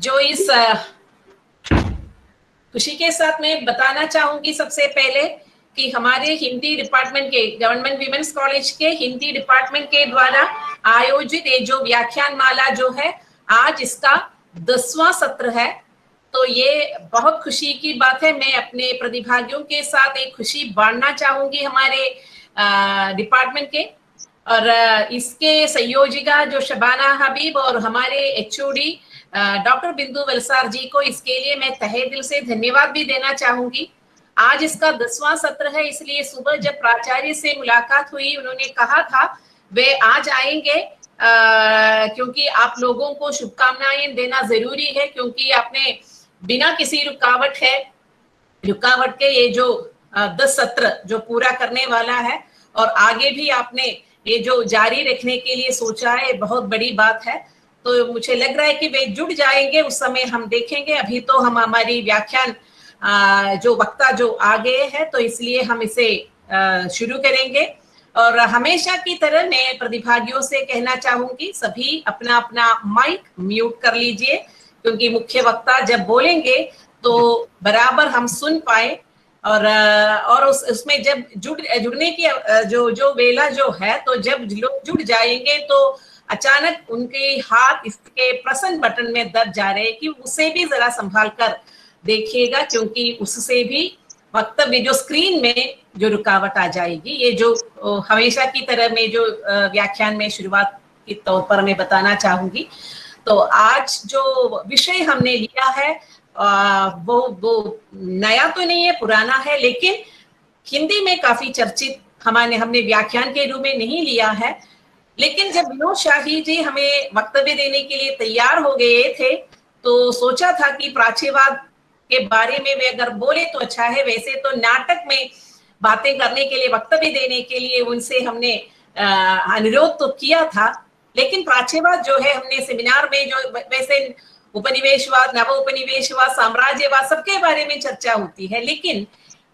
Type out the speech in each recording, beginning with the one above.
जो इस खुशी के साथ मैं बताना चाहूंगी सबसे पहले कि हमारे हिंदी डिपार्टमेंट के गवर्नमेंट विमेंस कॉलेज के हिंदी डिपार्टमेंट के द्वारा आयोजित ये जो व्याख्यान माला जो है, आज इसका 10वां सत्र है। तो ये बहुत खुशी की बात है। मैं अपने प्रतिभागियों के साथ एक खुशी बांटना चाहूंगी हमारे डिपार्टमेंट के, और इसके संयोजिका जो शबाना हबीब और हमारे एचओडी डॉक्टर बिंदु वलसार जी को इसके लिए मैं तहे दिल से धन्यवाद भी देना चाहूंगी। आज इसका 10वां सत्र है, इसलिए सुबह जब प्राचार्य से मुलाकात हुई, उन्होंने कहा था वे आज आएंगे क्योंकि आप लोगों को शुभकामनाएं देना जरूरी है, क्योंकि आपने बिना किसी रुकावट के ये जो 10 सत्र जो पूरा करने वाला है और आगे भी आपने ये जो जारी रखने के लिए सोचा है, बहुत बड़ी बात है। तो मुझे लग रहा है कि वे जुड़ जाएंगे, उस समय हम देखेंगे। अभी तो हम हमारी व्याख्यान जो वक्ता जो आ गए हैं, तो इसलिए हम इसे शुरू करेंगे। और हमेशा की तरह मैं प्रतिभागियों से कहना चाहूंगी, सभी अपना अपना माइक म्यूट कर लीजिए, क्योंकि मुख्य वक्ता जब बोलेंगे तो बराबर हम सुन पाए। और उसमें जब जुड़ने की जो वेला जो है, तो जब लोग जुड़ जाएंगे तो अचानक उनके हाथ इसके प्रसन्न बटन में दब जा रहे हैं कि उसे भी जरा संभाल कर देखिएगा, क्योंकि उससे भी वक्तव्य जो स्क्रीन में जो रुकावट आ जाएगी। ये जो हमेशा की तरह में जो व्याख्यान में शुरुआत के तौर पर मैं बताना चाहूंगी। तो आज जो विषय हमने लिया है वो नया तो नहीं है, पुराना है, लेकिन हिंदी में काफी चर्चित हमने व्याख्यान के रूप में नहीं लिया है। लेकिन जब विनोद शाही जी हमें वक्तव्य देने के लिए तैयार हो गए थे, तो सोचा था कि प्राच्यवाद के बारे में वे अगर बोले तो अच्छा है। वैसे तो नाटक में बातें करने के लिए, वक्तव्य देने के लिए उनसे हमने अनुरोध तो किया था, लेकिन प्राच्यवाद जो है, हमने सेमिनार में जो वैसे उपनिवेशवाद, नव उपनिवेशवाद, साम्राज्यवाद सबके बारे में चर्चा होती है, लेकिन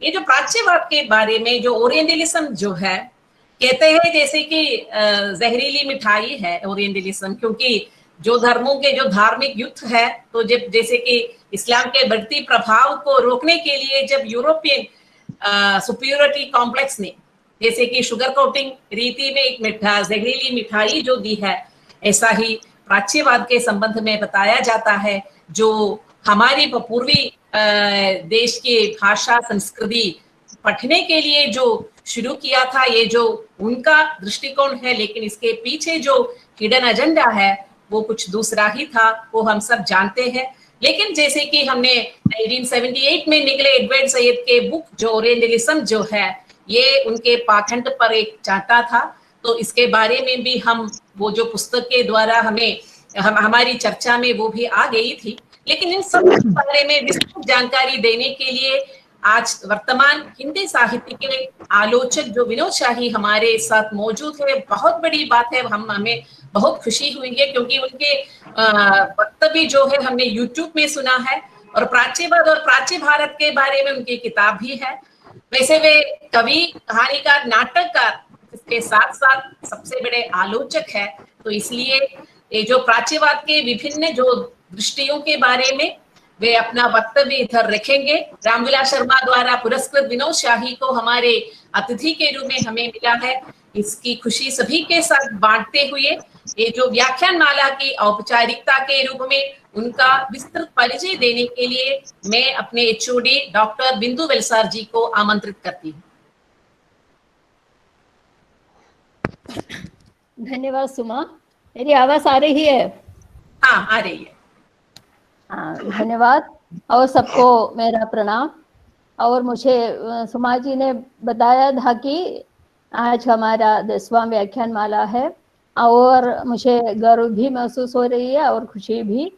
ये जो प्राच्यवाद के बारे में जो ओरिएंटलिज्म जो है, कहते हैं जैसे कि जहरीली मिठाई है ओरिएंटलिज्म, क्योंकि जो धर्मों के जो धार्मिक युद्ध है, तो जब जैसे कि इस्लाम के बढ़ती प्रभाव को रोकने के लिए जब यूरोपियन सुपीरियरिटी कॉम्प्लेक्स ने जैसे कि शुगर कोटिंग रीति में एक जहरीली मिठाई जो दी है, ऐसा ही प्राच्यवाद के संबंध में बताया जाता है। जो हमारी पूर्वी देश की भाषा संस्कृति पढ़ने के लिए जो शुरू किया था, ये जो उनका दृष्टिकोण है, लेकिन इसके पीछे जो हिडन एजेंडा है वो कुछ दूसरा ही था, वो हम सब जानते हैं। लेकिन जैसे कि हमने 1978 में निकले एडवर्ड सैयद के बुक जो ओरिएंटलिज्म जो है, ये उनके पाखंड पर एक चाहता था, तो इसके बारे में भी हम वो जो पुस्तक के द्वारा हमारी चर्चा में वो भी आ गई थी। लेकिन इन सब के बारे में विस्तृत जानकारी देने के लिए आज वर्तमान हिंदी साहित्य के आलोचक जो विनोद शाही हमारे साथ मौजूद है, बहुत बड़ी बात है। हमें बहुत खुशी हुई है, क्योंकि उनके वक्तव्य जो है हमने यूट्यूब में सुना है, और प्राच्यवाद और प्राच्य भारत के बारे में उनकी किताब भी है। वैसे वे कवि, कहानीकार, नाटककार, इसके साथ साथ सबसे बड़े आलोचक है। तो इसलिए ये जो प्राच्यवाद के विभिन्न जो दृष्टियों के बारे में वे अपना वक्तव्य इधर रखेंगे। रामविलास शर्मा द्वारा पुरस्कृत विनोद शाही को हमारे अतिथि के रूप में हमें मिला है, इसकी खुशी सभी के साथ बांटते हुए ये जो व्याख्यान माला की औपचारिकता के रूप में उनका विस्तृत परिचय देने के लिए मैं अपने एचओडी डॉक्टर बिंदु वलसार जी को आमंत्रित करती हूँ। धन्यवाद सुमा। मेरी आवाज आ रही है? हाँ, आ रही है। धन्यवाद और सबको मेरा प्रणाम। और मुझे सुमा जी ने बताया था कि आज हमारा 10वां व्याख्यान माला है, और मुझे गर्व भी महसूस हो रही है और खुशी भी।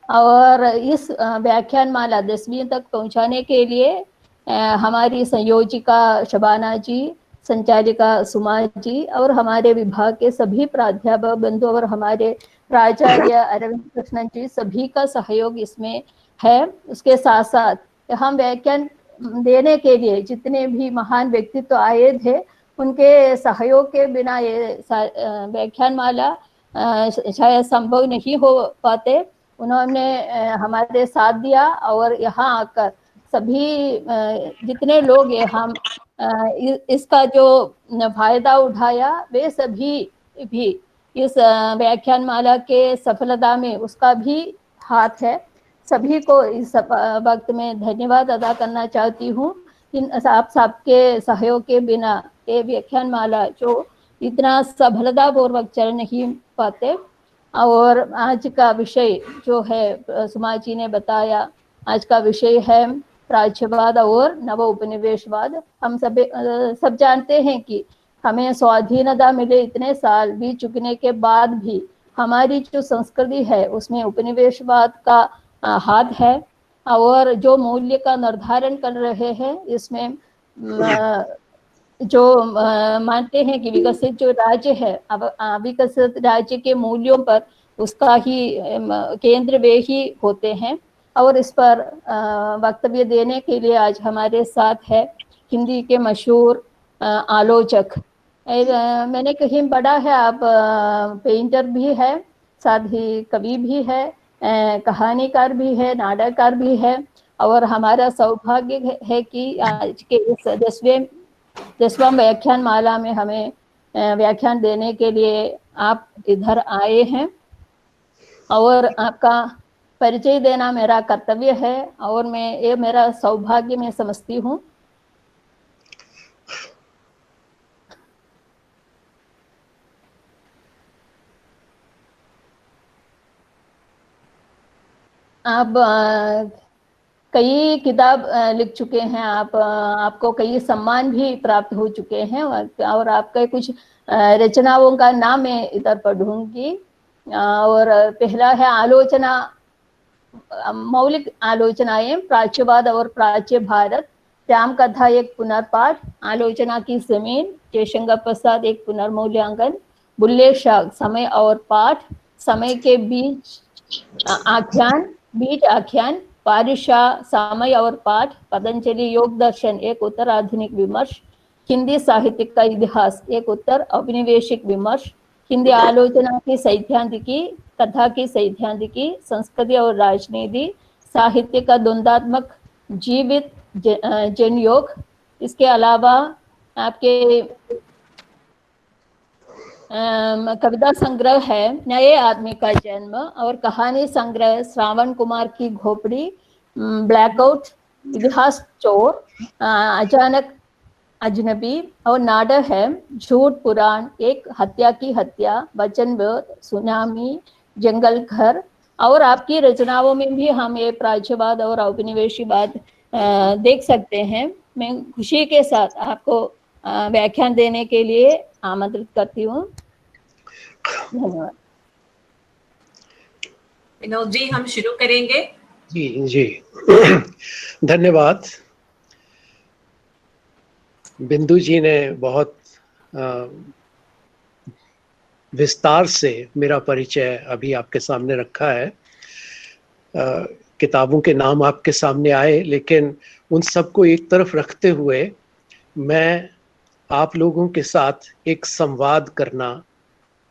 और इस व्याख्यान माला 10वीं तक पहुंचाने के लिए हमारी संयोजिका शबाना जी, संचालिका सुमा जी और हमारे विभाग के सभी प्राध्यापक बंधु और हमारे प्राचार्य अरविंद कृष्णन जी, सभी का सहयोग इसमें है। उसके साथ साथ हम व्याख्यान देने के लिए जितने भी महान व्यक्तित्व आए थे, उनके सहयोग के बिना ये व्याख्यान माला शायद संभव नहीं हो पाते। उन्होंने हमारे साथ दिया और यहाँ आकर सभी जितने लोग हम इसका जो फायदा उठाया वे सभी भी इस व्याख्यान माला के सफलता में उसका भी हाथ है। सभी को इस वक्त में धन्यवाद अदा करना चाहती हूँ। इन आप सबके सहयोग के बिना ये व्याख्यान माला जो इतना सफलता पूर्वक चल नहीं पाते। और आज का विषय जो है सुमा जी ने बताया, आज का विषय है प्राच्यवाद और नव उपनिवेशवाद। हम सब जानते हैं कि हमें स्वाधीनता मिले इतने साल बीत चुकने के बाद भी हमारी जो संस्कृति है उसमें उपनिवेशवाद का हाथ है। और जो मूल्य का निर्धारण कर रहे हैं इसमें जो मानते हैं कि विकसित जो राज्य है, अब विकसित राज्य के मूल्यों पर उसका ही केंद्र वे ही होते हैं। और इस पर वक्तव्य देने के लिए आज हमारे साथ है हिंदी के मशहूर आलोचक, मैंने कहीं पढ़ा है आप पेंटर भी है, साथ ही कवि भी है, कहानीकार भी है, नाटककार भी है। और हमारा सौभाग्य है कि आज के इस 10वां व्याख्यान माला में हमें व्याख्यान देने के लिए आप इधर आए हैं और आपका परिचय देना मेरा कर्तव्य है और मैं ये मेरा सौभाग्य मैं समझती हूँ। आप कई किताब लिख चुके हैं, आपको कई सम्मान भी प्राप्त हो चुके हैं और आपके कुछ रचनाओं का नाम मैं इधर पढ़ूंगी। और पहला है आलोचना, मौलिक आलोचनाएं, प्राच्यवाद और प्राच्य भारत, राम कथा एक पुनर्पाठ, आलोचना की जमीन, जयशंकर प्रसाद एक पुनर्मूल्यांकन, बुल्ले शाह समय और पाठ, समय के बीच आख्यान, बीज आख्यान, पारिशाह समय और पाठ, पतंजलि योग दर्शन एक उत्तर आधुनिक विमर्श, हिंदी साहित्य का इतिहास एक उत्तर औपनिवेशिक विमर्श, हिंदी आलोचना की सैद्धांतिकी, कथा की सैद्धांतिकी, संस्कृति और राजनीति, साहित्य का द्वंद्वात्मक जीवित जनयोग। इसके अलावा आपके कविता संग्रह है नए आदमी का जन्म और कहानी संग्रह श्रावण कुमार की घोपड़ी, ब्लैकआउट, इतिहास चोर, अचानक अजनबी और नाटक है झूठ पुराण, एक हत्या की हत्या, वचन विरोध, सुनामी, जंगल घर। और आपकी रचनाओं में भी हम ये प्राच्यवाद और औपनिवेशवाद देख सकते हैं। मैं खुशी के साथ आपको व्याख्यान देने के लिए आमंत्रित करती हूँ। धन्यवाद। विनोद जी, हम शुरू करेंगे। जी धन्यवाद। बिंदु जी ने बहुत विस्तार से मेरा परिचय अभी आपके सामने रखा है। किताबों के नाम आपके सामने आए, लेकिन उन सबको एक तरफ रखते हुए मैं आप लोगों के साथ एक संवाद करना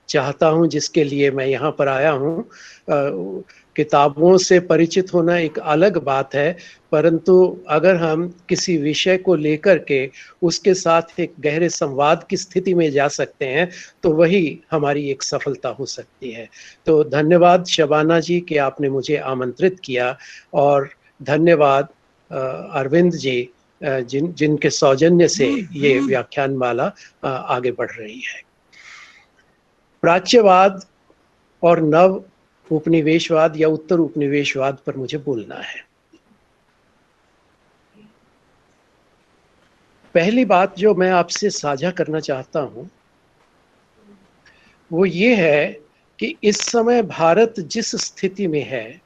चाहता हूं, जिसके लिए मैं यहाँ पर आया हूँ। किताबों से परिचित होना एक अलग बात है, परंतु अगर हम किसी विषय को लेकर के उसके साथ एक गहरे संवाद की स्थिति में जा सकते हैं तो वही हमारी एक सफलता हो सकती है। तो धन्यवाद शबाना जी कि आपने मुझे आमंत्रित किया, और धन्यवाद अरविंद जी जिनके सौजन्य से ये व्याख्यान माला आगे बढ़ रही है। प्राच्यवाद और नव उपनिवेशवाद या उत्तर उपनिवेशवाद पर मुझे बोलना है। पहली बात जो मैं आपसे साझा करना चाहता हूं वो ये है कि इस समय भारत जिस स्थिति में है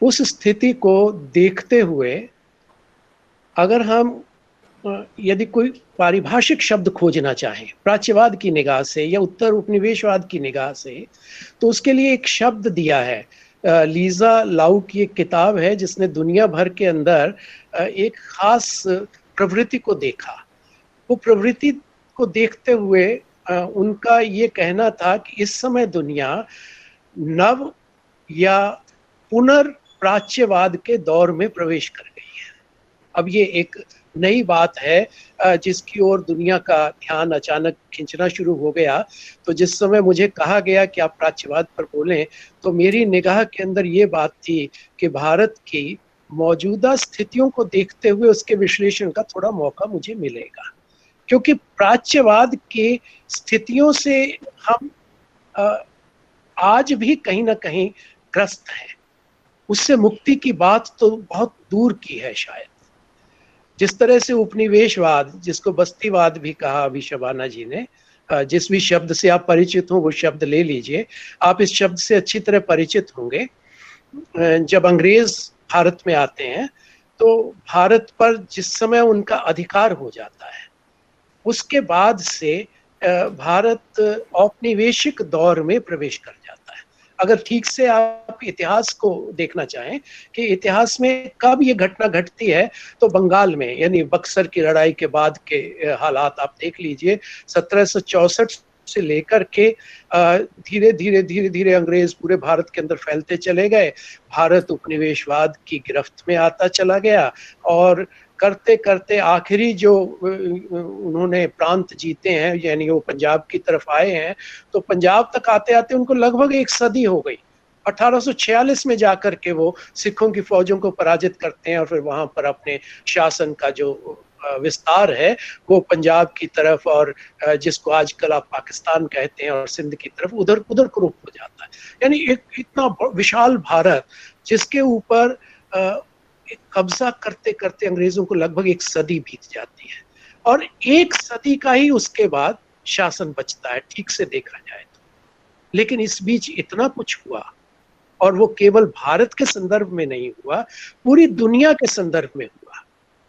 उस स्थिति को देखते हुए अगर हम यदि कोई पारिभाषिक शब्द खोजना चाहें प्राच्यवाद की निगाह से या उत्तर उपनिवेशवाद की निगाह से, तो उसके लिए एक शब्द दिया है। लीजा लाउ की एक किताब है जिसने दुनिया भर के अंदर एक खास प्रवृत्ति को देखा। वो प्रवृत्ति को देखते हुए उनका ये कहना था कि इस समय दुनिया नव या पुनर्प्राच्यवाद के दौर में प्रवेश कर गई है। अब ये एक नई बात है जिसकी ओर दुनिया का ध्यान अचानक खींचना शुरू हो गया। तो जिस समय मुझे कहा गया कि आप प्राच्यवाद पर बोलें, तो मेरी निगाह के अंदर ये बात थी कि भारत की मौजूदा स्थितियों को देखते हुए उसके विश्लेषण का थोड़ा मौका मुझे मिलेगा, क्योंकि प्राच्यवाद की स्थितियों से हम आज भी कहीं ना कहीं ग्रस्त हैं। उससे मुक्ति की बात तो बहुत दूर की है शायद। जिस तरह से उपनिवेशवाद, जिसको बस्तीवाद भी कहा अभी शबाना जी ने, जिस भी शब्द से आप परिचित हो वो शब्द ले लीजिए। आप इस शब्द से अच्छी तरह परिचित होंगे। जब अंग्रेज भारत में आते हैं तो भारत पर जिस समय उनका अधिकार हो जाता है, उसके बाद से भारत औपनिवेशिक दौर में प्रवेश कर जाता है। अगर ठीक से आप इतिहास को देखना चाहें कि इतिहास में कब ये घटना घटती है, तो बंगाल में, यानी बक्सर की लड़ाई के बाद के हालात आप देख लीजिए। 1764 से लेकर के धीरे धीरे अंग्रेज पूरे भारत के अंदर फैलते चले गए। भारत उपनिवेशवाद की गिरफ्त में आता चला गया और करते करते आखिरी जो उन्होंने प्रांत जीते हैं, यानी वो पंजाब की तरफ आए हैं, तो पंजाब तक आते आते उनको लगभग एक सदी हो गई। 1846 में जाकर के वो सिखों की फौजों को पराजित करते हैं और फिर वहां पर अपने शासन का जो विस्तार है वो पंजाब की तरफ और जिसको आजकल आप पाकिस्तान कहते हैं और सिंध की तरफ उधर को रुख हो जाता है। यानी एक इतना विशाल भारत जिसके ऊपर कब्जा करते करते अंग्रेजों को लगभग एक सदी बीत जाती है, और एक सदी का ही उसके बाद शासन बचता है ठीक से देखा जाए तो। लेकिन इस बीच इतना कुछ हुआ, और वो केवल भारत के संदर्भ में नहीं हुआ, पूरी दुनिया के संदर्भ में हुआ।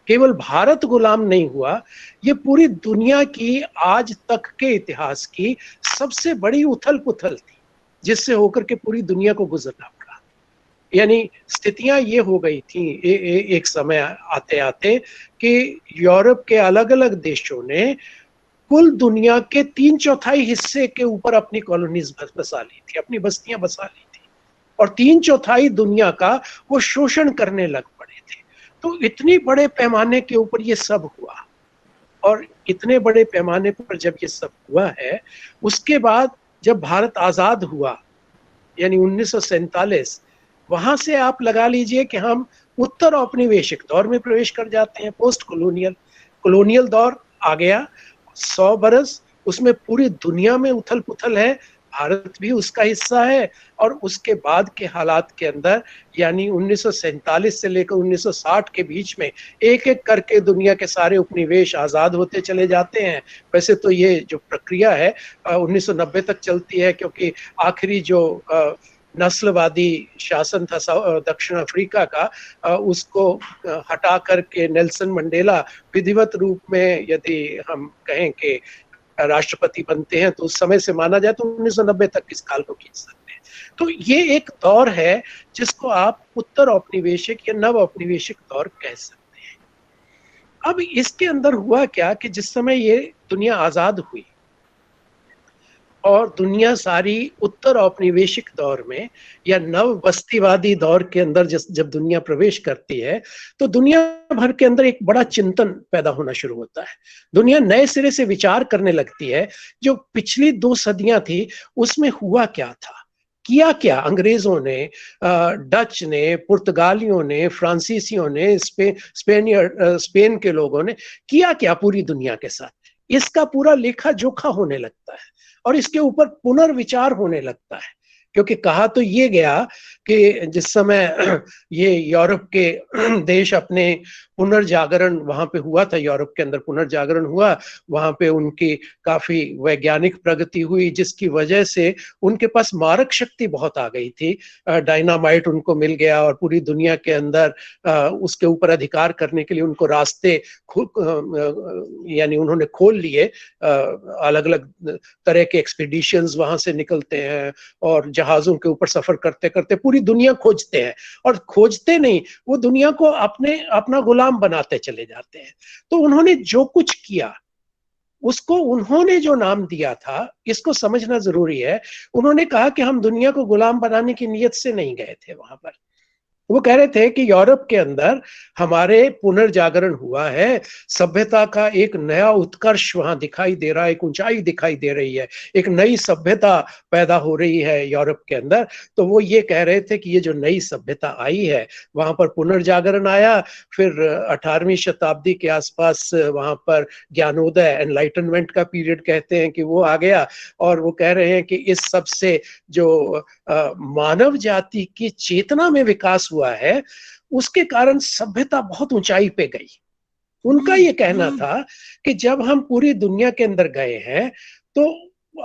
केवल भारत गुलाम नहीं हुआ, ये पूरी दुनिया की आज तक के इतिहास की सबसे बड़ी उथल पुथल थी, जिससे होकर के पूरी दुनिया को गुजरना पड़ा। यानी स्थितियां ये हो गई थी एक समय आते आते कि यूरोप के अलग अलग देशों ने कुल दुनिया के 3/4 हिस्से के ऊपर अपनी कॉलोनीज बसा ली थी, अपनी बस्तियां बसा ली थी, और 3/4 दुनिया का वो शोषण करने लग पड़े थे। तो इतनी बड़े पैमाने के ऊपर ये सब हुआ, और इतने बड़े पैमाने पर जब ये सब हुआ है, उसके बाद जब भारत आजाद हुआ यानी 1947, वहां से आप लगा लीजिए कि हम उत्तर औपनिवेशिक दौर में प्रवेश कर जाते हैं। पोस्ट कॉलोनियल दौर आ गया, 100 बरस उसमें पूरी दुनिया में उथल पुथल है, भारत भी उसका हिस्सा है। और उसके बाद के हालात के अंदर, यानी 1947 से लेकर 1960 के बीच में एक एक करके दुनिया के सारे उपनिवेश आजाद होते चले जाते हैं। वैसे तो ये जो प्रक्रिया है 1990 तक चलती है, क्योंकि आखिरी जो नस्लवादी शासन था दक्षिण अफ्रीका का, उसको हटा करके नेल्सन मंडेला विधिवत रूप में यदि हम कहें कि राष्ट्रपति बनते हैं, तो उस समय से माना जाए तो 1990 तक इस काल को खींच सकते हैं। तो ये एक दौर है जिसको आप उत्तर औपनिवेशिक या नव औपनिवेशिक दौर कह सकते हैं। अब इसके अंदर हुआ क्या कि जिस समय ये दुनिया आजाद हुई और दुनिया सारी उत्तर औपनिवेशिक दौर में या नव बस्तीवादी दौर के अंदर जब दुनिया प्रवेश करती है, तो दुनिया भर के अंदर एक बड़ा चिंतन पैदा होना शुरू होता है। दुनिया नए सिरे से विचार करने लगती है, जो पिछली 2 सदियां थी उसमें हुआ क्या था, किया क्या अंग्रेजों ने, डच ने, पुर्तगालियों ने, फ्रांसीसियों ने, स्पेन के लोगों ने किया क्या पूरी दुनिया के साथ। इसका पूरा लेखा जोखा होने लगता है और इसके ऊपर पुनर्विचार होने लगता है। क्योंकि कहा तो ये गया कि जिस समय ये यूरोप के देश अपने पुनर्जागरण वहां पे हुआ था, यूरोप के अंदर पुनर्जागरण हुआ, वहां पे उनकी काफी वैज्ञानिक प्रगति हुई, जिसकी वजह से उनके पास मारक शक्ति बहुत आ गई थी। डायनामाइट उनको मिल गया और पूरी दुनिया के अंदर उसके ऊपर अधिकार करने के लिए उनको रास्ते यानी उन्होंने खोल लिए। अलग अलग तरह के एक्सपीडिशंस वहां से निकलते हैं और जहाजों के ऊपर सफर करते करते पूरी दुनिया खोजते हैं, और खोजते नहीं, वो दुनिया को अपना गुलाम बनाते चले जाते हैं। तो उन्होंने जो कुछ किया उसको उन्होंने जो नाम दिया था, इसको समझना जरूरी है। उन्होंने कहा कि हम दुनिया को गुलाम बनाने की नीयत से नहीं गए थे वहां पर। वो कह रहे थे कि यूरोप के अंदर हमारे पुनर्जागरण हुआ है, सभ्यता का एक नया उत्कर्ष वहां दिखाई दे रहा है, एक ऊंचाई दिखाई दे रही है, एक नई सभ्यता पैदा हो रही है यूरोप के अंदर। तो वो ये कह रहे थे कि ये जो नई सभ्यता आई है, वहां पर पुनर्जागरण आया। फिर 18वीं शताब्दी के आसपास वहां पर ज्ञानोदय, एनलाइटनमेंट का पीरियड कहते हैं कि वो आ गया। और वो कह रहे हैं कि इस सब से जो मानव जाति की चेतना में विकास हुआ है, उसके कारण सभ्यता बहुत ऊंचाई पे गई। उनका ये कहना था कि जब हम पूरी दुनिया के अंदर गए हैं तो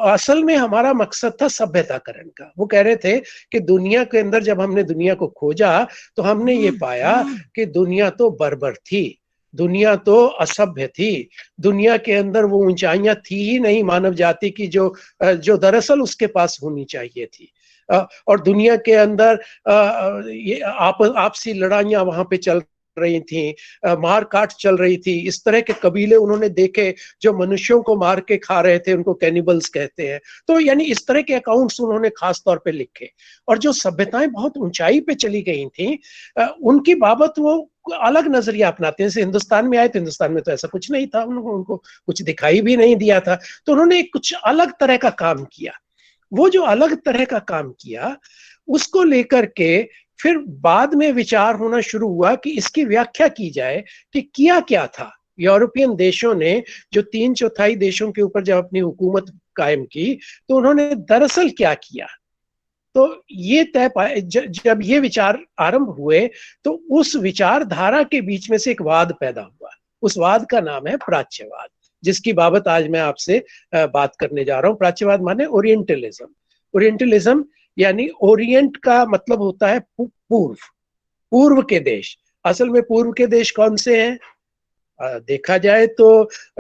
असल में हमारा मकसद था सभ्यताकरण का। वो कह रहे थे कि दुनिया के अंदर जब हमने दुनिया को खोजा तो हमने ये पाया कि दुनिया तो बर्बर थी, दुनिया तो असभ्य थी, दुनिया के अंदर वो ऊंचाइयां थी ही नहीं मानव जाति की जो दरअसल उसके पास होनी चाहिए थी। और दुनिया के अंदर ये आपसी लड़ाइयां वहां पे चल रही थी, मार काट चल रही थी। इस तरह के कबीले उन्होंने देखे जो मनुष्यों को मार के खा रहे थे, उनको कैनिबल्स कहते हैं। तो यानी इस तरह के अकाउंट्स उन्होंने खास तौर पे लिखे। और जो सभ्यताएं बहुत ऊंचाई पे चली गई थी, उनकी बाबत वो अलग नजरिया अपनाते हैं। जैसे हिंदुस्तान में आए तो हिंदुस्तान में तो ऐसा कुछ नहीं था, उनको कुछ दिखाई भी नहीं दिया था। तो उन्होंने कुछ अलग तरह का काम किया। वो जो अलग तरह का काम किया, उसको लेकर के फिर बाद में विचार होना शुरू हुआ कि इसकी व्याख्या की जाए कि किया क्या था। यूरोपियन देशों ने जो 3/4 देशों के ऊपर जब अपनी हुकूमत कायम की, तो उन्होंने दरअसल क्या किया। तो ये तय पाया, जब ये विचार आरंभ हुए तो उस विचारधारा के बीच में से एक वाद पैदा हुआ। उस वाद का नाम है प्राच्यवाद, जिसकी बाबत आज मैं आपसे बात करने जा रहा हूं। प्राच्यवाद माने ओरिएंटलिज्म। ओरिएंटलिज्म यानी ओरिएंट का मतलब होता है पूर्व, पूर्व के देश। असल में पूर्व के देश कौन से हैं? देखा जाए तो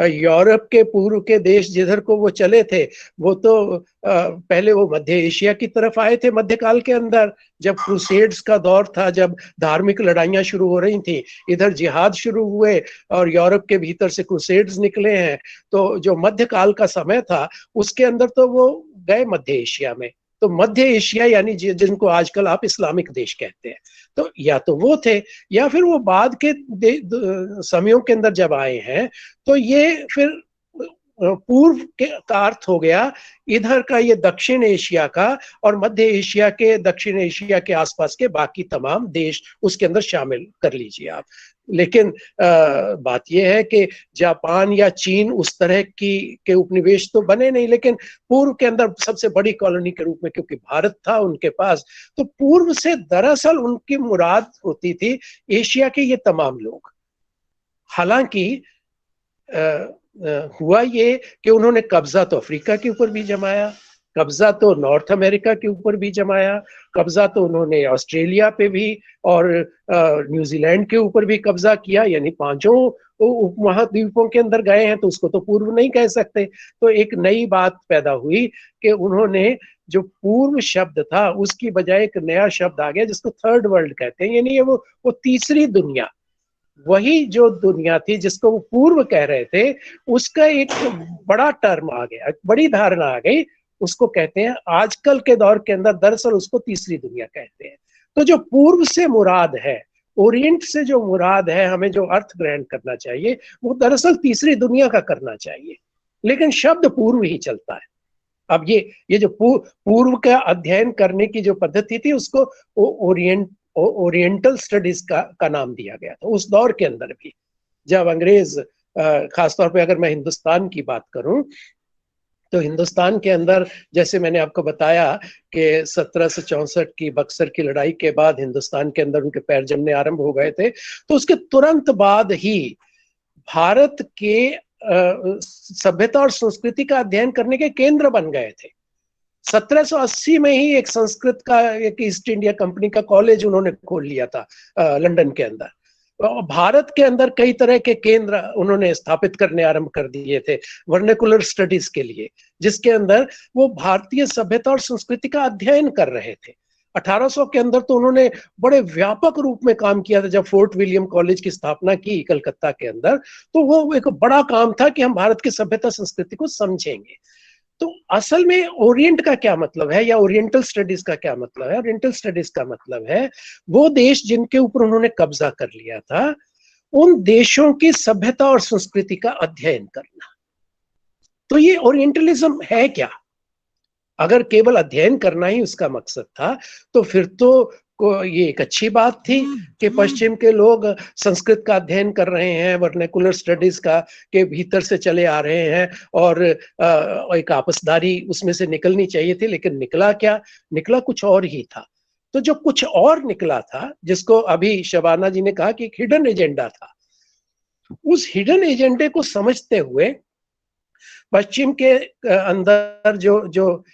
यूरोप के पूर्व के देश जिधर को वो चले थे, वो तो पहले वो मध्य एशिया की तरफ आए थे मध्यकाल के अंदर, जब क्रूसेड्स का दौर था, जब धार्मिक लड़ाइयां शुरू हो रही थी। इधर जिहाद शुरू हुए और यूरोप के भीतर से क्रूसेड्स निकले हैं। तो जो मध्यकाल का समय था उसके अंदर तो वो गए मध्य एशिया में। तो मध्य एशिया यानी जिनको आजकल आप इस्लामिक देश कहते हैं, तो या तो वो थे, या फिर वो बाद के समयों के अंदर जब आए हैं तो ये फिर पूर्व का अर्थ हो गया इधर का ये दक्षिण एशिया का, और मध्य एशिया के, दक्षिण एशिया के आसपास के बाकी तमाम देश उसके अंदर शामिल कर लीजिए आप। लेकिन बात यह है कि जापान या चीन उस तरह के उपनिवेश तो बने नहीं, लेकिन पूर्व के अंदर सबसे बड़ी कॉलोनी के रूप में क्योंकि भारत था उनके पास, तो पूर्व से दरअसल उनकी मुराद होती थी एशिया के ये तमाम लोग। हालांकि हुआ ये कि उन्होंने कब्जा तो अफ्रीका के ऊपर भी जमाया, कब्जा तो नॉर्थ अमेरिका के ऊपर भी जमाया, कब्जा तो उन्होंने ऑस्ट्रेलिया पे भी और न्यूजीलैंड के ऊपर भी कब्जा किया। यानी 5 उपमहाद्वीपों के अंदर गए हैं, तो उसको तो पूर्व नहीं कह सकते। तो एक नई बात पैदा हुई कि उन्होंने जो पूर्व शब्द था उसकी बजाय एक नया शब्द आ गया जिसको थर्ड वर्ल्ड कहते हैं। यानी वो तीसरी दुनिया, वही जो दुनिया थी जिसको वो पूर्व कह रहे थे, उसका एक बड़ा टर्म आ गया, बड़ी धारणा आ गई, उसको कहते हैं आजकल के दौर के अंदर दरअसल उसको तीसरी दुनिया कहते हैं। तो जो पूर्व से मुराद है, ओरिएंट से जो मुराद है, हमें जो अर्थ ग्रहण करना चाहिए वो दरअसल तीसरी दुनिया का करना चाहिए, लेकिन शब्द पूर्व ही चलता है। अब ये जो पूर्व का अध्ययन करने की जो पद्धति थी उसको ओरिएंटल स्टडीज का नाम दिया गया था उस दौर के अंदर भी। जब अंग्रेज, खासतौर पे अगर मैं हिंदुस्तान की बात करूं, तो हिंदुस्तान के अंदर जैसे मैंने आपको बताया कि 1764 की बक्सर की लड़ाई के बाद हिंदुस्तान के अंदर उनके पैर जमने आरंभ हो गए थे। तो उसके तुरंत बाद ही भारत के सभ्यता और संस्कृति का अध्ययन करने के केंद्र बन गए थे। 1780 में ही एक संस्कृत का, एक ईस्ट इंडिया कंपनी का कॉलेज उन्होंने खोल लिया था लंदन के अंदर। भारत के अंदर कई तरह के केंद्र उन्होंने स्थापित करने आरंभ कर दिए थे वर्नाकुलर स्टडीज के लिए, जिसके अंदर वो भारतीय सभ्यता और संस्कृति का अध्ययन कर रहे थे। 1800 के अंदर तो उन्होंने बड़े व्यापक रूप में काम किया था। जब फोर्ट विलियम कॉलेज की स्थापना की कलकत्ता के अंदर, तो वो एक बड़ा काम था कि हम भारत की सभ्यता संस्कृति को समझेंगे। तो असल में ओरिएंट का क्या मतलब है, या ओरिएंटल स्टडीज का क्या मतलब है? ओरिएंटल स्टडीज का मतलब है वो देश जिनके ऊपर उन्होंने कब्जा कर लिया था, उन देशों की सभ्यता और संस्कृति का अध्ययन करना। तो ये ओरिएंटलिज्म है क्या? अगर केवल अध्ययन करना ही उसका मकसद था, तो फिर तो ये एक अच्छी बात थी कि पश्चिम के लोग संस्कृत का अध्ययन कर रहे हैं, वर्नाकुलर स्टडीज का के भीतर से चले आ रहे हैं, और एक आपसदारी उसमें से निकलनी चाहिए थी। लेकिन निकला क्या? निकला कुछ और ही था। तो जो कुछ और निकला था, जिसको अभी शबाना जी ने कहा कि एक हिडन एजेंडा था, उस हिडन एजेंडे को समझते हुए पश्चिम के अंदर जो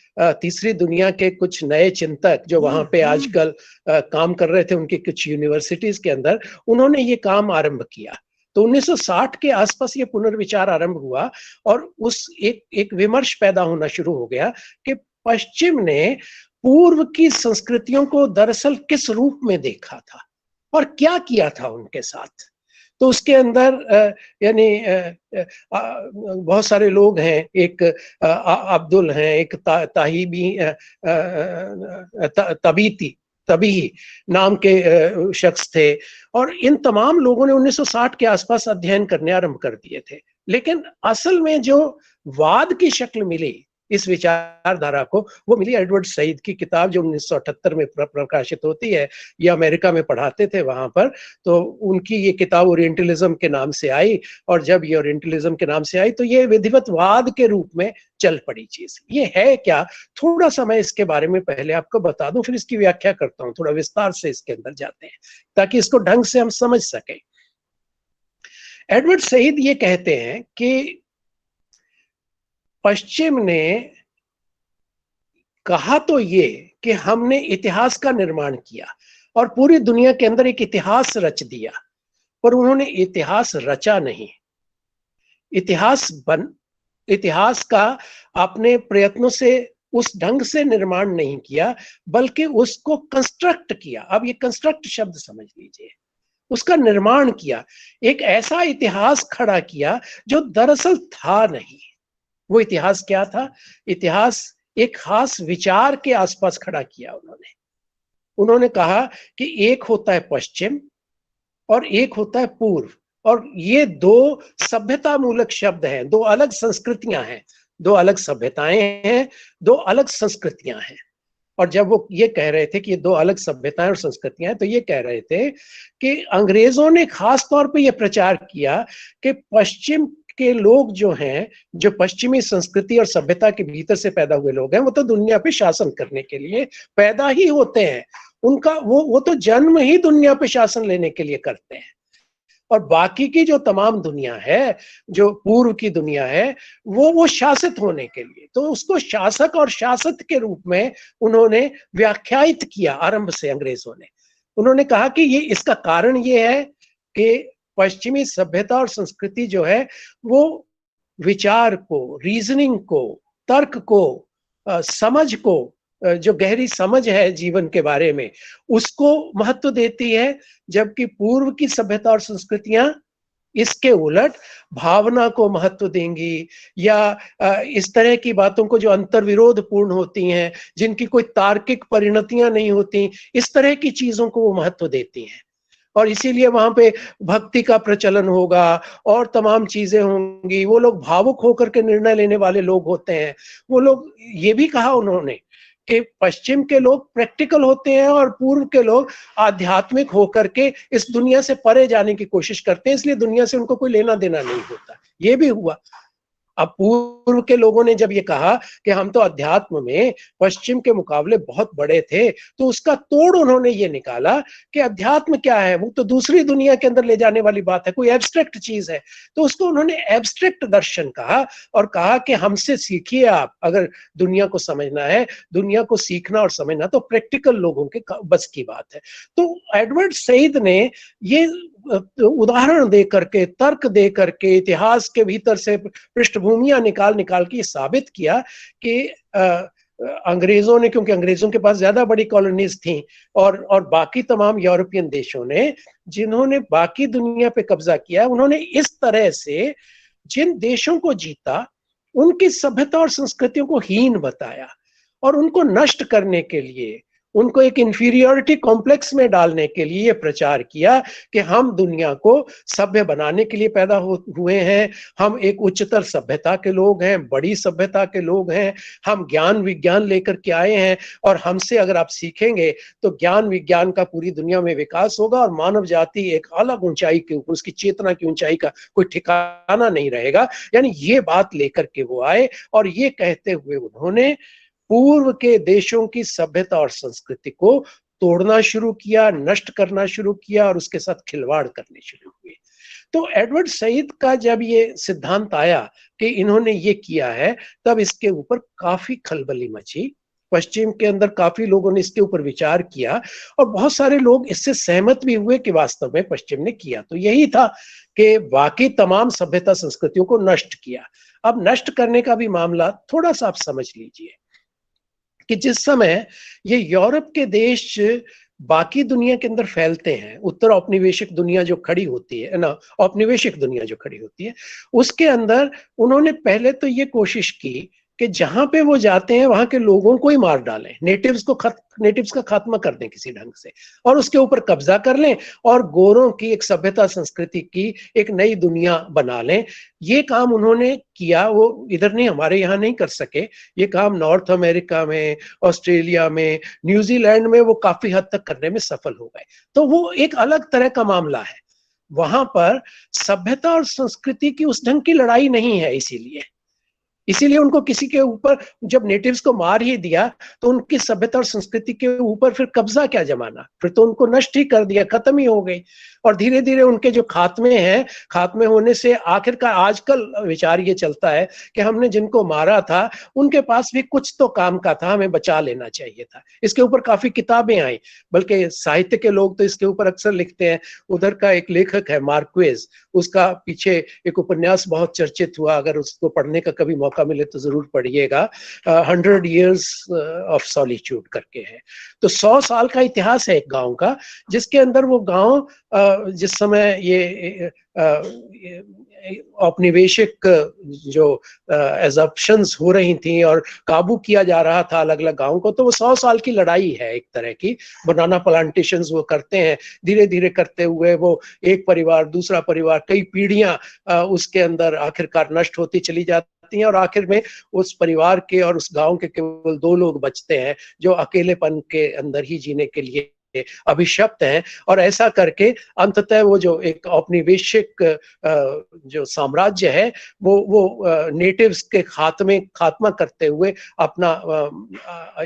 तीसरी दुनिया के कुछ नए चिंतक जो वहां पे आजकल काम कर रहे थे, उनकी कुछ यूनिवर्सिटीज के अंदर, उन्होंने ये काम आरंभ किया। तो 1960 के आसपास ये पुनर्विचार आरंभ हुआ, और उस एक विमर्श पैदा होना शुरू हो गया कि पश्चिम ने पूर्व की संस्कृतियों को दरअसल किस रूप में देखा था और क्या किया था उनके साथ। तो उसके अंदर यानी बहुत सारे लोग हैं, एक अब्दुल हैं, एक ताहिबी तबीही नाम के शख्स थे, और इन तमाम लोगों ने 1960 के आसपास अध्ययन करने आरंभ कर दिए थे। लेकिन असल में जो वाद की शक्ल मिली इस विचारधारा को, वो मिली एडवर्ड सईद की किताब जो 1978 में प्रकाशित होती है। ये अमेरिका में पढ़ाते थे वहां पर, तो उनकी ये किताब ओरिएंटलिज्म के नाम से आई, और जब ये ओरिएंटलिज्म के नाम से आई तो ये विधिवतवाद के रूप में चल पड़ी चीज। ये है क्या? थोड़ा सा मैं इसके बारे में पहले आपको बता दूं, फिर इसकी व्याख्या करता हूं, थोड़ा विस्तार से इसके अंदर जाते हैं ताकि इसको ढंग से हम समझ सकें। एडवर्ड सईद ये कहते हैं कि पश्चिम ने कहा तो ये कि हमने इतिहास का निर्माण किया और पूरी दुनिया के अंदर एक इतिहास रच दिया, पर उन्होंने इतिहास रचा नहीं। इतिहास का अपने प्रयत्नों से उस ढंग से निर्माण नहीं किया, बल्कि उसको कंस्ट्रक्ट किया। अब ये कंस्ट्रक्ट शब्द समझ लीजिए, उसका निर्माण किया, एक ऐसा इतिहास खड़ा किया जो दरअसल था नहीं। वो इतिहास क्या था? इतिहास एक खास विचार के आसपास खड़ा किया उन्होंने कहा कि एक होता है पश्चिम और एक होता है पूर्व, और ये दो सभ्यता मूलक शब्द हैं, दो अलग संस्कृतियां हैं, दो अलग सभ्यताएं हैं, दो अलग संस्कृतियां हैं। और जब वो ये कह रहे थे कि ये दो अलग सभ्यताएं और संस्कृतियां हैं, तो ये कह रहे थे कि अंग्रेजों ने खास तौर पे ये प्रचार किया कि पश्चिम के लोग जो हैं, जो पश्चिमी संस्कृति और सभ्यता के भीतर से पैदा हुए लोग हैं, वो तो दुनिया पे शासन करने के लिए पैदा ही होते हैं। उनका वो तो जन्म ही दुनिया पे शासन लेने के लिए करते हैं, और बाकी की जो तमाम दुनिया है, जो पूर्व की दुनिया है, वो शासित होने के लिए। तो उसको शासक और शासित के रूप में उन्होंने व्याख्यायित किया आरंभ से अंग्रेजों ने। उन्होंने कहा कि ये इसका कारण ये है कि पश्चिमी सभ्यता और संस्कृति जो है वो विचार को, रीजनिंग को, तर्क को, समझ को, जो गहरी समझ है जीवन के बारे में, उसको महत्व देती है, जबकि पूर्व की सभ्यता और संस्कृतियां इसके उलट भावना को महत्व देंगी, या इस तरह की बातों को जो अंतर्विरोध पूर्ण होती हैं, जिनकी कोई तार्किक परिणतियां नहीं होती, इस तरह की चीजों को वो महत्व देती हैं। और इसीलिए वहां पे भक्ति का प्रचलन होगा और तमाम चीजें होंगी। वो लोग भावुक होकर के निर्णय लेने वाले लोग होते हैं। वो लोग, ये भी कहा उन्होंने कि पश्चिम के लोग प्रैक्टिकल होते हैं और पूर्व के लोग आध्यात्मिक होकर के इस दुनिया से परे जाने की कोशिश करते हैं, इसलिए दुनिया से उनको कोई लेना देना नहीं होता। ये भी हुआ। अब पूर्व के लोगों ने जब ये कहा कि हम तो अध्यात्म में पश्चिम के मुकाबले बहुत बड़े थे, तो उसका तोड़ उन्होंने ये निकाला कि अध्यात्म क्या है, वो तो दूसरी दुनिया के अंदर ले जाने वाली बात है, कोई एब्स्ट्रैक्ट चीज है। तो उसको उन्होंने एब्स्ट्रैक्ट दर्शन कहा, और कहा कि हमसे सीखिए आप, अगर दुनिया को समझना है, दुनिया को सीखना और समझना तो प्रैक्टिकल लोगों के बस की बात है। तो एडवर्ड सईद ने ये उदाहरण दे करके, तर्क दे करके, इतिहास के भीतर से पृष्ठभूमियां निकाल के साबित किया कि अंग्रेजों ने, क्योंकि अंग्रेजों के पास ज्यादा बड़ी कॉलोनीज थी, और बाकी तमाम यूरोपियन देशों ने, जिन्होंने बाकी दुनिया पे कब्जा किया, उन्होंने इस तरह से जिन देशों को जीता उनकी सभ्यता और संस्कृतियों को हीन बताया, और उनको नष्ट करने के लिए, उनको एक इंफीरियरिटी कॉम्प्लेक्स में डालने के लिए ये प्रचार किया कि हम दुनिया को सभ्य बनाने के लिए पैदा हुए हैं, हम एक उच्चतर सभ्यता के लोग हैं, बड़ी सभ्यता के लोग हैं, हम ज्ञान विज्ञान लेकर के आए हैं, और हमसे अगर आप सीखेंगे तो ज्ञान विज्ञान का पूरी दुनिया में विकास होगा और मानव जाति एक अलग ऊंचाई के ऊपर, उसकी चेतना की ऊंचाई का कोई ठिकाना नहीं रहेगा। यानी ये बात लेकर के वो आए, और ये कहते हुए उन्होंने पूर्व के देशों की सभ्यता और संस्कृति को तोड़ना शुरू किया, नष्ट करना शुरू किया, और उसके साथ खिलवाड़ करने शुरू हुए। तो एडवर्ड सईद का जब ये सिद्धांत आया कि इन्होंने ये किया है, तब इसके ऊपर काफी खलबली मची। पश्चिम के अंदर काफी लोगों ने इसके ऊपर विचार किया, और बहुत सारे लोग इससे सहमत भी हुए कि वास्तव में पश्चिम ने किया तो यही था कि बाकी तमाम सभ्यता संस्कृतियों को नष्ट किया। अब नष्ट करने का भी मामला थोड़ा सा आप समझ लीजिए कि जिस समय ये यूरोप के देश बाकी दुनिया के अंदर फैलते हैं, उत्तर औपनिवेशिक दुनिया जो खड़ी होती है ना, औपनिवेशिक दुनिया जो खड़ी होती है, उसके अंदर उन्होंने पहले तो ये कोशिश की कि जहां पे वो जाते हैं वहां के लोगों को ही मार डालें, नेटिव्स का खात्मा कर दें किसी ढंग से, और उसके ऊपर कब्जा कर लें, और गोरों की एक सभ्यता संस्कृति की एक नई दुनिया बना लें। ये काम उन्होंने किया, वो इधर नहीं, हमारे यहाँ नहीं कर सके। ये काम नॉर्थ अमेरिका में, ऑस्ट्रेलिया में, न्यूजीलैंड में वो काफी हद तक करने में सफल हो गए। तो वो एक अलग तरह का मामला है, वहां पर सभ्यता और संस्कृति की उस ढंग की लड़ाई नहीं है। इसीलिए उनको किसी के ऊपर, जब नेटिव्स को मार ही दिया तो उनकी सभ्यता और संस्कृति के ऊपर फिर कब्जा क्या जमाना, फिर तो उनको नष्ट ही कर दिया, खत्म ही हो गई। और धीरे धीरे उनके जो खात्मे हैं, खात्मे होने से आखिरकार आजकल विचार ये चलता है कि हमने जिनको मारा था उनके पास भी कुछ तो काम का था, हमें बचा लेना चाहिए था। इसके ऊपर काफी किताबें आई, बल्कि साहित्य के लोग तो इसके ऊपर अक्सर लिखते हैं। उधर का एक लेखक है मार्क्वेज, उसका पीछे एक उपन्यास बहुत चर्चित हुआ, अगर उसको पढ़ने का कभी मौका मिले तो जरूर पढ़िएगा, 100 years ऑफ सॉलिट्यूड करके है। तो 100 साल का इतिहास है एक गांव का, जिसके अंदर वो गांव जिस समय ये औपनिवेशिक जो एजप्शंस हो रही थी और काबू किया जा रहा था अलग अलग गांवों को, तो वो 100 साल की लड़ाई है एक तरह की। बनाना प्लांटेशंस वो करते हैं, धीरे धीरे करते हुए वो एक परिवार, दूसरा परिवार, कई पीढ़ियां उसके अंदर आखिरकार नष्ट होती चली जाती हैं, और आखिर में उस परिवार के और उस गांव के केवल 2 लोग बचते हैं जो अकेलेपन के अंदर ही जीने के लिए अभिशप्त हैं। और ऐसा करके अंततः वो जो एक औपनिवेशिक जो साम्राज्य है वो नेटिव्स के खात्मा करते हुए अपना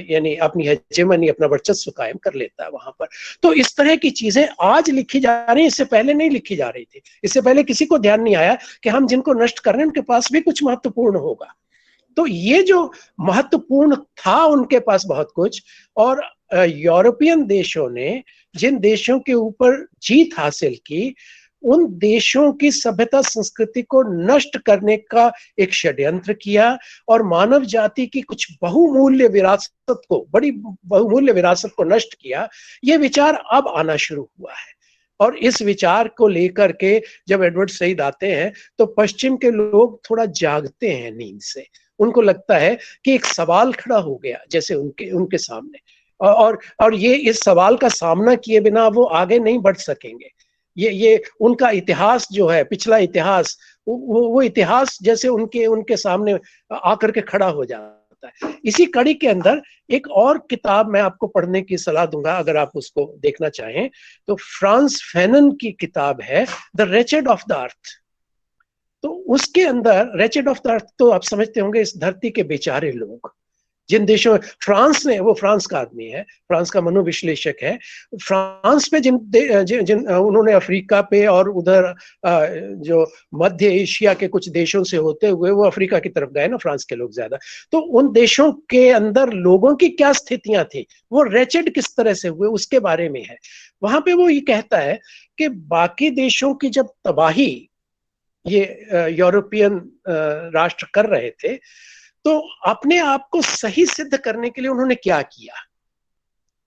यानी अपनी हेजेमनी, अपना वर्चस्व कायम कर लेता है वहां पर। तो इस तरह की चीजें आज लिखी जा रही हैं, इससे पहले नहीं लिखी जा रही थी। इससे पहले किसी को ध्यान नहीं आया कि हम जिनको नष्ट कर रहे हैं उनके पास भी कुछ महत्वपूर्ण होगा। तो ये जो महत्वपूर्ण था उनके पास बहुत कुछ, और यूरोपियन देशों ने जिन देशों के ऊपर जीत हासिल की, उन देशों की सभ्यता संस्कृति को नष्ट करने का एक षड्यंत्र किया, और मानव जाति की कुछ बहुमूल्य विरासत को, बड़ी बहुमूल्य विरासत को नष्ट किया। ये विचार अब आना शुरू हुआ है, और इस विचार को लेकर के जब एडवर्ड सईद आते हैं तो पश्चिम के लोग थोड़ा जागते हैं नींद से। उनको लगता है कि एक सवाल खड़ा हो गया जैसे उनके सामने, और ये इस सवाल का सामना किए बिना वो आगे नहीं बढ़ सकेंगे। ये उनका इतिहास जो है, पिछला इतिहास, वो इतिहास जैसे उनके सामने आकर के खड़ा हो जाता है। इसी कड़ी के अंदर एक और किताब मैं आपको पढ़ने की सलाह दूंगा, अगर आप उसको देखना चाहें तो फ्रांस फैनन की किताब है the wretched of the earth. तो उसके अंदर रेचेड ऑफ द अर्थ, तो आप समझते होंगे इस धरती के बेचारे लोग, जिन देशों में फ्रांस ने, वो फ्रांस का आदमी है, फ्रांस का मनोविश्लेषक है, फ्रांस पे जिन उन्होंने अफ्रीका पे और उधर जो मध्य एशिया के कुछ देशों से होते हुए वो अफ्रीका की तरफ गए ना फ्रांस के लोग ज्यादा, तो उन देशों के अंदर लोगों की क्या स्थितियां थी, वो रेचेड किस तरह से हुए, उसके बारे में है। वहां पे वो ये कहता है कि बाकी देशों की जब तबाही ये यूरोपियन राष्ट्र कर रहे थे, तो अपने आप को सही सिद्ध करने के लिए उन्होंने क्या किया?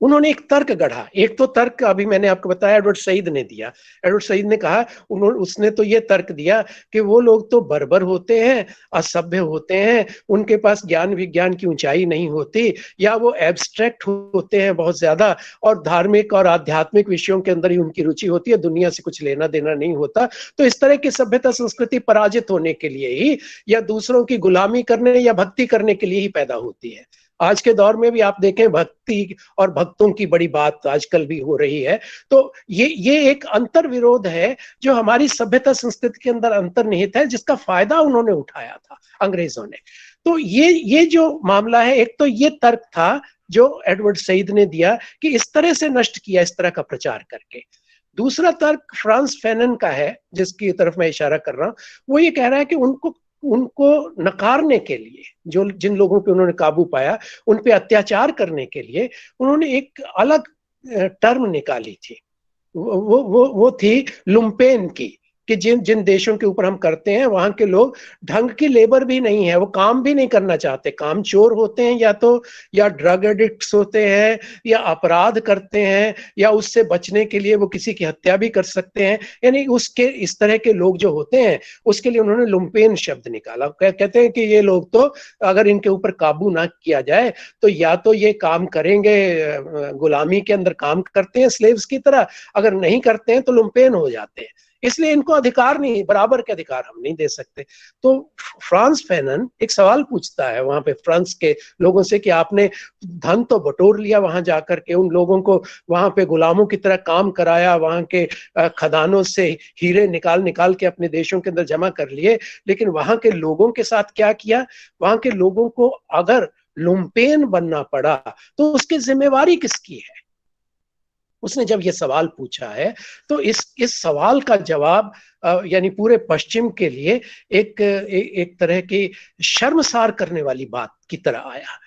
उन्होंने एक तर्क गढ़ा। एक तो तर्क अभी मैंने आपको बताया एडवर्ड सईद ने दिया। एडवर्ड सईद ने कहा, उसने तो ये तर्क दिया कि वो लोग तो बर्बर होते हैं, असभ्य होते हैं, उनके पास ज्ञान विज्ञान की ऊंचाई नहीं होती, या वो एब्स्ट्रैक्ट होते हैं बहुत ज्यादा, और धार्मिक और आध्यात्मिक विषयों के अंदर ही उनकी रुचि होती है, दुनिया से कुछ लेना देना नहीं होता। तो इस तरह की सभ्यता संस्कृति पराजित होने के लिए ही, या दूसरों की गुलामी करने या भक्ति करने के लिए ही पैदा होती है। आज के दौर में भी आप देखें, भक्ति और भक्तों की बड़ी बात आजकल भी हो रही है। तो ये एक अंतर विरोध है जो हमारी सभ्यता संस्कृति के अंदर अंतर्निहित है, जिसका फायदा उन्होंने उठाया था अंग्रेजों ने। तो ये जो मामला है, एक तो ये तर्क था जो एडवर्ड सईद ने दिया कि इस तरह से नष्ट किया, इस तरह का प्रचार करके। दूसरा तर्क फ्रांस फैनन का है, जिसकी तरफ मैं इशारा कर रहा हूं। वो ये कह रहा है कि उनको नकारने के लिए, जो जिन लोगों पे उन्होंने काबू पाया, उन पे अत्याचार करने के लिए उन्होंने एक अलग टर्म निकाली थी। वो थी लुम्पेन की, कि जिन जिन देशों के ऊपर हम करते हैं वहां के लोग ढंग की लेबर भी नहीं है, वो काम भी नहीं करना चाहते, काम चोर होते हैं, या ड्रग एडिक्ट्स होते हैं, या अपराध करते हैं, या उससे बचने के लिए वो किसी की हत्या भी कर सकते हैं। यानी उसके इस तरह के लोग जो होते हैं, उसके लिए उन्होंने लुम्पेन शब्द निकाला। कहते हैं कि ये लोग तो अगर इनके ऊपर काबू ना किया जाए तो या तो ये काम करेंगे, गुलामी के अंदर काम करते हैं स्लेव्स की तरह, अगर नहीं करते हैं तो लुम्पेन हो जाते हैं, इसलिए इनको अधिकार नहीं, बराबर के अधिकार हम नहीं दे सकते। तो फ्रांस फैनन एक सवाल पूछता है वहां पे फ्रांस के लोगों से कि आपने धन तो बटोर लिया वहां जाकर के, उन लोगों को वहां पे गुलामों की तरह काम कराया, वहां के खदानों से हीरे निकाल निकाल के अपने देशों के अंदर जमा कर लिए, लेकिन वहां के लोगों के साथ क्या किया? वहां के लोगों को अगर लुम्पेन बनना पड़ा तो उसकी जिम्मेवारी किसकी है? उसने जब ये सवाल पूछा है तो इस सवाल का जवाब यानी पूरे पश्चिम के लिए एक तरह की शर्मसार करने वाली बात की तरह आया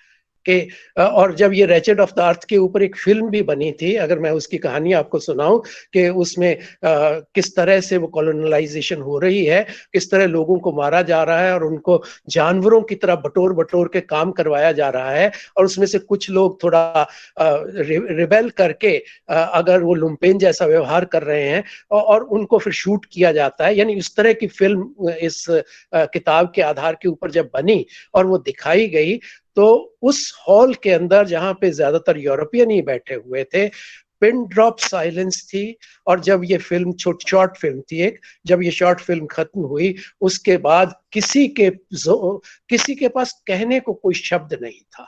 कि और जब ये रैचेट ऑफ द अर्थ के ऊपर एक फिल्म भी बनी थी, अगर मैं उसकी कहानी आपको सुनाऊं कि उसमें किस तरह से वो कॉलोनलाइजेशन हो रही है, किस तरह लोगों को मारा जा रहा है और उनको जानवरों की तरह बटोर बटोर के काम करवाया जा रहा है, और उसमें से कुछ लोग थोड़ा रिबेल करके अगर वो लुम्पेन जैसा व्यवहार कर रहे हैं और उनको फिर शूट किया जाता है। यानी इस तरह की फिल्म इस किताब के आधार के ऊपर जब बनी और वो दिखाई गई, तो उस हॉल के अंदर जहां पे ज्यादातर यूरोपियन ही बैठे हुए थे, पिन ड्रॉप साइलेंस थी। और जब ये फिल्म शॉर्ट फिल्म थी एक, जब ये शॉर्ट फिल्म खत्म हुई उसके बाद किसी के पास कहने को कोई शब्द नहीं था।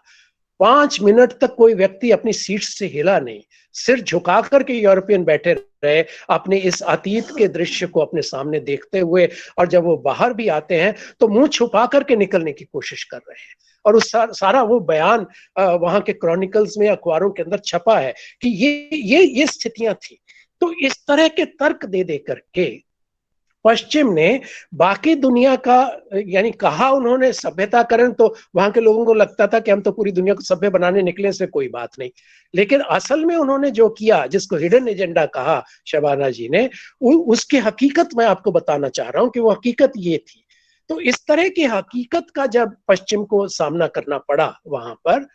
5 मिनट तक कोई व्यक्ति अपनी सीट से हिला नहीं, सिर झुका करके यूरोपियन बैठे रहे अपने इस अतीत के दृश्य को अपने सामने देखते हुए। और जब वो बाहर भी आते हैं तो मुंह छुपा करके निकलने की कोशिश कर रहे हैं। और उस सारा वो बयान वहां के क्रॉनिकल्स में, अखबारों के अंदर छपा है कि ये स्थितियां थी। तो इस तरह के तर्क दे दे करके पश्चिम ने बाकी दुनिया का, यानी कहा उन्होंने सभ्यताकरण, तो वहां के लोगों को लगता था कि हम तो पूरी दुनिया को सभ्य बनाने निकले, से कोई बात नहीं। लेकिन असल में उन्होंने जो किया, जिसको हिडन एजेंडा कहा शबाना जी ने, उसकी हकीकत मैं आपको बताना चाह रहा हूं कि वो हकीकत ये थी। तो इस तरह की हकीकत का जब पश्चिम को सामना करना पड़ा वहां पर,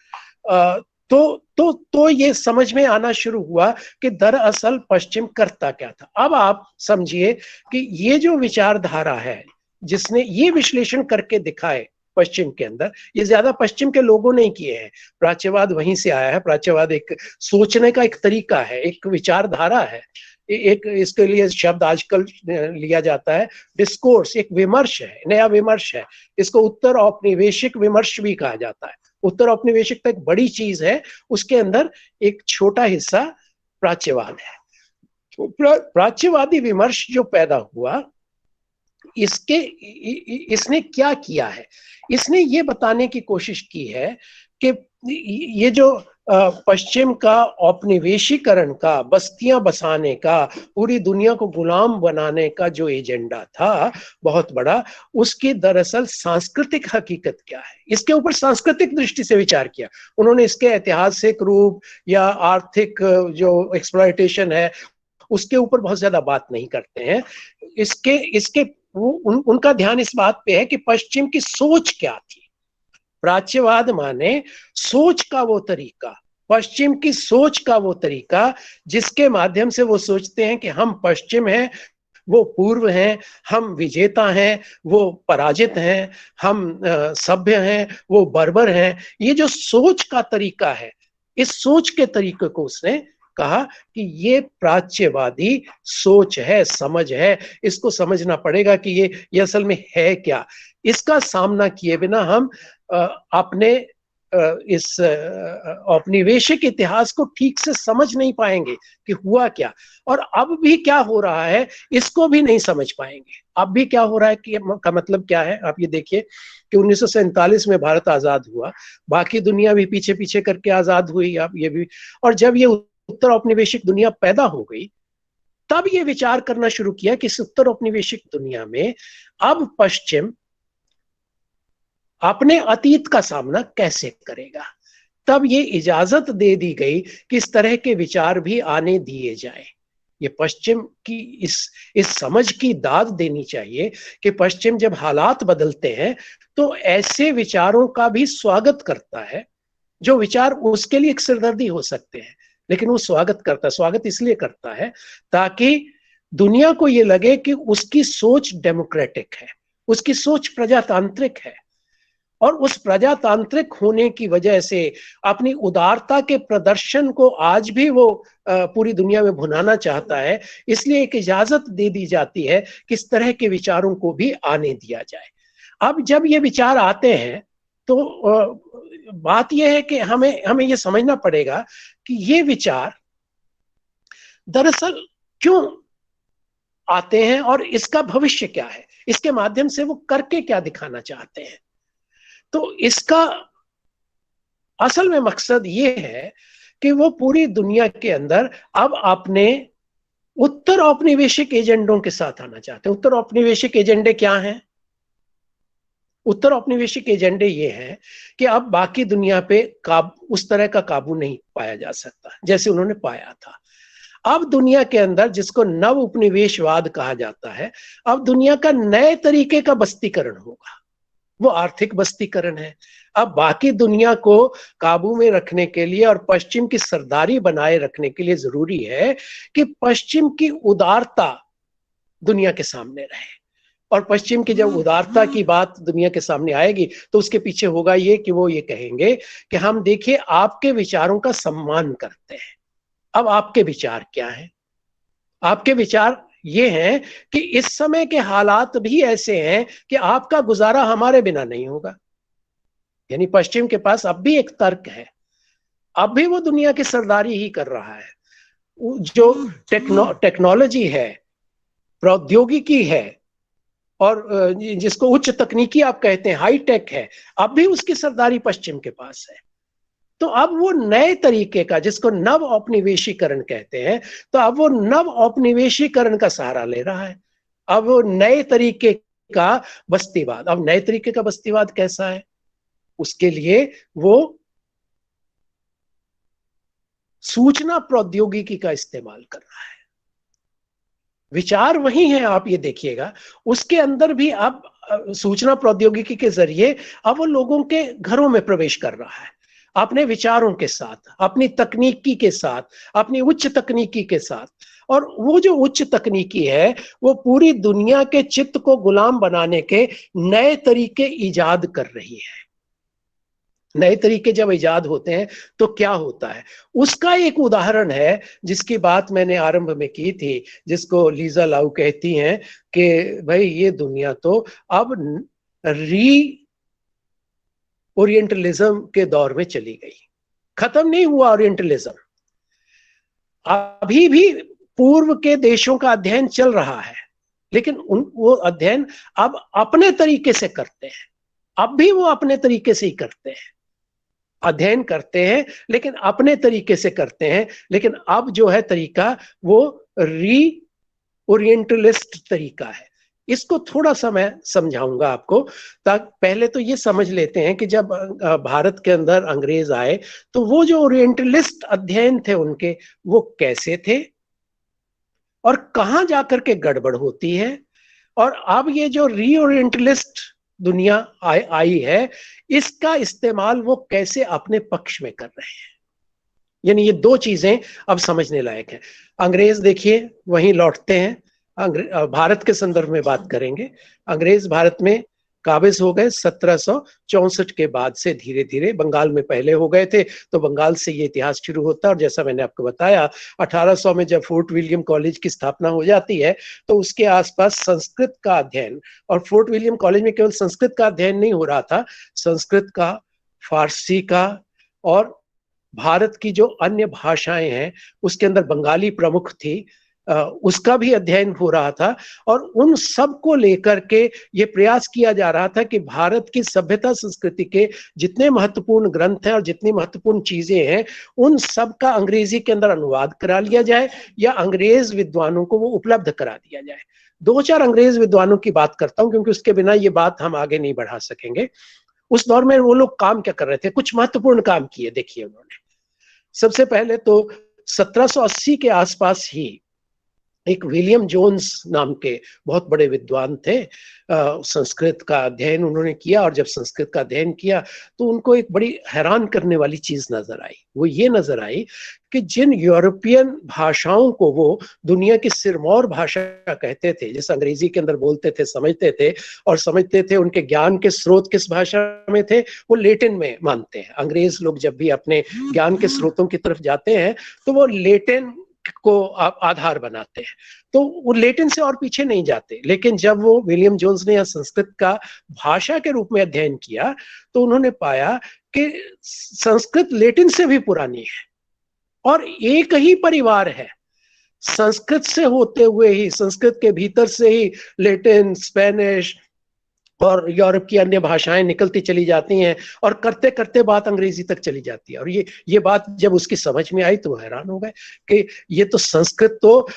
तो ये समझ में आना शुरू हुआ कि दरअसल पश्चिम करता क्या था। अब आप समझिए कि ये जो विचारधारा है, जिसने ये विश्लेषण करके दिखाए पश्चिम के अंदर, ये ज्यादा पश्चिम के लोगों ने किए हैं। प्राच्यवाद वहीं से आया है। प्राच्यवाद एक सोचने का एक तरीका है, एक विचारधारा है। एक इसके लिए शब्द आजकल लिया जाता है डिस्कोर्स, एक विमर्श है, नया विमर्श है। इसको उत्तर औपनिवेशिक विमर्श भी कहा जाता है। उत्तर औपनिवेशिकता एक बड़ी चीज है, उसके अंदर एक छोटा हिस्सा प्राच्यवाद है। तो प्राच्यवादी विमर्श जो पैदा हुआ, इसने क्या किया है? इसने ये बताने की कोशिश की है कि ये जो पश्चिम का औपनिवेशीकरण का, बस्तियां बसाने का, पूरी दुनिया को गुलाम बनाने का जो एजेंडा था बहुत बड़ा, उसकी दरअसल सांस्कृतिक हकीकत क्या है, इसके ऊपर सांस्कृतिक दृष्टि से विचार किया उन्होंने। इसके ऐतिहासिक रूप या आर्थिक जो एक्सप्लॉयटेशन है उसके ऊपर बहुत ज्यादा बात नहीं करते हैं। उनका ध्यान इस बात पे है कि पश्चिम की सोच क्या थी, प्राच्यवाद माने सोच का वो तरीका, पश्चिम की सोच का वो तरीका जिसके माध्यम से वो सोचते हैं कि हम पश्चिम हैं, वो पूर्व हैं, हम विजेता हैं, वो पराजित हैं, हम सभ्य हैं, वो बर्बर हैं। ये जो सोच का तरीका है, इस सोच के तरीके को उसने कहा कि ये प्राच्यवादी सोच है, समझ है, इसको समझना पड़ेगा कि ये असल में है क्या। इसका सामना किए बिना हम अपने इस औपनिवेशिक इतिहास को ठीक से समझ नहीं पाएंगे कि हुआ क्या और अब भी क्या हो रहा है, इसको भी नहीं समझ पाएंगे। अब भी क्या हो रहा है कि का मतलब क्या है, आप ये देखिए कि 1947 में भारत आजाद हुआ, बाकी दुनिया भी पीछे पीछे करके आजाद हुई, आप ये भी। और जब ये उत्तर औपनिवेशिक दुनिया पैदा हो गई, तब ये विचार करना शुरू किया कि इस उत्तर औपनिवेशिक दुनिया में अब पश्चिम अपने अतीत का सामना कैसे करेगा। तब ये इजाजत दे दी गई कि इस तरह के विचार भी आने दिए जाएं। ये पश्चिम की इस समझ की दाद देनी चाहिए कि पश्चिम जब हालात बदलते हैं तो ऐसे विचारों का भी स्वागत करता है, जो विचार उसके लिए एक सिरदर्दी हो सकते हैं, लेकिन वो स्वागत करता है। स्वागत इसलिए करता है ताकि दुनिया को ये लगे कि उसकी सोच डेमोक्रेटिक है, उसकी सोच प्रजातांत्रिक है, और उस प्रजातांत्रिक होने की वजह से अपनी उदारता के प्रदर्शन को आज भी वो पूरी दुनिया में भुनाना चाहता है। इसलिए एक इजाजत दे दी जाती है कि इस तरह के विचारों को भी आने दिया जाए। अब जब ये विचार आते हैं तो बात यह है कि हमें ये समझना पड़ेगा कि ये विचार दरअसल क्यों आते हैं और इसका भविष्य क्या है, इसके माध्यम से वो करके क्या दिखाना चाहते हैं। तो इसका असल में मकसद ये है कि वो पूरी दुनिया के अंदर अब अपने उत्तर औपनिवेशिक एजेंडों के साथ आना चाहते हैं। उत्तर औपनिवेशिक एजेंडे क्या हैं? उत्तर औपनिवेशिक एजेंडे ये हैं कि अब बाकी दुनिया पे उस तरह का काबू नहीं पाया जा सकता जैसे उन्होंने पाया था। अब दुनिया के अंदर, जिसको नव उपनिवेशवाद कहा जाता है, अब दुनिया का नए तरीके का बस्तीकरण होगा। वो आर्थिक बस्तीकरण है। अब बाकी दुनिया को काबू में रखने के लिए और पश्चिम की सरदारी बनाए रखने के लिए जरूरी है कि पश्चिम की उदारता दुनिया के सामने रहे। और पश्चिम की जब उदारता की बात दुनिया के सामने आएगी तो उसके पीछे होगा ये कि वो ये कहेंगे कि हम देखिए आपके विचारों का सम्मान करते हैं। अब आपके विचार क्या हैं? आपके विचार ये हैं कि इस समय के हालात भी ऐसे हैं कि आपका गुजारा हमारे बिना नहीं होगा। यानी पश्चिम के पास अब भी एक तर्क है, अब भी वो दुनिया की सरदारी ही कर रहा है। जो टेक्नोलॉजी है, प्रौद्योगिकी है, और जिसको उच्च तकनीकी आप कहते हैं, हाई टेक है, अब भी उसकी सरदारी पश्चिम के पास है। तो अब वो नए तरीके का, जिसको नव औपनिवेशीकरण कहते हैं, तो अब वो नव औपनिवेशीकरण का सहारा ले रहा है। अब वो नए तरीके का बस्तीवाद, अब नए तरीके का बस्तीवाद कैसा है? उसके लिए वो सूचना प्रौद्योगिकी का इस्तेमाल कर रहा है। विचार वही है, आप ये देखिएगा, उसके अंदर भी अब सूचना प्रौद्योगिकी के जरिए अब वो लोगों के घरों में प्रवेश कर रहा है, अपने विचारों के साथ, अपनी तकनीकी के साथ, अपनी उच्च तकनीकी के साथ। और वो जो उच्च तकनीकी है वो पूरी दुनिया के चित्त को गुलाम बनाने के नए तरीके इजाद कर रही है। नए तरीके जब इजाद होते हैं तो क्या होता है, उसका एक उदाहरण है जिसकी बात मैंने आरंभ में की थी, जिसको लीजा लाउ कहती हैं कि भाई ये दुनिया तो अब री ओरिएंटलिज्म के दौर में चली गई। खत्म नहीं हुआ ओरिएंटलिज्म, अभी भी पूर्व के देशों का अध्ययन चल रहा है, लेकिन वो अध्ययन अब अपने तरीके से करते हैं। अब भी वो अपने तरीके से ही करते हैं, अध्ययन करते हैं लेकिन अपने तरीके से करते हैं। लेकिन अब जो है तरीका वो री ओरिएंटलिस्ट तरीका है। इसको थोड़ा सा मैं समझाऊंगा आपको, ताकि पहले तो ये समझ लेते हैं कि जब भारत के अंदर अंग्रेज आए तो वो जो ओरिएंटलिस्ट अध्ययन थे उनके, वो कैसे थे और कहां जाकर के गड़बड़ होती है। और अब ये जो री ओरिएंटलिस्ट दुनिया आई है, इसका इस्तेमाल वो कैसे अपने पक्ष में कर रहे हैं। यानी ये दो चीजें अब समझने लायक है। अंग्रेज देखिए वहीं लौटते हैं, भारत के संदर्भ में बात करेंगे। अंग्रेज भारत में काबिज हो गए 1764 के बाद से, धीरे धीरे बंगाल में पहले हो गए थे, तो बंगाल से ये इतिहास शुरू होता है। और जैसा मैंने आपको बताया 1800 में जब फोर्ट विलियम कॉलेज की स्थापना हो जाती है, तो उसके आसपास संस्कृत का अध्ययन, और फोर्ट विलियम कॉलेज में केवल संस्कृत का अध्ययन नहीं हो रहा था, संस्कृत का, फारसी का, और भारत की जो अन्य भाषाएं हैं उसके अंदर बंगाली प्रमुख थी, उसका भी अध्ययन हो रहा था। और उन सब को लेकर के ये प्रयास किया जा रहा था कि भारत की सभ्यता संस्कृति के जितने महत्वपूर्ण ग्रंथ हैं और जितनी महत्वपूर्ण चीजें हैं, उन सब का अंग्रेजी के अंदर अनुवाद करा लिया जाए या अंग्रेज विद्वानों को वो उपलब्ध करा दिया जाए। 2-4 अंग्रेज विद्वानों की बात करता हूं क्योंकि उसके बिना ये बात हम आगे नहीं बढ़ा सकेंगे। उस दौर में वो लोग काम क्या कर रहे थे, कुछ महत्वपूर्ण काम किए। देखिए उन्होंने सबसे पहले तो 1780 के आसपास ही एक विलियम जोन्स नाम के बहुत बड़े विद्वान थे, संस्कृत का अध्ययन उन्होंने किया। और जब संस्कृत का अध्ययन किया तो उनको एक बड़ी हैरान करने वाली चीज नजर आई। वो ये नजर आई कि जिन यूरोपियन भाषाओं को वो दुनिया की सिरमौर भाषा कहते थे, जैसे अंग्रेजी के अंदर बोलते थे, समझते थे और समझते थे, उनके ज्ञान के स्रोत किस भाषा में थे, वो लेटिन में मानते हैं। अंग्रेज लोग जब भी अपने ज्ञान के स्रोतों की तरफ जाते हैं तो वो लेटिन को आधार बनाते हैं, तो वो लेटिन से और पीछे नहीं जाते। लेकिन जब वो विलियम जोन्स ने संस्कृत का भाषा के रूप में अध्ययन किया तो उन्होंने पाया कि संस्कृत लेटिन से भी पुरानी है और एक ही परिवार है। संस्कृत से होते हुए ही, संस्कृत के भीतर से ही लेटिन, स्पेनिश और यूरोप की अन्य भाषाएं निकलती चली जाती हैं और करते करते बात अंग्रेजी तक चली जाती है। और ये बात जब उसकी समझ में आई तो हैरान हो गए कि ये तो संस्कृत तो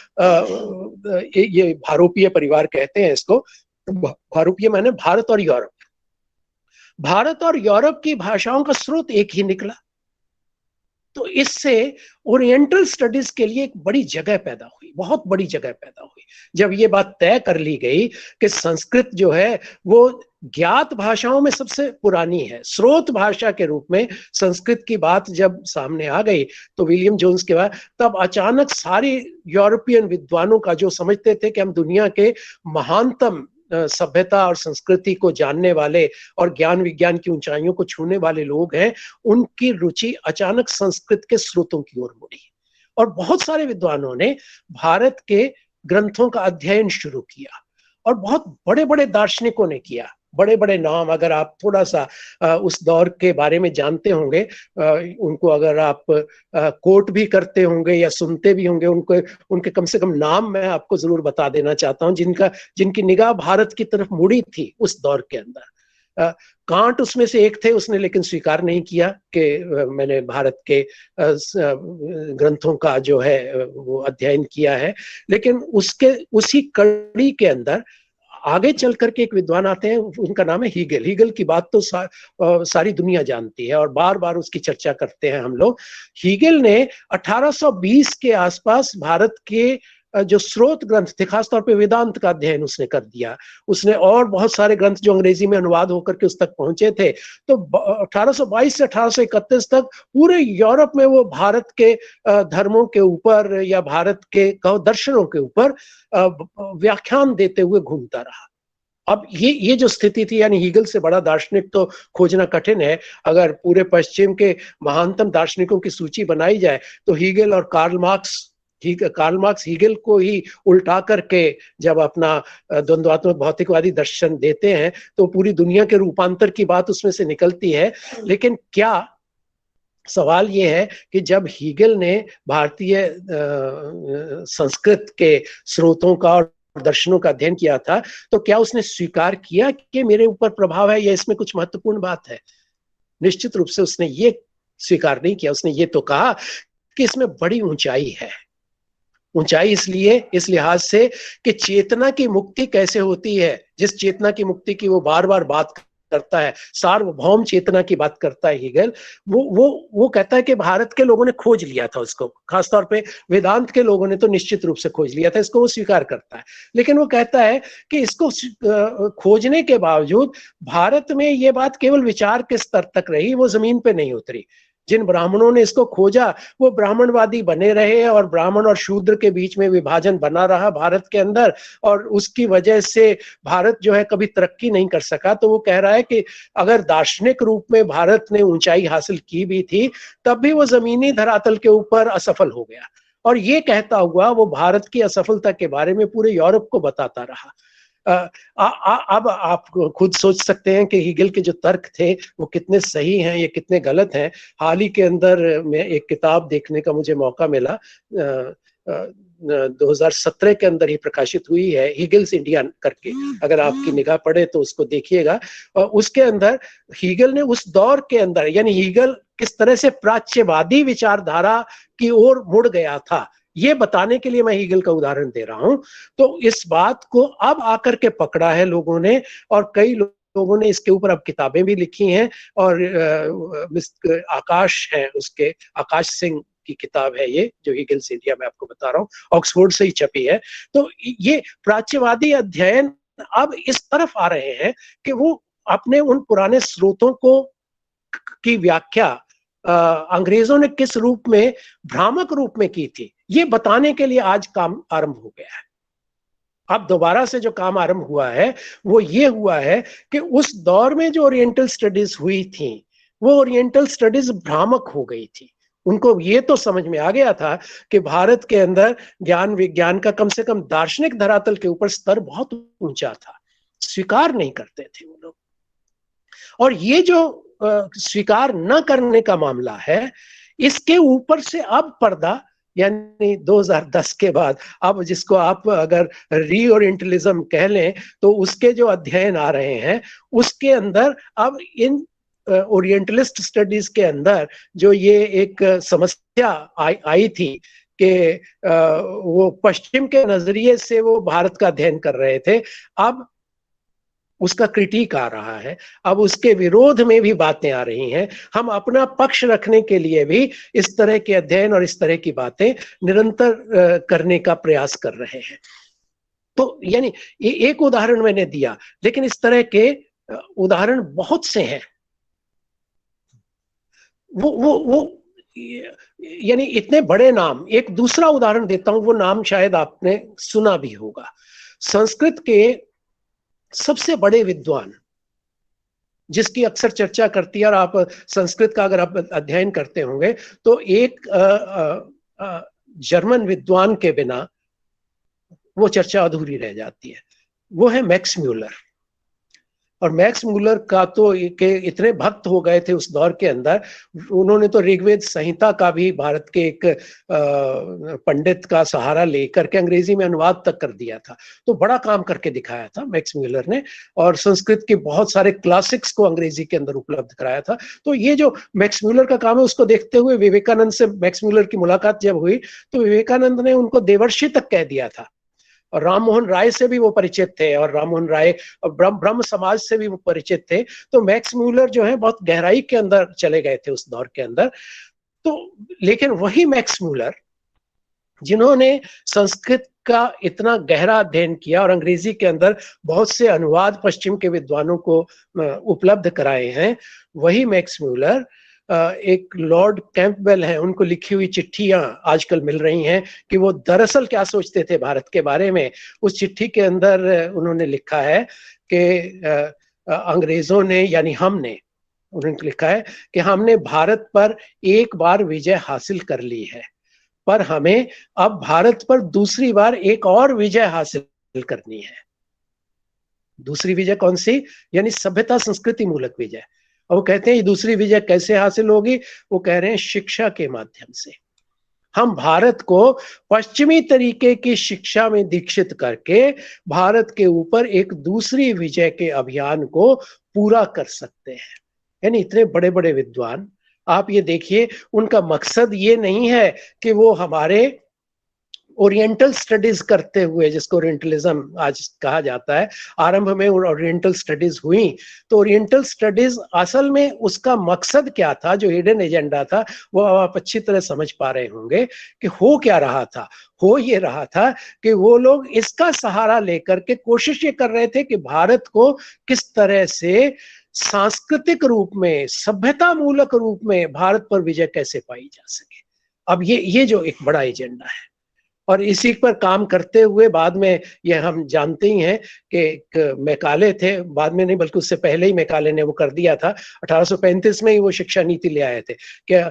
ये भारोपीय परिवार कहते हैं इसको। भारोपीय माने भारत और यूरोप। भारत और यूरोप की भाषाओं का स्रोत एक ही निकला। तो इससे ओरिएंटल स्टडीज के लिए एक बड़ी जगह पैदा हुई, बहुत बड़ी जगह पैदा हुई। जब ये बात तय कर ली गई कि संस्कृत जो है वो ज्ञात भाषाओं में सबसे पुरानी है, स्रोत भाषा के रूप में संस्कृत की बात जब सामने आ गई तो विलियम जोन्स के बाद, तब अचानक सारे यूरोपियन विद्वानों का, जो समझते थे कि हम दुनिया के महानतम सभ्यता और संस्कृति को जानने वाले और ज्ञान विज्ञान की ऊंचाइयों को छूने वाले लोग हैं, उनकी रुचि अचानक संस्कृत के स्रोतों की ओर मुड़ी। और बहुत सारे विद्वानों ने भारत के ग्रंथों का अध्ययन शुरू किया और बहुत बड़े बड़े दार्शनिकों ने किया। बड़े बड़े नाम, अगर आप थोड़ा सा उस दौर के बारे में जानते होंगे, उनको अगर आप कोट भी करते होंगे या सुनते भी होंगे, उनके कम से कम नाम मैं आपको जरूर बता देना चाहता हूं, जिनकी निगाह भारत की तरफ मुड़ी थी उस दौर के अंदर। कांट उसमें से एक थे, उसने लेकिन स्वीकार नहीं किया कि मैंने भारत के ग्रंथों का जो है वो अध्ययन किया है। लेकिन उसी कड़ी के अंदर आगे चल करके एक विद्वान आते हैं, उनका नाम है हीगल। हीगल की बात तो सारी दुनिया जानती है और बार बार उसकी चर्चा करते हैं हम लोग। हीगल ने 1820 के आसपास भारत के जो स्रोत ग्रंथ थे, खासतौर पे वेदांत का अध्ययन उसने कर दिया। उसने और बहुत सारे ग्रंथ जो अंग्रेजी में अनुवाद होकर के उस तक पहुंचे थे, तो 1822 से 1831 तक पूरे यूरोप में वो भारत के धर्मों के ऊपर या भारत के दर्शनों के ऊपर व्याख्यान देते हुए घूमता रहा। अब ये जो स्थिति थी, यानी हीगल से बड़ा दार्शनिक तो खोजना कठिन है। अगर पूरे पश्चिम के महानतम दार्शनिकों की सूची बनाई जाए तो हीगल और कार्ल मार्क्स हीगल को ही उल्टा करके जब अपना द्वंद्वात्मक भौतिकवादी दर्शन देते हैं तो पूरी दुनिया के रूपांतर की बात उसमें से निकलती है। लेकिन क्या सवाल ये है कि जब हीगल ने भारतीय संस्कृत के स्रोतों का और दर्शनों का अध्ययन किया था, तो क्या उसने स्वीकार किया कि मेरे ऊपर प्रभाव है या इसमें कुछ महत्वपूर्ण बात है? निश्चित रूप से उसने ये स्वीकार नहीं किया। उसने ये तो कहा कि इसमें बड़ी ऊंचाई है। ऊंचाई इसलिए, इस लिहाज से कि चेतना की मुक्ति कैसे होती है, जिस चेतना की मुक्ति की वो बार बार बात करता है, सार्वभौम चेतना की बात करता है हीगल। वो कहता है कि भारत के लोगों ने खोज लिया था उसको, खासतौर पे वेदांत के लोगों ने तो निश्चित रूप से खोज लिया था, इसको वो स्वीकार करता है। लेकिन वो कहता है कि इसको खोजने के बावजूद भारत में ये बात केवल विचार के स्तर तक रही, वो जमीन पे नहीं उतरी। जिन ब्राह्मणों ने इसको खोजा वो ब्राह्मणवादी बने रहे और ब्राह्मण और शूद्र के बीच में विभाजन बना रहा भारत के अंदर, और उसकी वजह से भारत जो है कभी तरक्की नहीं कर सका। तो वो कह रहा है कि अगर दार्शनिक रूप में भारत ने ऊंचाई हासिल की भी थी, तब भी वो जमीनी धरातल के ऊपर असफल हो गया। और ये कहता हुआ वो भारत की असफलता के बारे में पूरे यूरोप को बताता रहा। अब आप खुद सोच सकते हैं कि हीगल के जो तर्क थे वो कितने सही हैं, ये कितने गलत हैं। हाल ही के अंदर में एक किताब देखने का मुझे मौका मिला, 2017 के अंदर ही प्रकाशित हुई है, हीगल्स इंडिया करके, अगर आपकी निगाह पड़े तो उसको देखिएगा। और उसके अंदर हीगल ने उस दौर के अंदर, यानी हीगल किस तरह से प्राच्यवादी विचारधारा की ओर मुड़ गया था, ये बताने के लिए मैं हीगल का उदाहरण दे रहा हूं। तो इस बात को अब आकर के पकड़ा है लोगों ने, और कई लोगों ने इसके ऊपर अब किताबें भी लिखी हैं। और आकाश है, उसके आकाश सिंह की किताब है ये, जो हीगल्स इंडिया में आपको बता रहा हूँ, ऑक्सफोर्ड से ही छपी है। तो ये प्राच्यवादी अध्ययन अब इस तरफ आ रहे हैं कि वो अपने उन पुराने स्रोतों को की व्याख्या अंग्रेजों ने किस रूप में, भ्रामक रूप में की थी, ये बताने के लिए आज काम आरंभ हो गया है। अब दोबारा से जो काम आरंभ हुआ है वो ये हुआ है कि उस दौर में जो ओरिएंटल स्टडीज हुई थी, वो ओरिएंटल स्टडीज भ्रामक हो गई थी। उनको ये तो समझ में आ गया था कि भारत के अंदर ज्ञान विज्ञान का कम से कम दार्शनिक धरातल के ऊपर स्तर बहुत ऊंचा था, स्वीकार नहीं करते थे वो लोग। और ये जो स्वीकार न करने का मामला है, इसके ऊपर से अब पर्दा, यानी 2010 के बाद अब जिसको आप अगर रीओरिएंटलिज्म कह लें, तो उसके जो अध्ययन आ रहे हैं उसके अंदर अब इन ओरिएंटलिस्ट स्टडीज के अंदर जो ये एक समस्या आई थी कि वो पश्चिम के नजरिए से वो भारत का अध्ययन कर रहे थे, अब उसका क्रिटिक आ रहा है, अब उसके विरोध में भी बातें आ रही हैं। हम अपना पक्ष रखने के लिए भी इस तरह के अध्ययन और इस तरह की बातें निरंतर करने का प्रयास कर रहे हैं। तो यानी ये एक उदाहरण मैंने दिया, लेकिन इस तरह के उदाहरण बहुत से हैं। वो यानी इतने बड़े नाम। एक दूसरा उदाहरण देता हूं, वो नाम शायद आपने सुना भी होगा। संस्कृत के सबसे बड़े विद्वान जिसकी अक्सर चर्चा करती है, और आप संस्कृत का अगर आप अध्ययन करते होंगे तो एक जर्मन विद्वान के बिना वो चर्चा अधूरी रह जाती है, वो है मैक्स म्यूलर। और मैक्स म्यूलर का तो के इतने भक्त हो गए थे उस दौर के अंदर, उन्होंने तो ऋग्वेद संहिता का भी भारत के एक पंडित का सहारा लेकर के अंग्रेजी में अनुवाद तक कर दिया था। तो बड़ा काम करके दिखाया था मैक्स म्यूलर ने, और संस्कृत के बहुत सारे क्लासिक्स को अंग्रेजी के अंदर उपलब्ध कराया था। तो ये जो मैक्स म्यूलर का काम है, उसको देखते हुए विवेकानंद से मैक्स म्यूलर की मुलाकात जब हुई तो विवेकानंद ने उनको देवर्षि तक कह दिया था। और राम मोहन राय से भी वो परिचित थे, और राम मोहन राय ब्रह्म समाज से भी वो परिचित थे। तो मैक्स म्यूलर जो है बहुत गहराई के अंदर चले गए थे उस दौर के अंदर। तो लेकिन वही मैक्स म्यूलर जिन्होंने संस्कृत का इतना गहरा अध्ययन किया और अंग्रेजी के अंदर बहुत से अनुवाद पश्चिम के विद्वानों को उपलब्ध कराए हैं, वही मैक्स म्यूलर एक लॉर्ड कैंपबेल हैं, उनको लिखी हुई चिट्ठियां आजकल मिल रही हैं कि वो दरअसल क्या सोचते थे भारत के बारे में। उस चिट्ठी के अंदर उन्होंने लिखा है कि अंग्रेजों ने, यानी हमने, उन्होंने लिखा है कि हमने भारत पर एक बार विजय हासिल कर ली है, पर हमें अब भारत पर दूसरी बार एक और विजय हासिल करनी है। दूसरी विजय कौन सी? यानी सभ्यता संस्कृति मूलक विजय। और वो कहते हैं ये दूसरी विजय कैसे हासिल होगी? वो कह रहे हैं शिक्षा के माध्यम से। हम भारत को पश्चिमी तरीके की शिक्षा में दीक्षित करके भारत के ऊपर एक दूसरी विजय के अभियान को पूरा कर सकते हैं। यानी इतने बड़े बड़े विद्वान, आप ये देखिए, उनका मकसद ये नहीं है कि वो हमारे ओरिएंटल स्टडीज करते हुए, जिसको ओरिएंटलिज्म आज कहा जाता है, आरंभ में ओरिएंटल स्टडीज हुई, तो ओरिएंटल स्टडीज असल में उसका मकसद क्या था, जो हिडन एजेंडा था, वो आप अच्छी तरह समझ पा रहे होंगे कि हो क्या रहा था। हो ये रहा था कि वो लोग इसका सहारा लेकर के कोशिश ये कर रहे थे कि भारत को किस तरह से सांस्कृतिक रूप में, सभ्यता मूलक रूप में भारत पर विजय कैसे पाई जा सके। अब ये जो एक बड़ा एजेंडा है, और इसी पर काम करते हुए बाद में ये हम जानते ही हैं कि मैकाले थे, बाद में नहीं बल्कि उससे पहले ही मैकाले ने वो कर दिया था, 1835 में ही वो शिक्षा नीति ले आए थे कि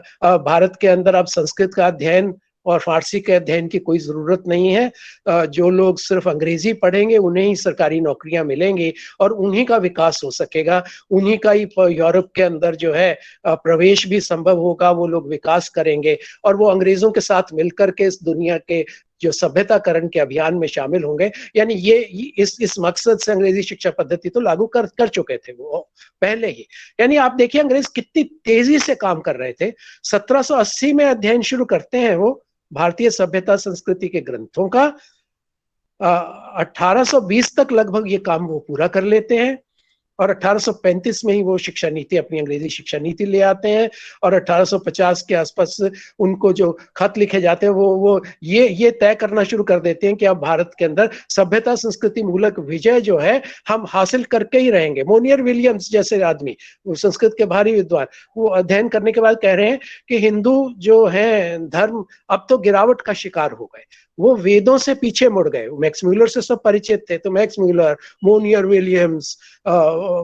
भारत के अंदर अब संस्कृत का अध्ययन और फारसी के अध्ययन की कोई जरूरत नहीं है। जो लोग सिर्फ अंग्रेजी पढ़ेंगे उन्हें ही सरकारी नौकरियां मिलेंगी और उन्हीं का विकास हो सकेगा, उन्हीं का ही यूरोप के अंदर जो है प्रवेश भी संभव होगा, वो लोग विकास करेंगे और वो अंग्रेजों के साथ मिलकर के इस दुनिया के जो सभ्यताकरण के अभियान में शामिल होंगे। यानी ये इस मकसद से अंग्रेजी शिक्षा पद्धति तो लागू कर चुके थे वो पहले ही। यानी आप देखिए अंग्रेज कितनी तेजी से काम कर रहे थे। 1780 में अध्ययन शुरू करते हैं वो भारतीय सभ्यता संस्कृति के ग्रंथों का, 1820 तक लगभग ये काम वो पूरा कर लेते हैं और 1835 में ही वो शिक्षा नीति, अपनी अंग्रेजी शिक्षा नीति ले आते हैं और 1850 के आसपास उनको जो खत लिखे जाते हैं वो ये तय करना शुरू कर देते हैं कि अब भारत के अंदर सभ्यता संस्कृति मूलक विजय जो है हम हासिल करके ही रहेंगे। मोनियर विलियम्स जैसे आदमी, वो संस्कृत के भारी विद्वान, वो अध्ययन करने के बाद कह रहे हैं कि हिंदू जो है धर्म अब तो गिरावट का शिकार हो गए, वो वेदों से पीछे मुड़ गए। मैक्स म्यूलर से सब परिचित थे, तो Max Muller, Monier Williams,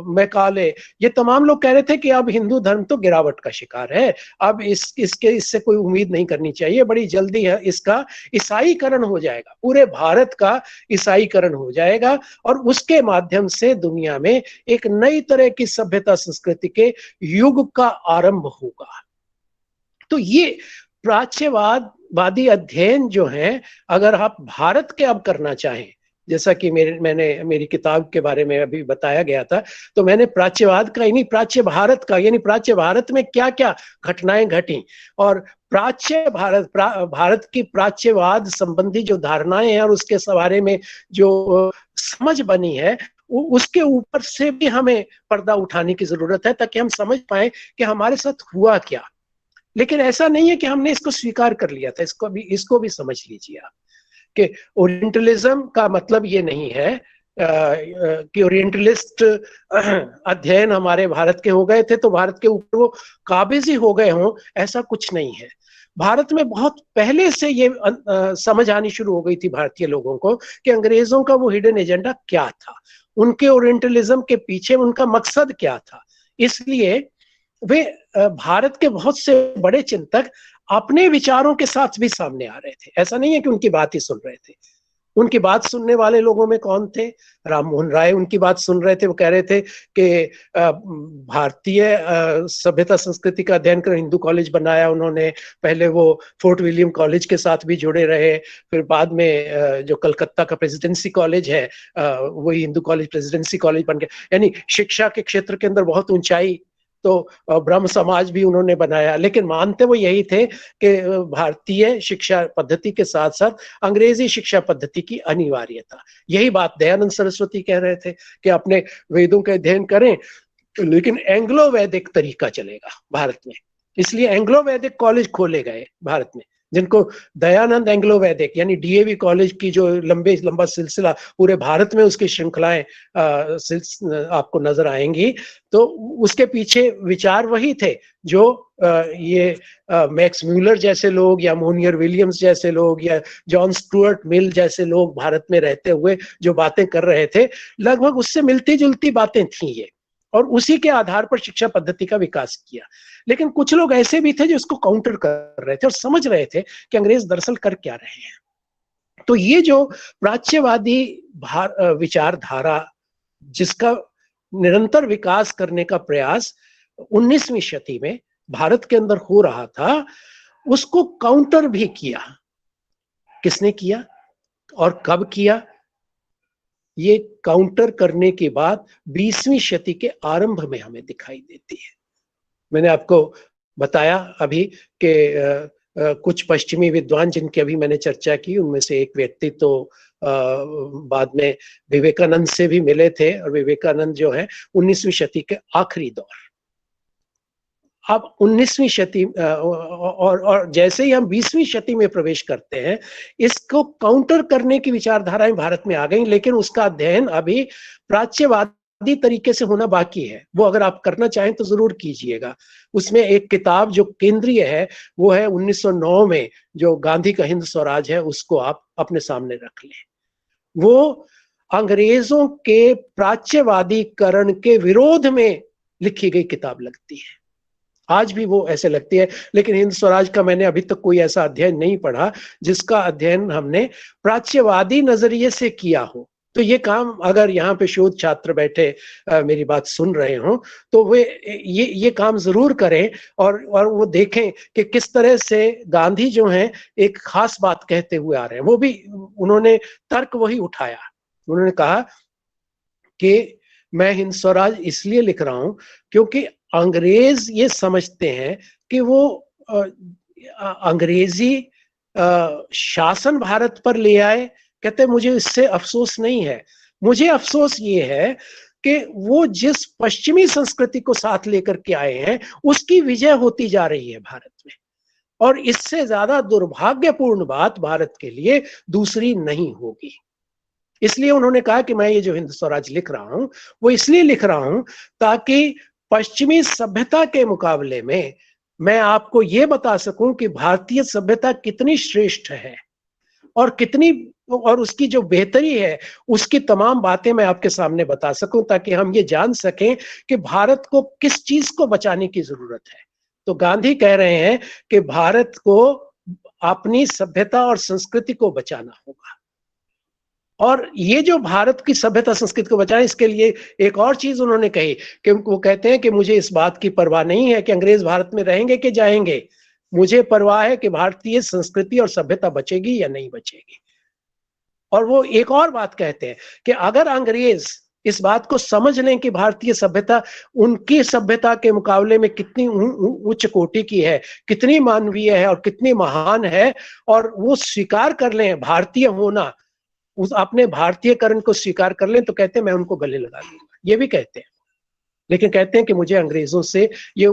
Macaulay, ये तमाम लोग कह रहे थे कि अब हिंदू धर्म तो गिरावट का शिकार है, अब इससे कोई उम्मीद नहीं करनी चाहिए, बड़ी जल्दी है इसका ईसाईकरण हो जाएगा, पूरे भारत का ईसाईकरण हो जाएगा और उसके माध्यम से दुनिया में एक नई तरह की सभ्यता संस्कृति के युग का आरंभ होगा। तो ये प्राच्यवादी अध्ययन जो है, अगर आप भारत के अब करना चाहें, जैसा कि मैंने मेरी किताब के बारे में अभी बताया गया था, तो मैंने प्राच्यवाद का, यानी प्राच्य भारत का, यानी प्राच्य भारत में क्या क्या घटनाएं घटी और प्राच्य भारत की प्राच्यवाद संबंधी जो धारणाएं हैं और उसके बारे में जो समझ बनी है, उसके ऊपर से भी हमें पर्दा उठाने की जरूरत है ताकि हम समझ पाए कि हमारे साथ हुआ क्या। लेकिन ऐसा नहीं है कि हमने इसको स्वीकार कर लिया था, इसको भी समझ लीजिए आप कि ओरिएंटलिज्म का मतलब ये नहीं है कि ओरिएंटलिस्ट अध्ययन हमारे भारत के हो गए थे तो भारत के ऊपर वो काबिज ही हो गए हों, ऐसा कुछ नहीं है। भारत में बहुत पहले से ये समझ आनी शुरू हो गई थी भारतीय लोगों को कि अंग्रेजों का वो हिडन एजेंडा क्या था, उनके ओरिएंटलिज्म के पीछे उनका मकसद क्या था। इसलिए वे भारत के बहुत से बड़े चिंतक अपने विचारों के साथ भी सामने आ रहे थे। ऐसा नहीं है कि उनकी बात ही सुन रहे थे। उनकी बात सुनने वाले लोगों में कौन थे? राम मोहन राय उनकी बात सुन रहे थे। वो कह रहे थे कि भारतीय सभ्यता संस्कृति का अध्ययन कर हिंदू कॉलेज बनाया उन्होंने। पहले वो फोर्ट विलियम कॉलेज के साथ भी जुड़े रहे, फिर बाद में जो कलकत्ता का प्रेसिडेंसी कॉलेज है वही हिंदू कॉलेज प्रेसिडेंसी कॉलेज बन गया। यानी शिक्षा के क्षेत्र के अंदर बहुत ऊंचाई, तो ब्रह्म समाज भी उन्होंने बनाया। लेकिन मानते वो यही थे कि भारतीय शिक्षा पद्धति के साथ साथ अंग्रेजी शिक्षा पद्धति की अनिवार्यता। यही बात दयानंद सरस्वती कह रहे थे कि अपने वेदों का अध्ययन करें लेकिन एंग्लो वैदिक तरीका चलेगा भारत में। इसलिए एंग्लो वैदिक कॉलेज खोले गए भारत में, जिनको दयानंद एंग्लो वैदिक यानी डीएवी कॉलेज की जो लंबा सिलसिला पूरे भारत में उसकी श्रृंखलाएं आपको नजर आएंगी। तो उसके पीछे विचार वही थे जो ये मैक्स म्यूलर जैसे लोग या मोनियर विलियम्स जैसे लोग या जॉन स्टुअर्ट मिल जैसे लोग भारत में रहते हुए जो बातें कर रहे थे, लगभग उससे मिलती जुलती बातें थी ये, और उसी के आधार पर शिक्षा पद्धति का विकास किया। लेकिन कुछ लोग ऐसे भी थे जो इसको काउंटर कर रहे थे और समझ रहे थे कि अंग्रेज दरअसल कर क्या रहे हैं। तो ये जो प्राच्यवादी विचारधारा जिसका निरंतर विकास करने का प्रयास 19वीं शती में भारत के अंदर हो रहा था, उसको काउंटर भी किया। किसने किया और कब किया? ये काउंटर करने की बात 20वीं शती के आरंभ में हमें दिखाई देती है। मैंने आपको बताया अभी कि कुछ पश्चिमी विद्वान जिनकी अभी मैंने चर्चा की, उनमें से एक व्यक्ति तो बाद में विवेकानंद से भी मिले थे, और विवेकानंद जो है 19वीं शती के आखिरी दौर। अब 19वीं शती और जैसे ही हम 20वीं शती में प्रवेश करते हैं, इसको काउंटर करने की विचारधाराएं भारत में आ गई, लेकिन उसका अध्ययन अभी प्राच्यवादी तरीके से होना बाकी है। वो अगर आप करना चाहें तो जरूर कीजिएगा। उसमें एक किताब जो केंद्रीय है वो है 1909 में जो गांधी का हिंद स्वराज है, उसको आप अपने सामने रख लें। वो अंग्रेजों के प्राच्यवादीकरण के विरोध में लिखी गई किताब लगती है, आज भी वो ऐसे लगती है। लेकिन हिंद स्वराज का मैंने अभी तक कोई ऐसा अध्ययन नहीं पढ़ा जिसका अध्ययन हमने प्राच्यवादी नजरिए से किया हो। तो ये काम, अगर यहाँ पे शोध छात्र बैठे मेरी बात सुन रहे हो, तो वे ये काम जरूर करें और वो देखें कि किस तरह से गांधी जो हैं एक खास बात कहते हुए आ रहे हैं। वो भी उन्होंने तर्क वही उठाया। उन्होंने कहा कि मैं हिंद स्वराज इसलिए लिख रहा हूं क्योंकि अंग्रेज ये समझते हैं कि वो अंग्रेजी शासन भारत पर ले आए। कहते मुझे इससे अफसोस नहीं है, मुझे अफसोस ये है कि वो जिस पश्चिमी संस्कृति को साथ लेकर के आए हैं उसकी विजय होती जा रही है भारत में, और इससे ज्यादा दुर्भाग्यपूर्ण बात भारत के लिए दूसरी नहीं होगी। इसलिए उन्होंने कहा कि मैं ये जो हिंद स्वराज लिख रहा हूं वो इसलिए लिख रहा हूं ताकि पश्चिमी सभ्यता के मुकाबले में मैं आपको ये बता सकूं कि भारतीय सभ्यता कितनी श्रेष्ठ है और कितनी, और उसकी जो बेहतरी है उसकी तमाम बातें मैं आपके सामने बता सकूं, ताकि हम ये जान सकें कि भारत को किस चीज को बचाने की जरूरत है। तो गांधी कह रहे हैं कि भारत को अपनी सभ्यता और संस्कृति को बचाना होगा, और ये जो भारत की सभ्यता संस्कृति को बचाए, इसके लिए एक और चीज उन्होंने कही कि वो कहते हैं कि मुझे इस बात की परवाह नहीं है कि अंग्रेज भारत में रहेंगे कि जाएंगे, मुझे परवाह है कि भारतीय संस्कृति और सभ्यता बचेगी या नहीं बचेगी। और वो एक और बात कहते हैं कि अगर अंग्रेज इस बात को समझ लें कि भारतीय सभ्यता उनकी सभ्यता के मुकाबले में कितनी उच्च कोटि की है, कितनी मानवीय है और कितनी महान है, और वो स्वीकार कर लें भारतीय होना, उस अपने भारतीयकरण को स्वीकार कर लें, तो कहते हैं मैं उनको गले लगा लूंगा। ये भी कहते हैं, लेकिन कहते हैं कि मुझे अंग्रेजों से ये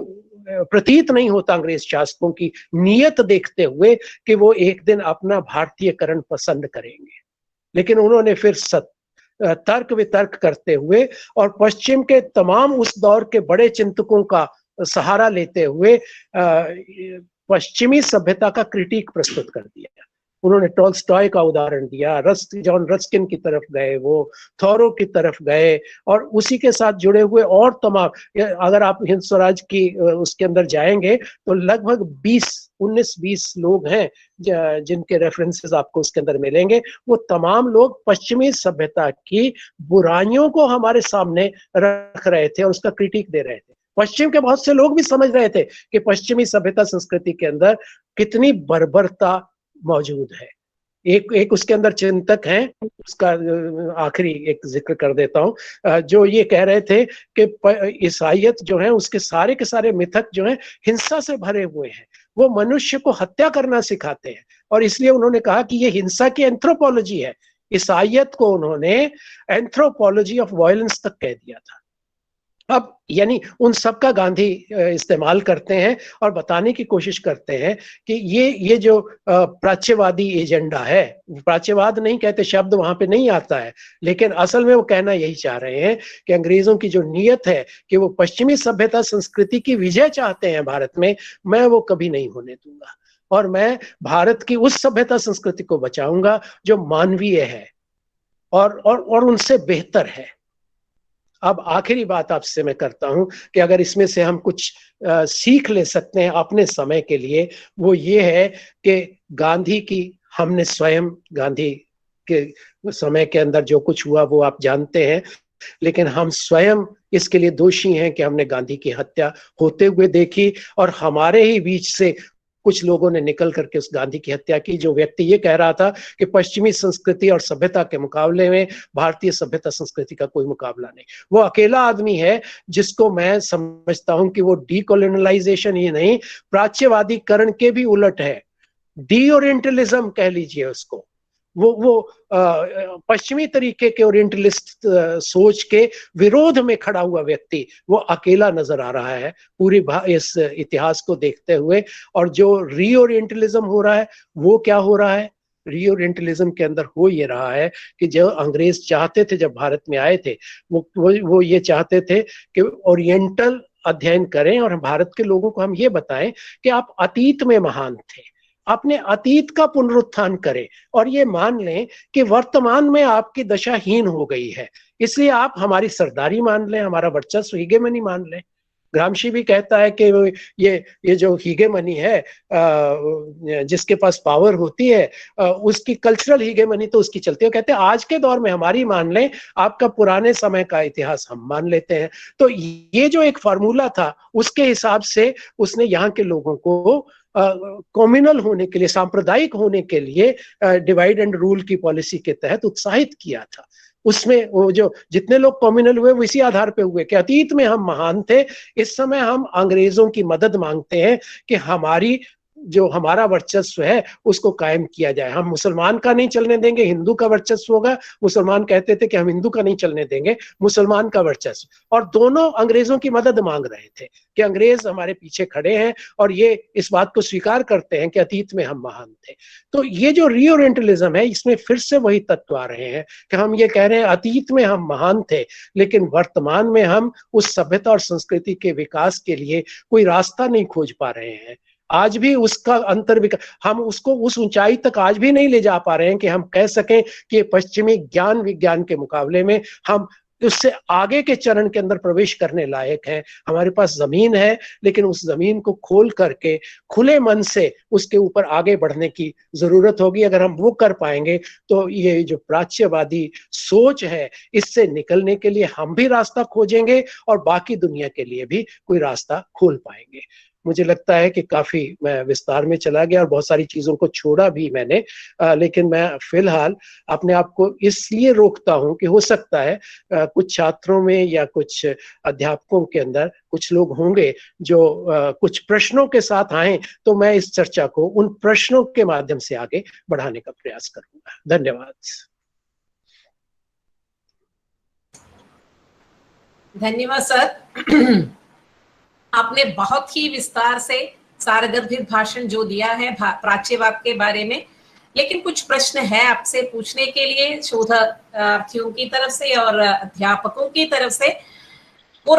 प्रतीत नहीं होता, अंग्रेज शासकों की नीयत देखते हुए, कि वो एक दिन अपना भारतीयकरण पसंद करेंगे। लेकिन उन्होंने फिर तर्क वितर्क करते हुए और पश्चिम के तमाम उस दौर के बड़े चिंतकों का सहारा लेते हुए पश्चिमी सभ्यता का क्रिटिक प्रस्तुत कर दिया। उन्होंने टॉल्स्टॉय का उदाहरण दिया, जॉन रस्किन की तरफ गए, वो थॉरो की तरफ गए, और उसी के साथ जुड़े हुए और तमाम, अगर आप हिंद स्वराज की उसके अंदर जाएंगे तो लगभग 19-20 लोग हैं जिनके रेफरेंसेस आपको उसके अंदर मिलेंगे। वो तमाम लोग पश्चिमी सभ्यता की बुराइयों को हमारे सामने रख रहे थे और उसका क्रिटिक दे रहे थे। पश्चिम के बहुत से लोग भी समझ रहे थे कि पश्चिमी सभ्यता संस्कृति के अंदर कितनी बर्बरता मौजूद है। एक उसके अंदर चिंतक हैं, उसका आखिरी एक जिक्र कर देता हूं, जो ये कह रहे थे कि ईसाईयत जो है उसके सारे के सारे मिथक जो हैं हिंसा से भरे हुए हैं, वो मनुष्य को हत्या करना सिखाते हैं, और इसलिए उन्होंने कहा कि ये हिंसा की एंथ्रोपोलॉजी है। ईसाईयत को उन्होंने एंथ्रोपोलॉजी ऑफ वायलेंस तक कह दिया था। अब यानी उन सब का गांधी इस्तेमाल करते हैं और बताने की कोशिश करते हैं कि ये जो प्राच्यवादी एजेंडा है, प्राच्यवाद नहीं कहते, शब्द वहां पे नहीं आता है, लेकिन असल में वो कहना यही चाह रहे हैं कि अंग्रेजों की जो नीयत है कि वो पश्चिमी सभ्यता संस्कृति की विजय चाहते हैं भारत में, मैं वो कभी नहीं होने दूंगा, और मैं भारत की उस सभ्यता संस्कृति को बचाऊंगा जो मानवीय है और उनसे बेहतर है। अब आखिरी बात आपसे मैं करता हूं कि अगर इसमें से हम कुछ सीख ले सकते हैं अपने समय के लिए, वो ये है कि गांधी की, हमने स्वयं गांधी के समय के अंदर जो कुछ हुआ वो आप जानते हैं, लेकिन हम स्वयं इसके लिए दोषी हैं कि हमने गांधी की हत्या होते हुए देखी, और हमारे ही बीच से कुछ लोगों ने निकल करके उस गांधी की हत्या की, जो व्यक्ति ये कह रहा था कि पश्चिमी संस्कृति और सभ्यता के मुकाबले में भारतीय सभ्यता संस्कृति का कोई मुकाबला नहीं। वो अकेला आदमी है जिसको मैं समझता हूं कि वो डीकोलोनाइजेशन ही नहीं, प्राच्यवादीकरण के भी उलट है। डी ओरिएंटलिज्म कह लीजिए उसको, वो पश्चिमी तरीके के ओरिएंटलिस्ट सोच के विरोध में खड़ा हुआ व्यक्ति वो अकेला नजर आ रहा है पूरी इस इतिहास को देखते हुए। और जो रीओरिएंटलिज्म हो रहा है वो क्या हो रहा है, रीओरिएंटलिज्म के अंदर हो ये रहा है कि जो अंग्रेज चाहते थे जब भारत में आए थे, वो ये चाहते थे कि ओरिएंटल अध्ययन करें और भारत के लोगों को हम ये बताएं कि आप अतीत में महान थे, अपने अतीत का पुनरुत्थान करें और ये मान लें कि वर्तमान में आपकी दशा हीन हो गई है, इसलिए आप हमारी सरदारी मान लें, हमारा वर्चस्व हीगेमनी मान लें। ग्रामशी भी कहता है कि ये जो हीगेमनी है, जिसके पास पावर होती है, उसकी कल्चरल हीगेमनी तो उसकी चलती है। कहते हैं आज के दौर में हमारी मान लें, आपका पुराने समय का इतिहास हम मान लेते हैं। तो ये जो एक फार्मूला था उसके हिसाब से उसने यहाँ के लोगों को कम्युनल होने के लिए, सांप्रदायिक होने के लिए डिवाइड एंड रूल की पॉलिसी के तहत उत्साहित किया था। उसमें वो जो जितने लोग कम्युनल हुए वो इसी आधार पे हुए कि अतीत में हम महान थे, इस समय हम अंग्रेजों की मदद मांगते हैं कि हमारी जो हमारा वर्चस्व है उसको कायम किया जाए। हम मुसलमान का नहीं चलने देंगे, हिंदू का वर्चस्व होगा। मुसलमान कहते थे कि हम हिंदू का नहीं चलने देंगे, मुसलमान का वर्चस्व। और दोनों अंग्रेजों की मदद मांग रहे थे कि अंग्रेज हमारे पीछे खड़े हैं और ये इस बात को स्वीकार करते हैं कि अतीत में हम महान थे। तो ये जो रीओरिएंटलिज्म है, इसमें फिर से वही तत्व आ रहे हैं कि हम ये कह रहे हैं अतीत में हम महान थे, लेकिन वर्तमान में हम उस सभ्यता और संस्कृति के विकास के लिए कोई रास्ता नहीं खोज पा रहे हैं। आज भी उसका हम उसको उस ऊंचाई तक आज भी नहीं ले जा पा रहे हैं कि हम कह सकें कि पश्चिमी ज्ञान विज्ञान के मुकाबले में हम उससे आगे के चरण के अंदर प्रवेश करने लायक हैं। हमारे पास जमीन है, लेकिन उस जमीन को खोल करके खुले मन से उसके ऊपर आगे बढ़ने की जरूरत होगी। अगर हम वो कर पाएंगे तो ये जो प्राच्यवादी सोच है इससे निकलने के लिए हम भी रास्ता खोजेंगे और बाकी दुनिया के लिए भी कोई रास्ता खोल पाएंगे। मुझे लगता है कि काफी मैं विस्तार में चला गया और बहुत सारी चीजों को छोड़ा भी मैंने, लेकिन मैं फिलहाल अपने आप को इसलिए रोकता हूं कि हो सकता है कुछ छात्रों में या कुछ अध्यापकों के अंदर कुछ लोग होंगे जो कुछ प्रश्नों के साथ आए, तो मैं इस चर्चा को उन प्रश्नों के माध्यम से आगे बढ़ाने का प्रयास करूंगा। धन्यवाद। धन्यवाद सर। आपने बहुत ही विस्तार से सारगर्भित भाषण जो दिया है प्राच्यवाद के बारे में, लेकिन कुछ प्रश्न है आपसे पूछने के लिए शोधार्थियों की तरफ से और अध्यापकों की तरफ से। वो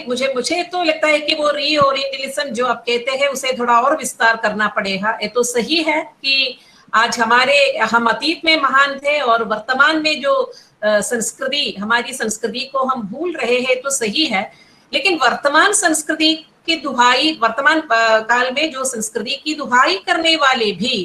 मुझे तो लगता है कि वो रीओरिएंटलिज्म जो आप कहते हैं उसे थोड़ा और विस्तार करना पड़ेगा। ये तो सही है कि आज हम अतीत में महान थे और वर्तमान में जो संस्कृति, हमारी संस्कृति को हम भूल रहे हैं, तो सही है। लेकिन वर्तमान संस्कृति की दुहाई, वर्तमान काल में जो संस्कृति की दुहाई करने वाले भी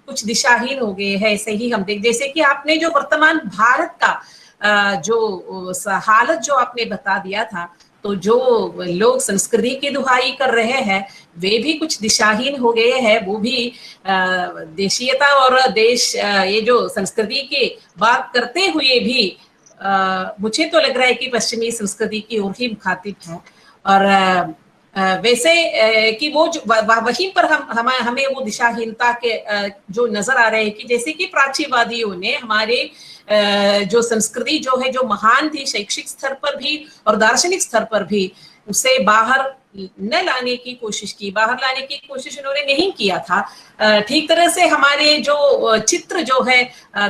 कुछ दिशाहीन हो गए हैं। ऐसे ही हम जैसे कि आपने जो वर्तमान भारत का जो हालत जो आपने बता दिया था, तो जो लोग संस्कृति की दुहाई कर रहे हैं वे भी कुछ दिशाहीन हो गए हैं। वो भी देशीयता और देश ये जो संस्कृति की बात करते हुए भी मुझे तो लग रहा है कि पश्चिमी संस्कृति की ओर ही मुखातिब है। और वैसे कि वो वहीं पर हमें वो दिशाहीनता के जो नजर आ रहे हैं कि जैसे कि प्राच्यवादियों ने हमारे जो संस्कृति जो है, जो महान थी शैक्षिक स्तर पर भी और दार्शनिक स्तर पर भी, उसे बाहर न लाने की कोशिश की। बाहर लाने की कोशिश उन्होंने नहीं किया था। ठीक तरह से हमारे जो चित्र जो है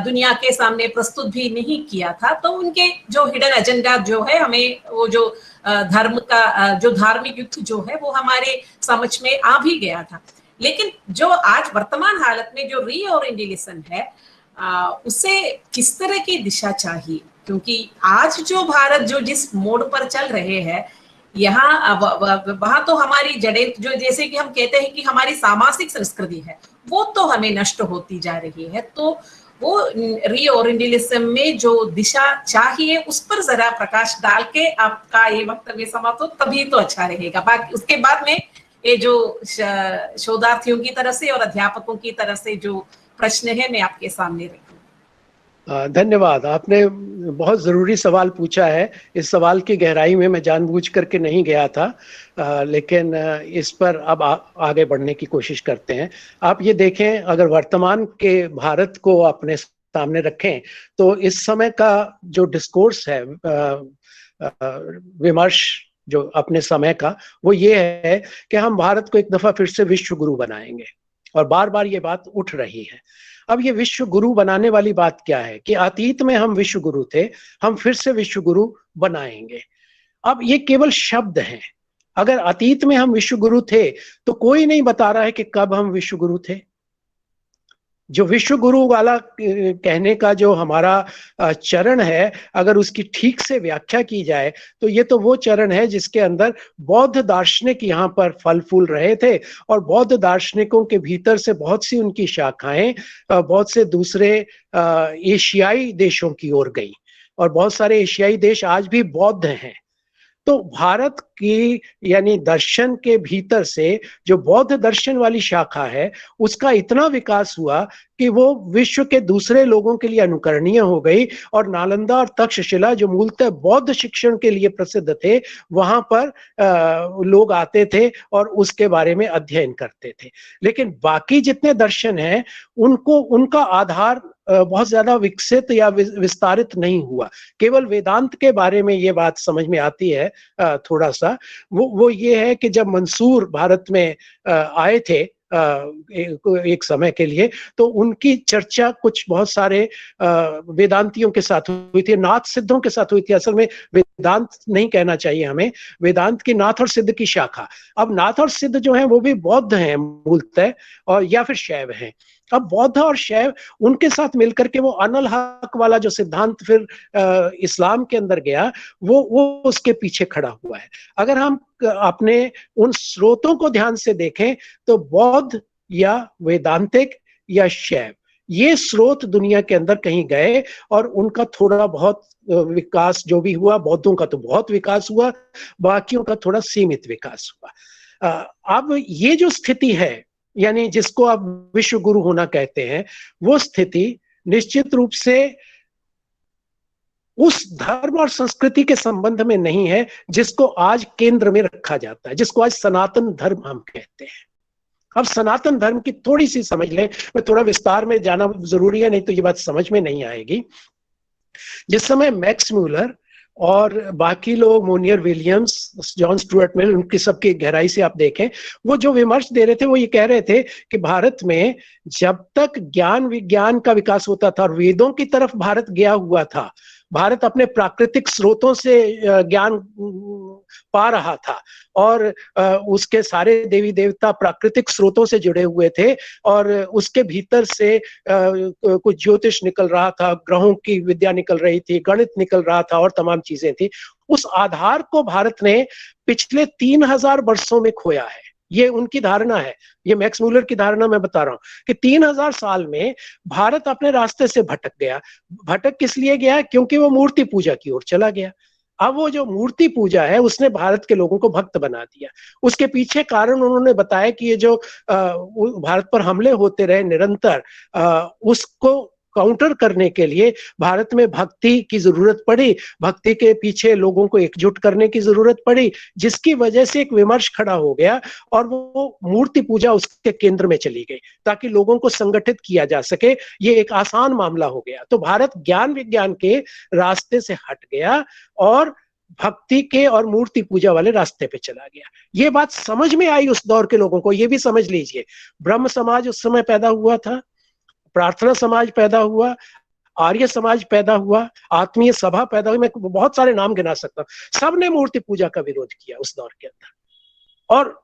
दुनिया के सामने प्रस्तुत भी नहीं किया था। तो उनके जो हिडन एजेंडा जो है, हमें वो जो धर्म का जो धार्मिक युद्ध जो है वो हमारे समझ में आ भी गया था। लेकिन जो आज वर्तमान हालत में जो रीओरिएंटलिज्म है, उसे किस तरह की दिशा चाहिए? क्योंकि आज जो भारत जो जिस मोड़ पर चल रहे हैं, यहाँ वहां तो हमारी जड़ें जो, जैसे कि हम कहते हैं कि हमारी सामाजिक संस्कृति है, वो तो हमें नष्ट होती जा रही है। तो वो रीओरिएंटलिज्म में जो दिशा चाहिए उस पर जरा प्रकाश डाल के आपका ये वक्तव्य समाप्त हो, तभी तो अच्छा रहेगा। बाकी उसके बाद में ये जो शोधार्थियों की तरफ से और अध्यापकों की तरफ से जो प्रश्न है मैं आपके सामने रखूं। धन्यवाद। आपने बहुत ज़रूरी सवाल पूछा है। इस सवाल की गहराई में मैं जानबूझ करके नहीं गया था, लेकिन इस पर अब आगे बढ़ने की कोशिश करते हैं। आप ये देखें, अगर वर्तमान के भारत को अपने सामने रखें तो इस समय का जो डिस्कोर्स है, विमर्श जो अपने समय का, वो ये है कि हम भारत को एक दफा फिर से विश्व गुरु बनाएंगे, और बार बार ये बात उठ रही है। अब ये विश्व गुरु बनाने वाली बात क्या है कि अतीत में हम विश्व गुरु थे, हम फिर से विश्व गुरु बनाएंगे। अब ये केवल शब्द हैं। अगर अतीत में हम विश्व गुरु थे तो कोई नहीं बता रहा है कि कब हम विश्व गुरु थे। जो विश्व गुरु वाला कहने का जो हमारा चरण है, अगर उसकी ठीक से व्याख्या की जाए तो ये तो वो चरण है जिसके अंदर बौद्ध दार्शनिक यहाँ पर फल फूल रहे थे, और बौद्ध दार्शनिकों के भीतर से बहुत सी उनकी शाखाएं बहुत से दूसरे एशियाई देशों की ओर गई, और बहुत सारे एशियाई देश आज भी बौद्ध हैं। तो भारत की यानी दर्शन के भीतर से जो बौद्ध दर्शन वाली शाखा है, उसका इतना विकास हुआ कि वो विश्व के दूसरे लोगों के लिए अनुकरणीय हो गई, और नालंदा और तक्षशिला जो मूलतः बौद्ध शिक्षण के लिए प्रसिद्ध थे, वहां पर लोग आते थे और उसके बारे में अध्ययन करते थे। लेकिन बाकी जितने दर्शन हैं, उनका आधार बहुत ज्यादा विकसित या विस्तारित नहीं हुआ। केवल वेदांत के बारे में ये बात समझ में आती है थोड़ा सा। वो ये है कि जब मंसूर भारत में आए थे एक समय के लिए, तो उनकी चर्चा कुछ बहुत सारे वेदांतियों के साथ हुई थी, नाथ सिद्धों के साथ हुई थी। असल में वेदांत नहीं कहना चाहिए हमें, वेदांत की नाथ और सिद्ध की शाखा। अब नाथ और सिद्ध जो हैं वो भी बौद्ध हैं मूलतः, और या फिर शैव हैं। अब बौद्ध और शैव उनके साथ मिलकर के वो अनल हक वाला जो सिद्धांत फिर इस्लाम के अंदर गया, वो उसके पीछे खड़ा हुआ है। अगर हम अपने उन स्रोतों को ध्यान से देखें तो बौद्ध या वेदांतिक या शैव, ये स्रोत दुनिया के अंदर कहीं गए, और उनका थोड़ा बहुत विकास जो भी हुआ, बौद्धों का तो बहुत विकास हुआ, बाकियों का थोड़ा सीमित विकास हुआ। अब ये जो स्थिति है, यानी जिसको आप विश्व गुरु होना कहते हैं, वो स्थिति निश्चित रूप से उस धर्म और संस्कृति के संबंध में नहीं है जिसको आज केंद्र में रखा जाता है, जिसको आज सनातन धर्म हम कहते हैं। अब सनातन धर्म की थोड़ी सी समझ लें, मैं थोड़ा विस्तार में जाना जरूरी है, नहीं तो ये बात समझ में नहीं आएगी। जिस समय मैक्स म्यूलर और बाकी लोग, Monier Williams, John Stuart Mill, उनकी सबकी गहराई से आप देखें, वो जो विमर्श दे रहे थे वो ये कह रहे थे कि भारत में जब तक ज्ञान विज्ञान का विकास होता था और वेदों की तरफ भारत गया हुआ था, भारत अपने प्राकृतिक स्रोतों से ज्ञान पा रहा था, और उसके सारे देवी देवता प्राकृतिक स्रोतों से जुड़े हुए थे, और उसके भीतर से कुछ ज्योतिष निकल रहा था, ग्रहों की विद्या निकल रही थी, गणित निकल रहा था, और तमाम चीजें थी। उस आधार को भारत ने पिछले 3000 वर्षों में खोया है। ये उनकी धारणा है, ये मैक्स म्यूलर की धारणा मैं बता रहा हूं कि 3000 साल में भारत अपने रास्ते से भटक गया। भटक किस लिए गया? क्योंकि वो मूर्ति पूजा की ओर चला गया। अब वो जो मूर्ति पूजा है उसने भारत के लोगों को भक्त बना दिया। उसके पीछे कारण उन्होंने बताया कि ये जो भारत पर हमले होते रहे निरंतर, उसको काउंटर करने के लिए भारत में भक्ति की जरूरत पड़ी, भक्ति के पीछे लोगों को एकजुट करने की जरूरत पड़ी, जिसकी वजह से एक विमर्श खड़ा हो गया, और वो मूर्ति पूजा उसके केंद्र में चली गई ताकि लोगों को संगठित किया जा सके। ये एक आसान मामला हो गया। तो भारत ज्ञान विज्ञान के रास्ते से हट गया और भक्ति के और मूर्ति पूजा वाले रास्ते पे चला गया। ये बात समझ में आई उस दौर के लोगों को। ये भी समझ लीजिए, ब्रह्म समाज उस समय पैदा हुआ था, प्रार्थना समाज पैदा हुआ, आर्य समाज पैदा हुआ, आत्मीय सभा पैदा हुई, मैं बहुत सारे नाम गिना सकता हूं। सबने मूर्ति पूजा का विरोध किया उस दौर के अंदर, और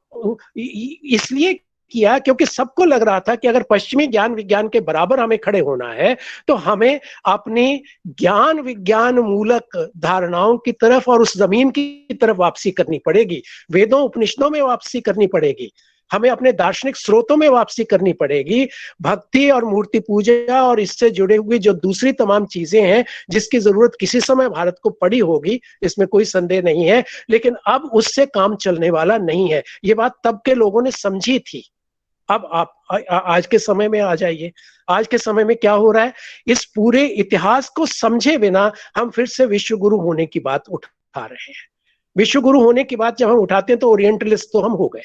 इसलिए किया क्योंकि सबको लग रहा था कि अगर पश्चिमी ज्ञान विज्ञान के बराबर हमें खड़े होना है तो हमें अपनी ज्ञान विज्ञान मूलक धारणाओं की तरफ और उस जमीन की तरफ वापसी करनी पड़ेगी, वेदों उपनिषदों में वापसी करनी पड़ेगी, हमें अपने दार्शनिक स्रोतों में वापसी करनी पड़ेगी। भक्ति और मूर्ति पूजा और इससे जुड़े हुए जो दूसरी तमाम चीजें हैं जिसकी जरूरत किसी समय भारत को पड़ी होगी, इसमें कोई संदेह नहीं है, लेकिन अब उससे काम चलने वाला नहीं है। ये बात तब के लोगों ने समझी थी, अब आप आज के समय में आ जाइए, आज के समय में क्या हो रहा है, इस पूरे इतिहास को समझे बिना हम फिर से विश्व गुरु होने की बात उठा रहे हैं। विश्व गुरु होने की बात जब हम उठाते हैं तो ओरिएंटलिस्ट तो हम हो गए,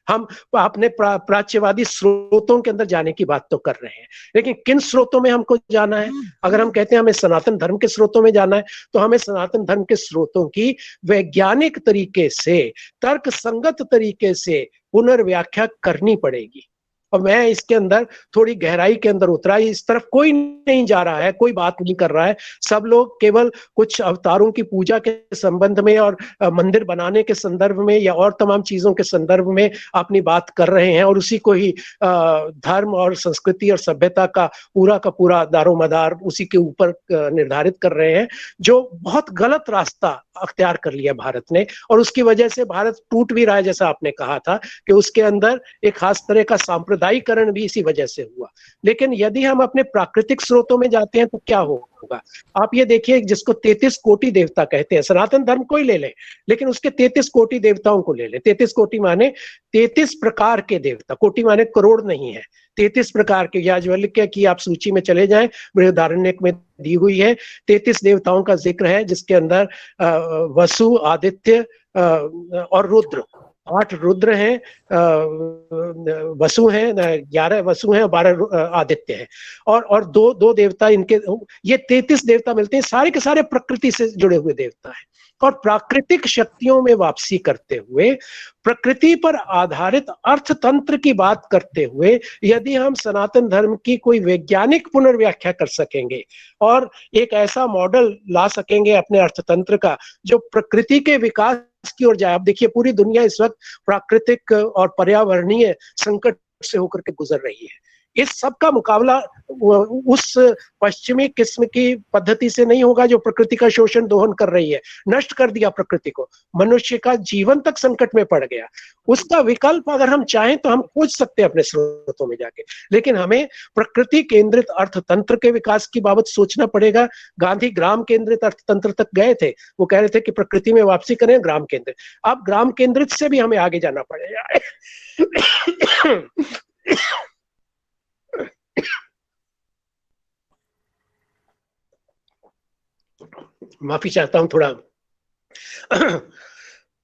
हम अपने प्राच्यवादी स्रोतों के अंदर जाने की बात तो कर रहे हैं, लेकिन किन स्रोतों में हमको जाना है? अगर हम कहते हैं हमें सनातन धर्म के स्रोतों में जाना है, तो हमें सनातन धर्म के स्रोतों की वैज्ञानिक तरीके से, तर्क संगत तरीके से पुनर्व्याख्या करनी पड़ेगी। और मैं इसके अंदर थोड़ी गहराई के अंदर उतरा, इस तरफ कोई नहीं जा रहा है, कोई बात नहीं कर रहा है, सब लोग केवल कुछ अवतारों की पूजा के संबंध में और मंदिर बनाने के संदर्भ में या और तमाम चीजों के संदर्भ में अपनी बात कर रहे हैं, और उसी को ही धर्म और संस्कृति और सभ्यता का पूरा दारोमदार उसी के ऊपर निर्धारित कर रहे हैं, जो बहुत गलत रास्ता अख्तियार कर लिया भारत ने, और उसकी वजह से भारत टूट भी रहा है। जैसा आपने कहा था कि उसके अंदर एक खास तरह का सांप्रदायिकरण भी इसी वजह से हुआ। लेकिन यदि हम अपने प्राकृतिक स्रोतों में जाते हैं तो क्या होगा? आप ये देखिए, जिसको 33 कोटि देवता कहते हैं, सनातन धर्म को ही ले लें, लेकिन उसके 33 कोटि देवताओं को ले लें। 33 कोटि माने 33 प्रकार के देवता, कोटि माने करोड़ नहीं है, 33 प्रकार के। याज्ञवल्क्य की आप सूची में चले जाएं, बृहदारण्यक में दी हुई है, 33 देवताओं का जिक्र है, जिसके अंदर वसु, आदित्य और रुद्र, 8 रुद्र हैं, वसु हैं, 11 वसु हैं, 12 आदित्य हैं, और दो देवता इनके, ये 33 देवता मिलते हैं। सारे के सारे प्रकृति से जुड़े हुए देवता हैं, और प्राकृतिक शक्तियों में वापसी करते हुए, प्रकृति पर आधारित अर्थतंत्र की बात करते हुए, यदि हम सनातन धर्म की कोई वैज्ञानिक पुनर्व्याख्या कर सकेंगे और एक ऐसा मॉडल ला सकेंगे अपने अर्थतंत्र का जो प्रकृति के विकास की ओर जाए। अब देखिए, पूरी दुनिया इस वक्त प्राकृतिक और पर्यावरणीय संकट से होकर के गुजर रही है। इस सब का मुकाबला उस पश्चिमी किस्म की पद्धति से नहीं होगा जो प्रकृति का शोषण दोहन कर रही है, नष्ट कर दिया प्रकृति को, मनुष्य का जीवन तक संकट में पड़ गया। उसका विकल्प अगर हम चाहें तो हम खोज सकते हैं अपने स्रोतों में जाके, लेकिन हमें प्रकृति केंद्रित अर्थतंत्र के विकास की बाबत सोचना पड़ेगा। गांधी ग्राम केंद्रित अर्थतंत्र तक गए थे, वो कह रहे थे कि प्रकृति में वापसी करें, ग्राम केंद्रित। अब ग्राम केंद्रित से भी हमें आगे जाना पड़ेगा। माफी चाहता हूं थोड़ा।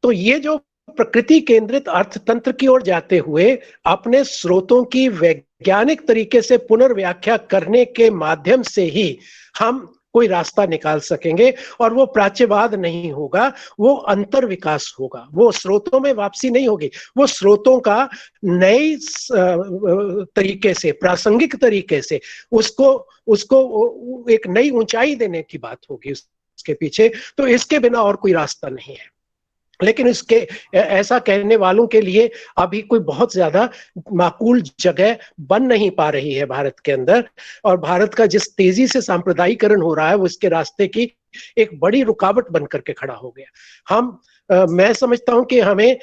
तो ये जो प्रकृति केंद्रित अर्थतंत्र की ओर जाते हुए अपने स्रोतों की वैज्ञानिक तरीके से पुनर्व्याख्या करने के माध्यम से ही हम कोई रास्ता निकाल सकेंगे, और वो प्राच्यवाद नहीं होगा, वो अंतर विकास होगा। वो स्रोतों में वापसी नहीं होगी, वो स्रोतों का नई तरीके से, प्रासंगिक तरीके से उसको एक नई ऊंचाई देने की बात होगी उसके पीछे। तो इसके बिना और कोई रास्ता नहीं है। लेकिन इसके ऐसा कहने वालों के लिए अभी कोई बहुत ज्यादा माकूल जगह बन नहीं पा रही है भारत के अंदर, और भारत का जिस तेजी से सांप्रदायिकरण हो रहा है वो इसके रास्ते की एक बड़ी रुकावट बन करके खड़ा हो गया। मैं समझता हूं कि हमें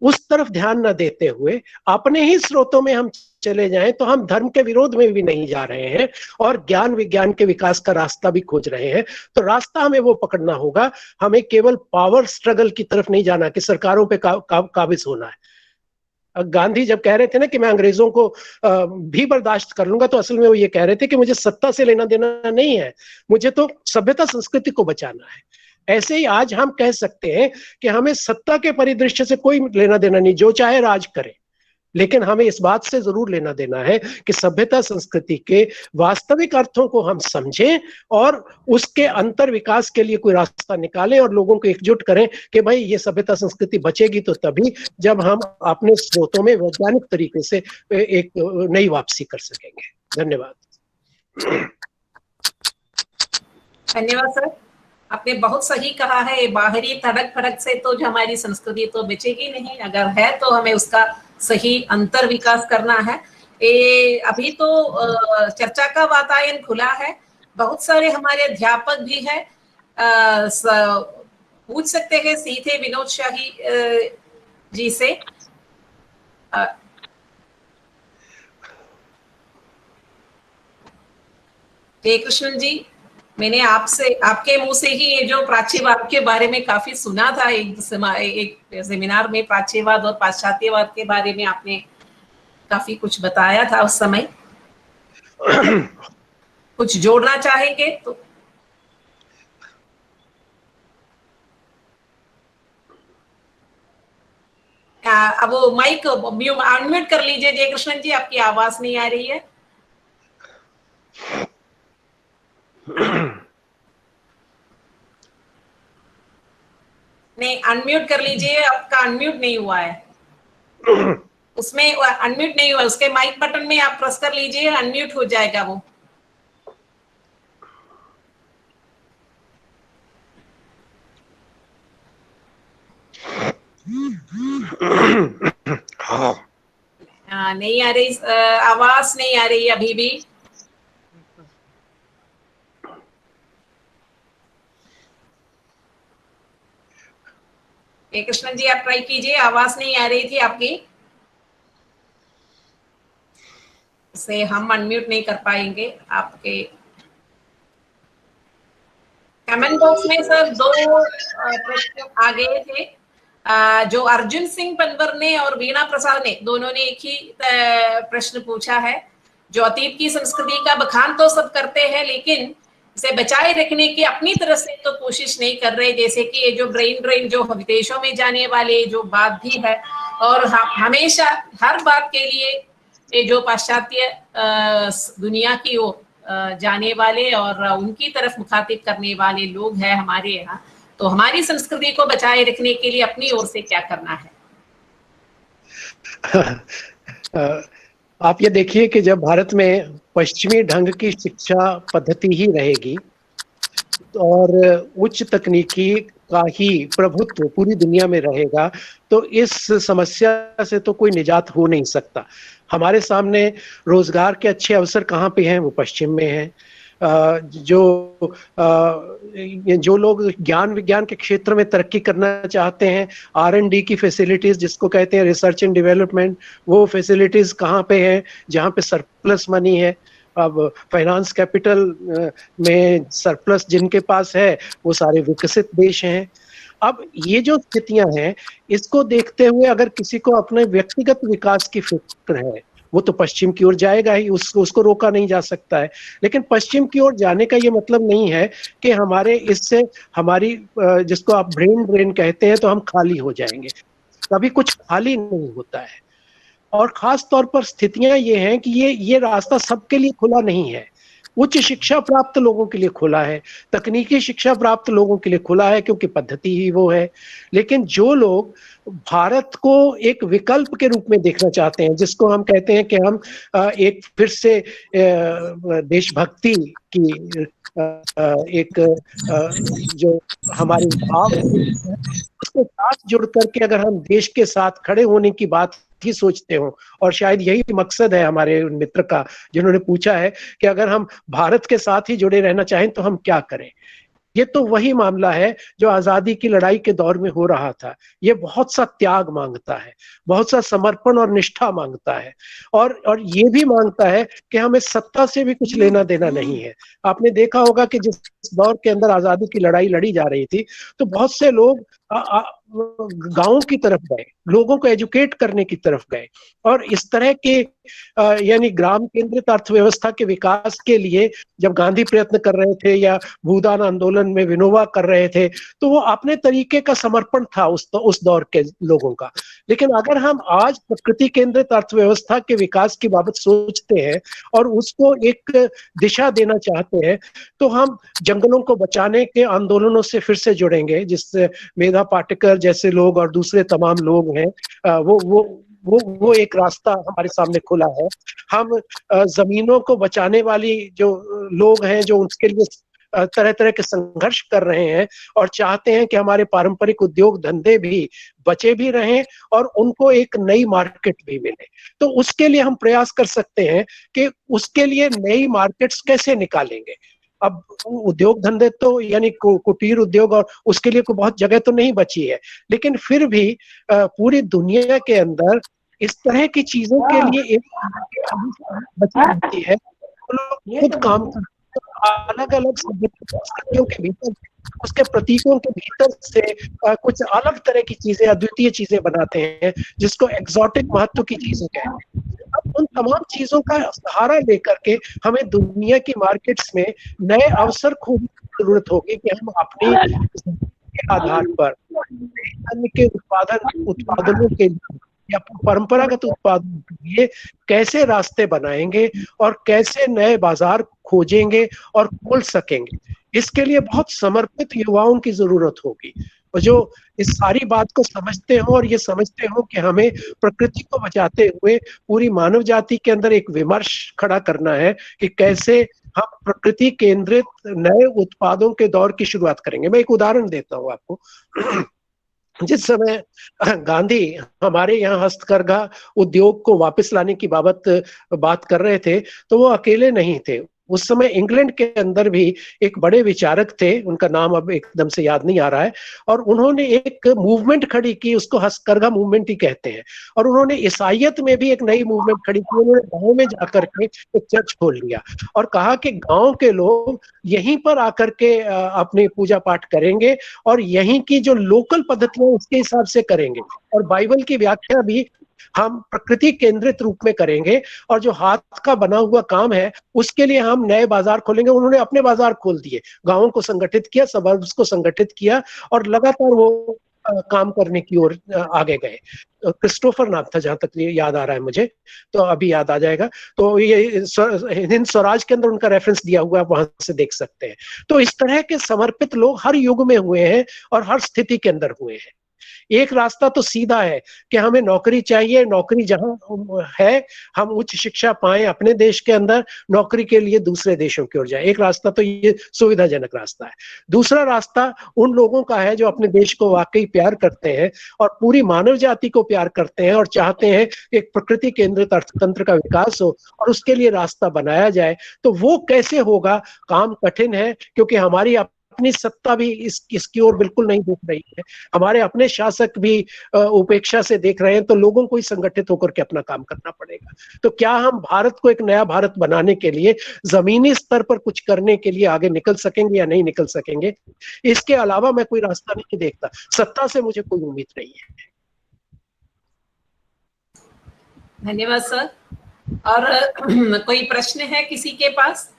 उस तरफ ध्यान न देते हुए अपने ही स्रोतों में हम चले जाएं तो हम धर्म के विरोध में भी नहीं जा रहे हैं, और ज्ञान विज्ञान के विकास का रास्ता भी खोज रहे हैं। तो रास्ता हमें वो पकड़ना होगा, हमें केवल पावर स्ट्रगल की तरफ नहीं जाना कि सरकारों पे काबिज होना है। गांधी जब कह रहे थे ना कि मैं अंग्रेजों को भी बर्दाश्त कर लूंगा, तो असल में वो ये कह रहे थे कि मुझे सत्ता से लेना देना नहीं है, मुझे तो सभ्यता संस्कृति को बचाना है। ऐसे ही आज हम कह सकते हैं कि हमें सत्ता के परिदृश्य से कोई लेना देना नहीं, जो चाहे राज करे, लेकिन हमें इस बात से जरूर लेना देना है कि सभ्यता संस्कृति के वास्तविक अर्थों को हम समझें और उसके अंतर विकास के लिए कोई रास्ता निकालें, और लोगों को एकजुट करें कि भाई ये सभ्यता संस्कृति बचेगी तो तभी जब हम अपने स्रोतों में वैज्ञानिक तरीके से एक नई वापसी कर सकेंगे। धन्यवाद। धन्यवाद सर, आपने बहुत सही कहा है। बाहरी तड़क फड़क से तो जो हमारी संस्कृति तो बचेगी नहीं, अगर है तो हमें उसका सही अंतर विकास करना है। अभी तो चर्चा का वातावरण खुला है, बहुत सारे हमारे अध्यापक भी हैं, पूछ सकते हैं सीधे विनोद शाही जी से। कृष्ण जी, मैंने आपसे, आपके मुंह से ही ये जो प्राच्यवाद के बारे में काफी सुना था, एक सेमिनार में प्राच्यवाद और पाश्चात्यवाद के बारे में आपने काफी कुछ बताया था उस समय। कुछ जोड़ना चाहेंगे तो? अब वो माइक अनम्यूट कर लीजिए जयकृष्णन जी, आपकी आवाज नहीं आ रही है। नहीं, अनम्यूट कर लीजिए, आपका अनम्यूट नहीं हुआ है। उसमें अनम्यूट नहीं हुआ, उसके माइक बटन में आप प्रेस कर लीजिए, अनम्यूट हो जाएगा वो। नहीं आ रही, आवाज नहीं आ रही अभी भी। कृष्णन जी आप ट्राई कीजिए, आवाज नहीं आ रही थी आपकी, से हम अनम्यूट नहीं कर पाएंगे। आपके कमेंट बॉक्स में सर 2 प्रश्न आ गए थे, जो अर्जुन सिंह पनवर ने और वीणा प्रसाद ने, दोनों ने एक ही प्रश्न पूछा है। जो अतीत की संस्कृति का बखान तो सब करते हैं, लेकिन इसे बचाए रखने की अपनी तरफ से तो कोशिश नहीं कर रहे। जैसे कि ये जो ब्रेन ड्रेन जो विदेशों में जाने वाले जो बात भी है, और हमेशा हर बात के लिए ये जो पाश्चात्य दुनिया की ओर जाने वाले और उनकी तरफ मुखातिब करने वाले लोग हैं हमारे यहाँ, तो हमारी संस्कृति को बचाए रखने के लिए अपनी ओर से क्या करना है? आप ये देखिए कि जब भारत में पश्चिमी ढंग की शिक्षा पद्धति ही रहेगी और उच्च तकनीकी का ही प्रभुत्व पूरी दुनिया में रहेगा, तो इस समस्या से तो कोई निजात हो नहीं सकता। हमारे सामने रोजगार के अच्छे अवसर कहाँ पे हैं? वो पश्चिम में हैं। जो लोग ज्ञान विज्ञान के क्षेत्र में तरक्की करना चाहते हैं, R&D की फैसिलिटीज जिसको कहते हैं रिसर्च एंड डेवलपमेंट, वो फैसिलिटीज कहाँ पे हैं? जहाँ पे सरप्लस मनी है। अब फाइनेंस कैपिटल में सरप्लस जिनके पास है वो सारे विकसित देश हैं। अब ये जो स्थितियां हैं, इसको देखते हुए अगर किसी को अपने व्यक्तिगत विकास की फिक्र है, वो तो पश्चिम की ओर जाएगा ही, उसको रोका नहीं जा सकता है। लेकिन पश्चिम की ओर जाने का ये मतलब नहीं है कि हमारे इससे हमारी जिसको आप ब्रेन ड्रेन कहते हैं, तो हम खाली हो जाएंगे। कभी कुछ खाली नहीं होता है। और खास तौर पर स्थितियां ये हैं कि ये रास्ता सबके लिए खुला नहीं है। उच्च शिक्षा प्राप्त लोगों के लिए खुला है, तकनीकी शिक्षा प्राप्त लोगों के लिए खुला है, क्योंकि पद्धति ही वो है। लेकिन जो लोग भारत को एक विकल्प के रूप में देखना चाहते हैं, जिसको हम कहते हैं कि हम एक फिर से देशभक्ति की एक जो हमारी भाव उसके साथ जुड़ करके अगर हम देश के साथ खड़े होने की बात ही सोचते हो, और शायद यही मकसद है हमारे मित्र का जिन्होंने पूछा है कि अगर हम भारत के साथ ही जुड़े रहना चाहें तो हम क्या करें। ये तो वही मामला है जो आजादी की लड़ाई के दौर में हो रहा था। ये बहुत सा त्याग मांगता है, बहुत सा समर्पण और निष्ठा मांगता है, और ये भी मांगता है कि हमें सत्ता से भी कुछ लेना देना नहीं है। आपने देखा होगा कि जिस दौर के अंदर आजादी की लड़ाई लड़ी जा रही थी, तो बहुत से लोग गांवों की तरफ गए, लोगों को एजुकेट करने की तरफ गए, और इस तरह के यानी ग्राम केंद्रित अर्थव्यवस्था के विकास के लिए जब गांधी प्रयत्न कर रहे थे या भूदान आंदोलन में विनोबा कर रहे थे, तो वो अपने तरीके का समर्पण था उस दौर के लोगों का। लेकिन अगर हम आज प्रकृति केंद्रित अर्थव्यवस्था के विकास की बाबत सोचते हैं और उसको एक दिशा देना चाहते हैं, तो हम जंगलों को बचाने के आंदोलनों से फिर से जुड़ेंगे, जिससे मेधा पाटेकर जैसे लोग और दूसरे तमाम लोग हैं, वो एक रास्ता हमारे सामने खुला है। हम जमीनों को बचाने वाली जो लोग हैं, जो उसके लिए तरह तरह के संघर्ष कर रहे हैं और चाहते हैं कि हमारे पारंपरिक उद्योग धंधे भी बचे भी रहें और उनको एक नई मार्केट भी मिले, तो उसके लिए हम प्रयास कर सकते हैं कि उसके लिए नई मार्केट्स कैसे निकालेंगे। अब उद्योग धंधे तो यानी कुटीर उद्योग, और उसके लिए कोई बहुत जगह तो नहीं बची है, लेकिन फिर भी पूरी दुनिया के अंदर इस तरह की चीजों के लिए एक बची है, लोग खुद काम अलग अलग संस्कृतियों के भीतर, उसके प्रतीकों के भीतर से कुछ अलग तरह की चीजें, अद्वितीय चीजें बनाते हैं, जिसको एक्सोटिक महत्व की चीजें कहते हैं। अब उन तमाम चीजों का सहारा लेकर के हमें दुनिया की मार्केट्स में नए अवसर खोजने की जरूरत होगी कि हम अपनी के आधार पर अन्य के उत्पादनों के या परंपरागत उत्पादों के लिए कैसे रास्ते बनाएंगे और कैसे नए बाजार खोजेंगे और खोल सकेंगे। इसके लिए बहुत समर्पित युवाओं की जरूरत होगी और जो इस सारी बात को समझते हो और ये समझते हो कि हमें प्रकृति को बचाते हुए पूरी मानव जाति के अंदर एक विमर्श खड़ा करना है कि कैसे हम प्रकृति केंद्रित नए उत्पादों के दौर की शुरुआत करेंगे। मैं एक उदाहरण देता हूँ आपको। जिस समय गांधी हमारे यहाँ हस्तकरघा उद्योग को वापस लाने की बात कर रहे थे, तो वो अकेले नहीं थे। उस समय इंग्लैंड के अंदर भी एक बड़े विचारक थे, उनका नाम अब एकदम से याद नहीं आ रहा है, और उन्होंने एक मूवमेंट खड़ी की, उसको हस्तकरघा मूवमेंट ही कहते हैं। और उन्होंने ईसाइयत में भी एक नई मूवमेंट खड़ी की। उन्होंने गाँव में जाकर के एक चर्च खोल लिया और कहा कि गाँव के लोग यहीं पर आकर के अपनी पूजा पाठ करेंगे और यहीं की जो लोकल पद्धतियां उसके हिसाब से करेंगे और बाइबल की व्याख्या भी हम प्रकृति केंद्रित रूप में करेंगे और जो हाथ का बना हुआ काम है उसके लिए हम नए बाजार खोलेंगे। उन्होंने अपने बाजार खोल दिए, गांवों को संगठित किया, सबर्ब्स को संगठित किया और लगातार वो काम करने की ओर आगे गए। क्रिस्टोफर नाम था, जहां तक ये याद आ रहा है मुझे, तो अभी याद आ जाएगा। तो ये हिंद स्वराज के अंदर उनका रेफरेंस दिया हुआ है, वहां से देख सकते हैं। तो इस तरह के समर्पित लोग हर युग में हुए हैं और हर स्थिति के अंदर हुए हैं। एक रास्ता तो सीधा है कि हमें नौकरी चाहिए, नौकरी जहां है हम उच्च शिक्षा पाएं अपने देश के अंदर, नौकरी के लिए दूसरे देशों की ओर जाए। एक रास्ता तो ये सुविधाजनक रास्ता है। दूसरा रास्ता उन लोगों का है जो अपने देश को वाकई प्यार करते हैं और पूरी मानव जाति को प्यार करते हैं और चाहते हैं एक प्रकृति केंद्रित अर्थतंत्र का विकास हो और उसके लिए रास्ता बनाया जाए। तो वो कैसे होगा, काम कठिन है, क्योंकि हमारी अपनी सत्ता भी इसकी ओर बिल्कुल नहीं देख रही है। हमारे अपने शासक भी उपेक्षा से देख रहे हैं। तो लोगों को ही संगठित होकर के अपना काम करना पड़ेगा। तो क्या हम भारत को एक नया भारत बनाने के लिए जमीनी स्तर पर कुछ करने के लिए आगे निकल सकेंगे या नहीं निकल सकेंगे? इसके अलावा मैं कोई रास्ता नहीं देखता। सत्ता से मुझे कोई उम्मीद नहीं है। धन्यवाद सर। और कोई प्रश्न है किसी के पास?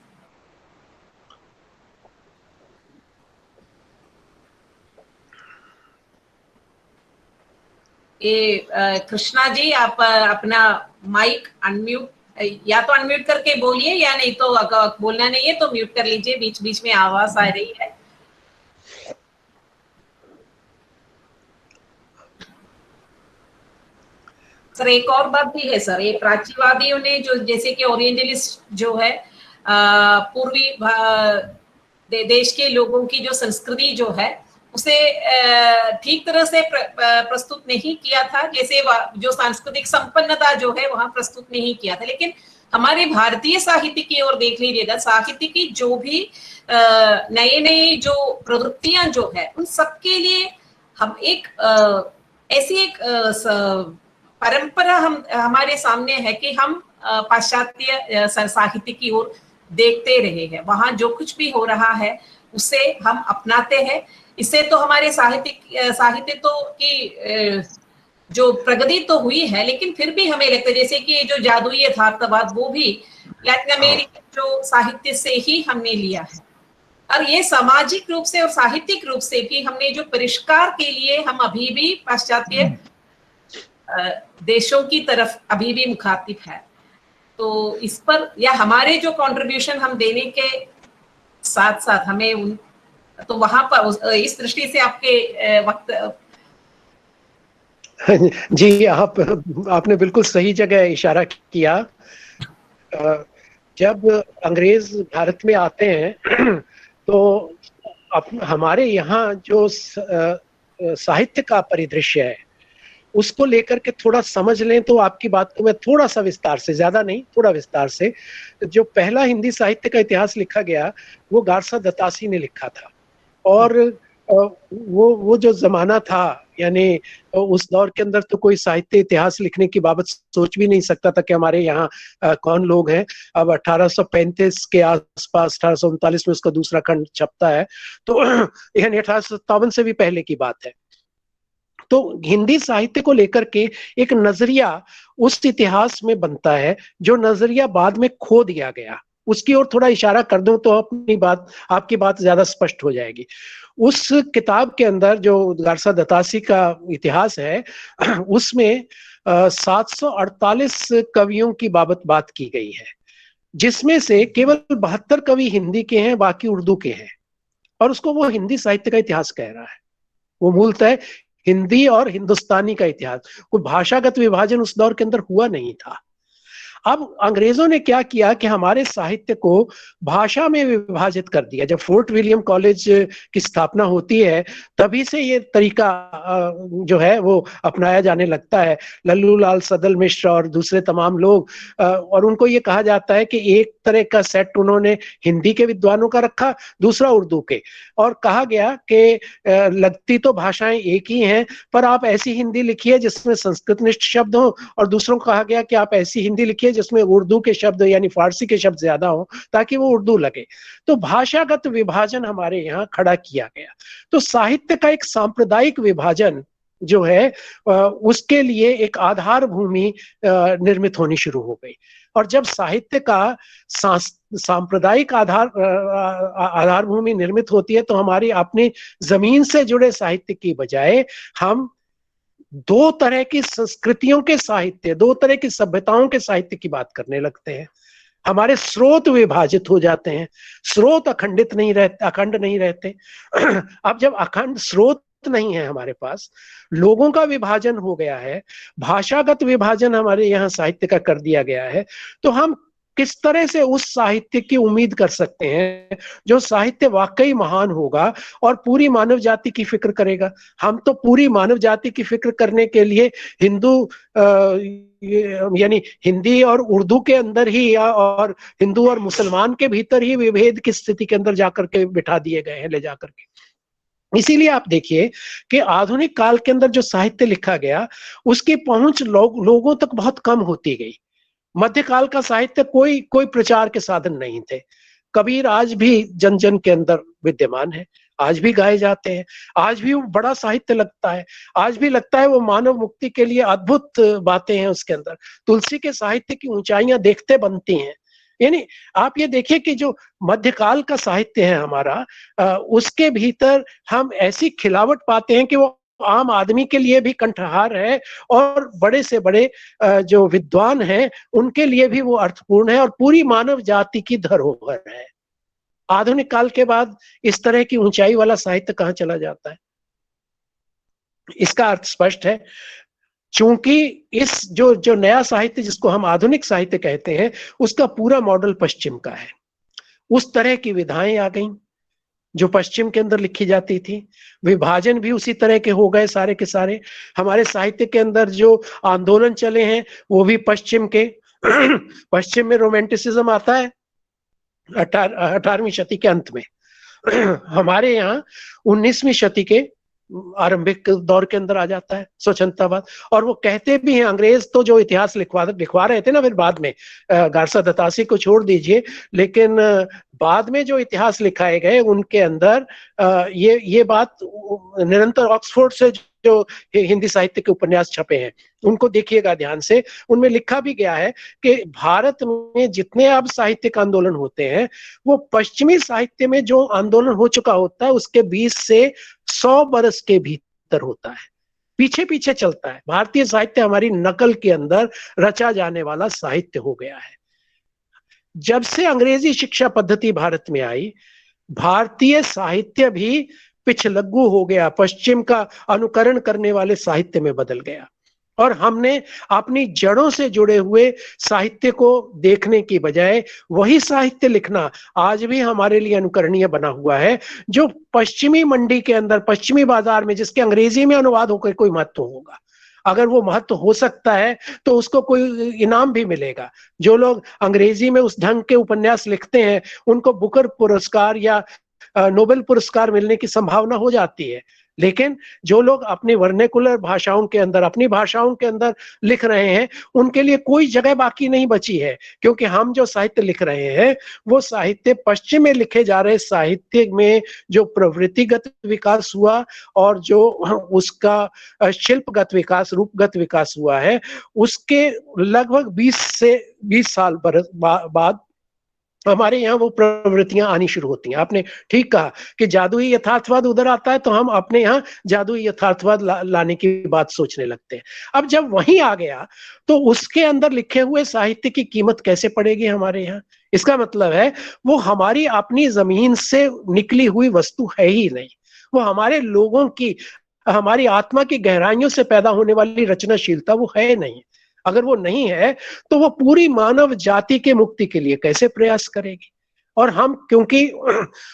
कृष्णा जी, आप अपना माइक अनम्यूट, या तो अनम्यूट करके बोलिए या नहीं तो अगर बोलना नहीं है तो म्यूट कर लीजिए, बीच बीच में आवाज आ रही है। सर एक और बात भी है सर, ये प्राच्यवादियों ने जो जैसे कि ओरिएंटलिस्ट जो है पूर्वी देश के लोगों की जो संस्कृति जो है उसे ठीक तरह से प्रस्तुत नहीं किया था, जैसे जो सांस्कृतिक संपन्नता जो है वहां प्रस्तुत नहीं किया था। लेकिन हमारे भारतीय साहित्य की ओर देख लीजिएगा, साहित्य की जो भी नए नए जो प्रवृत्तियां जो है उन सबके लिए हम एक ऐसी एक परंपरा हमारे सामने है कि हम पाश्चात्य साहित्य की ओर देखते रहे हैं। वहां जो कुछ भी हो रहा है उसे हम अपनाते हैं। इससे तो हमारे साहित्य तो की जो प्रगति तो हुई है, लेकिन फिर भी हमें लगता है जैसे कि जो जादुई यथार्थवाद वो भी लैटिन अमेरिकन जो साहित्य से ही हमने लिया है। और ये सामाजिक रूप से और साहित्यिक रूप से भी हमने जो परिष्कार के लिए हम अभी भी पाश्चात्य देशों की तरफ अभी भी मुखातिब है। तो इस पर या हमारे जो कंट्रीब्यूशन हम देने के साथ साथ हमें उन तो वहां पर इस दृष्टि से आपके वक्त जी, आपने बिल्कुल सही जगह इशारा किया। जब अंग्रेज भारत में आते हैं तो हमारे यहाँ जो साहित्य का परिदृश्य है उसको लेकर के थोड़ा समझ लें तो आपकी बात को मैं थोड़ा सा विस्तार से, ज्यादा नहीं थोड़ा विस्तार से, जो पहला हिंदी साहित्य का इतिहास लिखा गया वो गारसा दत्तासी ने लिखा था। और वो जो जमाना था, यानी उस दौर के अंदर तो कोई साहित्य इतिहास लिखने की बाबत सोच भी नहीं सकता था कि हमारे यहाँ कौन लोग हैं। अब 1835 के आसपास 1839 में उसका दूसरा खंड छपता है, तो यानी 1857 से भी पहले की बात है। तो हिंदी साहित्य को लेकर के एक नजरिया उस इतिहास में बनता है जो नजरिया बाद में खो दिया गया। उसकी ओर थोड़ा इशारा कर दूं तो आपकी बात ज्यादा स्पष्ट हो जाएगी। उस किताब के अंदर जो गारसा दतासी का इतिहास है उसमें 748 कवियों की बात की गई है, जिसमें से केवल 72 कवि हिंदी के हैं, बाकी उर्दू के हैं, और उसको वो हिंदी साहित्य का इतिहास कह रहा है। वो मूलतः हिंदी और हिंदुस्तानी का इतिहास, कोई भाषागत विभाजन उस दौर के अंदर हुआ नहीं था। अब अंग्रेजों ने क्या किया कि हमारे साहित्य को भाषा में विभाजित कर दिया। जब फोर्ट विलियम कॉलेज की स्थापना होती है तभी से ये तरीका जो है वो अपनाया जाने लगता है। लल्लू लाल सदल मिश्र और दूसरे तमाम लोग, और उनको ये कहा जाता है कि एक तरह का सेट उन्होंने हिंदी के विद्वानों का रखा, दूसरा उर्दू के, और कहा गया कि लगती तो भाषाएं एक ही हैं, पर आप ऐसी हिंदी लिखिए जिसमें संस्कृतनिष्ठ शब्द हो, और दूसरों को कहा गया कि आप ऐसी हिंदी लिखिए जिसमें उर्दू के शब्द यानी फारसी के शब्द ज्यादा हो ताकि वो उर्दू लगे। तो भाषागत विभाजन हमारे यहाँ खड़ा किया गया। तो साहित्य का एक सांप्रदायिक विभाजन जो है उसके लिए एक आधार भूमि निर्मित होनी शुरू हो गई। और जब साहित्य का सांप्रदायिक आधार भूमि निर्मित होती है तो हमारी अपनी जमीन से जुड़े साहित्य की बजाय हम दो तरह की संस्कृतियों के साहित्य, दो तरह की सभ्यताओं के साहित्य की बात करने लगते हैं। हमारे स्रोत विभाजित हो जाते हैं, स्रोत अखंड नहीं रहते। अब जब अखंड स्रोत नहीं है हमारे पास, लोगों का विभाजन हो गया है, भाषागत विभाजन हमारे यहाँ साहित्य का कर दिया गया है, तो हम किस तरह से उस साहित्य की उम्मीद कर सकते हैं जो साहित्य वाकई महान होगा और पूरी मानव जाति की फिक्र करेगा। हम तो पूरी मानव जाति की फिक्र करने के लिए यानी हिंदी और उर्दू के अंदर ही और हिंदू और मुसलमान के भीतर ही विभेद की स्थिति के अंदर जाकर के बिठा दिए गए हैं, ले जाकर के। इसीलिए आप देखिए कि आधुनिक काल के अंदर जो साहित्य लिखा गया उसकी पहुंच लोगों तक बहुत कम होती गई। मध्यकाल का साहित्य कोई प्रचार के साधन नहीं थे। कबीर आज भी जन जन के अंदर विद्यमान है, आज भी गाए जाते हैं, आज भी वो बड़ा साहित्य लगता है, आज भी लगता है वो मानव मुक्ति के लिए अद्भुत बातें हैं उसके अंदर। तुलसी के साहित्य की ऊंचाइयां देखते बनती हैं। यानी आप ये देखिए कि जो मध्यकाल का साहित्य है हमारा, उसके भीतर हम ऐसी खिलावट पाते हैं कि वो आम आदमी के लिए भी कंठहार है और बड़े से बड़े जो विद्वान हैं उनके लिए भी वो अर्थपूर्ण है और पूरी मानव जाति की धरोहर है। आधुनिक काल के बाद इस तरह की ऊंचाई वाला साहित्य कहाँ चला जाता है? इसका अर्थ स्पष्ट है, चूंकि इस जो नया साहित्य जिसको हम आधुनिक साहित्य कहते हैं उसका पूरा मॉडल पश्चिम का है। उस तरह की विधाएं आ गई जो पश्चिम के अंदर लिखी जाती थी, विभाजन भी उसी तरह के हो गए सारे के सारे। हमारे साहित्य के अंदर जो आंदोलन चले हैं वो भी पश्चिम के। पश्चिम में रोमांटिसिज्म आता है 18वीं शती के अंत में। हमारे यहाँ 19वीं शती के आरंभिक दौर के अंदर आ जाता है स्वतंत्रतावाद। और वो कहते भी हैं, अंग्रेज तो जो इतिहास लिखवा रहे थे ना फिर बाद में, गारसा दतासी को छोड़ दीजिए, लेकिन बाद में जो इतिहास लिखाए गए उनके अंदर ये बात निरंतर ऑक्सफोर्ड से जो हिंदी साहित्य के उपन्यास छपे हैं उनको देखिएगा ध्यान से, उनमें लिखा भी गया है कि भारत में जितने अब साहित्यिक आंदोलन होते हैं वो पश्चिमी साहित्य में जो आंदोलन हो चुका होता है उसके 20 से 100 बरस के भीतर होता है, पीछे पीछे चलता है। भारतीय साहित्य हमारी नकल के अंदर रचा जाने वाला साहित्य हो गया है। जब से अंग्रेजी शिक्षा पद्धति भारत में आई, भारतीय साहित्य भी पिछलग्गू हो गया, पश्चिम का अनुकरण करने वाले साहित्य में बदल गया और हमने अपनी जड़ों से जुड़े हुए साहित्य को देखने की बजाय वही साहित्य लिखना आज भी हमारे लिए अनुकरणीय बना हुआ है, जो पश्चिमी मंडी के अंदर, पश्चिमी बाजार में, जिसके अंग्रेजी में अनुवाद होकर कोई महत्व होगा। अगर वो महत्व हो सकता है तो उसको कोई इनाम भी मिलेगा। जो लोग अंग्रेजी में उस ढंग के उपन्यास लिखते हैं उनको बुकर पुरस्कार या नोबेल पुरस्कार मिलने की संभावना हो जाती है। लेकिन जो लोग अपनी वर्नेकुलर भाषाओं के अंदर, अपनी भाषाओं के अंदर लिख रहे हैं, उनके लिए कोई जगह बाकी नहीं बची है, क्योंकि हम जो साहित्य लिख रहे हैं वो साहित्य पश्चिम में लिखे जा रहे साहित्य में जो प्रवृत्तिगत विकास हुआ और जो उसका शिल्पगत विकास, रूपगत विकास हुआ है, उसके लगभग 20 साल बाद हमारे यहाँ वो प्रवृत्तियां आनी शुरू होती हैं। आपने ठीक कहा कि जादुई यथार्थवाद उधर आता है तो हम अपने यहाँ जादुई यथार्थवाद लाने की बात सोचने लगते हैं। अब जब वहीं आ गया तो उसके अंदर लिखे हुए साहित्य की कीमत कैसे पड़ेगी हमारे यहाँ? इसका मतलब है वो हमारी अपनी जमीन से निकली हुई वस्तु है ही नहीं, वो हमारे लोगों की, हमारी आत्मा की गहराइयों से पैदा होने वाली रचनाशीलता वो है नहीं। अगर वो नहीं है तो वो पूरी मानव जाति के मुक्ति के लिए कैसे प्रयास करेगी? और हम क्योंकि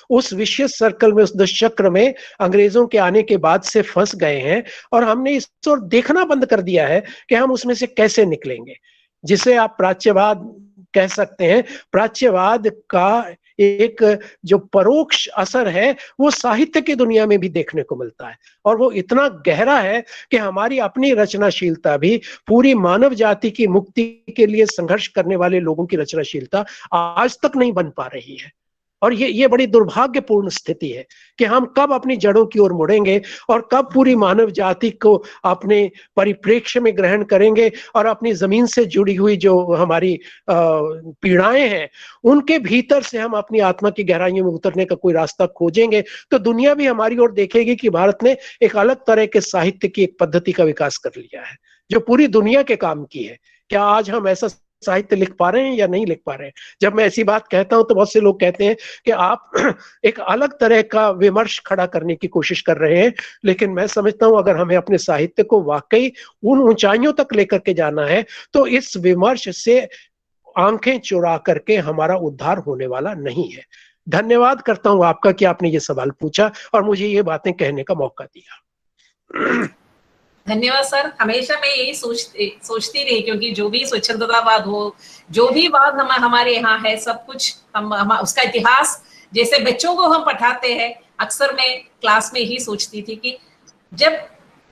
उस विशेष सर्कल में, उस दुष्चक्र में अंग्रेजों के आने के बाद से फंस गए हैं और हमने इस ओर देखना बंद कर दिया है कि हम उसमें से कैसे निकलेंगे, जिसे आप प्राच्यवाद कह सकते हैं। प्राच्यवाद का एक जो परोक्ष असर है वो साहित्य की दुनिया में भी देखने को मिलता है, और वो इतना गहरा है कि हमारी अपनी रचनाशीलता भी, पूरी मानव जाति की मुक्ति के लिए संघर्ष करने वाले लोगों की रचनाशीलता आज तक नहीं बन पा रही है। और ये बड़ी दुर्भाग्यपूर्ण स्थिति है कि हम कब अपनी जड़ों की ओर मुड़ेंगे और कब पूरी मानव जाति को अपने परिप्रेक्ष्य में ग्रहण करेंगे और अपनी जमीन से जुड़ी हुई जो हमारी पीड़ाएं हैं उनके भीतर से हम अपनी आत्मा की गहराइयों में उतरने का कोई रास्ता खोजेंगे, तो दुनिया भी हमारी ओर देखेगी कि भारत ने एक अलग तरह के साहित्य की एक पद्धति का विकास कर लिया है जो पूरी दुनिया के काम की है। क्या आज हम ऐसा साहित्य लिख पा रहे हैं या नहीं लिख पा रहे हैं? जब मैं ऐसी बात कहता हूं तो बहुत से लोग कहते हैं कि आप एक अलग तरह का विमर्श खड़ा करने की कोशिश कर रहे हैं, लेकिन मैं समझता हूं अगर हमें अपने साहित्य को वाकई उन ऊंचाइयों तक लेकर के जाना है तो इस विमर्श से आंखें चुरा करके हमारा उद्धार होने वाला नहीं है। धन्यवाद करता हूं आपका कि आपने ये सवाल पूछा और मुझे ये बातें कहने का मौका दिया। धन्यवाद सर। हमेशा मैं यही सोचती रही, क्योंकि जो भी स्वच्छंदतावाद हो, जो भी वाद हमारे यहाँ है, सब कुछ हम उसका इतिहास जैसे बच्चों को हम पढ़ाते हैं, अक्सर मैं क्लास में ही सोचती थी कि जब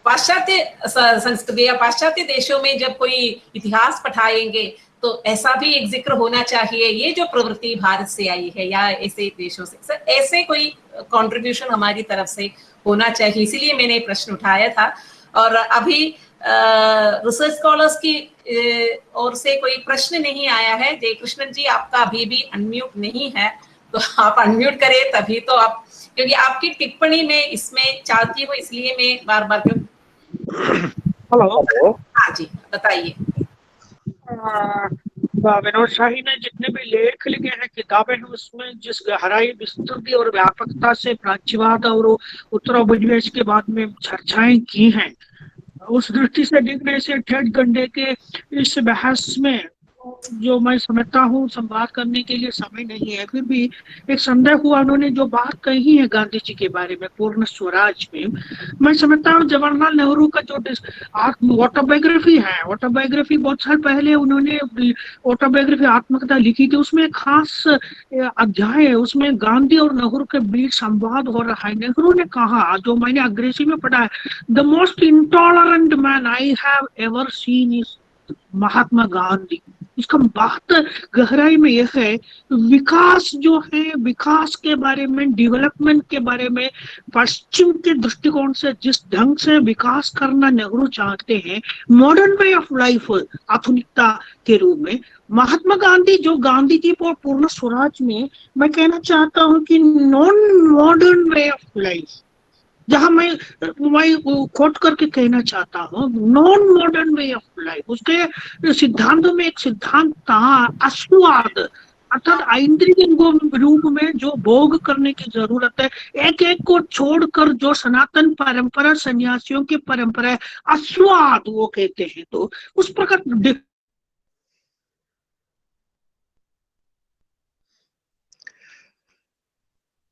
पाश्चात्य संस्कृति या पाश्चात्य देशों में जब कोई इतिहास पढ़ाएंगे तो ऐसा भी एक जिक्र होना चाहिए, ये जो प्रवृत्ति भारत से आई है या ऐसे देशों से, सर ऐसे कोई कंट्रीब्यूशन हमारी तरफ से होना चाहिए। इसीलिए मैंने प्रश्न उठाया था। और अभी रिसर्च स्कॉलर्स की ओर से कोई प्रश्न नहीं आया है। जयकृष्णन जी, आपका अभी भी अनम्यूट नहीं है, तो आप अनम्यूट करें तभी तो आप, क्योंकि आपकी टिप्पणी में इसमें चाहती हूँ, इसलिए मैं बार बार हेलो। हाँ जी, बताइए। विनोद शाही ने जितने भी लेख लिखे हैं, किताबें हैं, उसमें जिस गहराई, विस्तृति और व्यापकता से प्राच्यवाद और उत्तराभिनिवेश के बाद में चर्चाएं की हैं, उस दृष्टि से देखने से 6 घंटे के इस बहस में जो मैं समझता हूँ संवाद करने के लिए समय नहीं है, फिर भी एक संदेह हुआ। उन्होंने जो बात कही है गांधी जी के बारे में पूर्ण स्वराज में, मैं समझता हूँ जवाहरलाल नेहरू का जो ऑटोबायोग्राफी है, ऑटोबायोग्राफी बहुत साल पहले उन्होंने ऑटोबायोग्राफी आत्मकथा लिखी थी, उसमें एक खास अध्याय है, उसमें गांधी और नेहरू के बीच संवाद हो रहा है। नेहरू ने कहा, जो मैंने अंग्रेजी में पढ़ा है, the most intolerant man I have ever seen is Mahatma Gandhi. इसका बात गहराई में यह है, विकास जो है, विकास के बारे में, डेवलपमेंट के बारे में पश्चिम के दृष्टिकोण से जिस ढंग से विकास करना नेहरू चाहते हैं, मॉडर्न वे ऑफ लाइफ, आधुनिकता के रूप में, महात्मा गांधी जो गांधी जी को पूर्ण स्वराज में मैं कहना चाहता हूं कि non modern way of life, जहां मैं कोट करके कहना चाहता हूँ non modern way of life, उसके सिद्धांतों में एक सिद्धांत था आस्वाद, अर्थात इंद्रिय रूप में जो भोग करने की जरूरत है, एक एक को छोड़कर जो सनातन परंपरा, सन्यासियों की परंपरा है, आस्वाद वो कहते हैं। तो उस प्रकार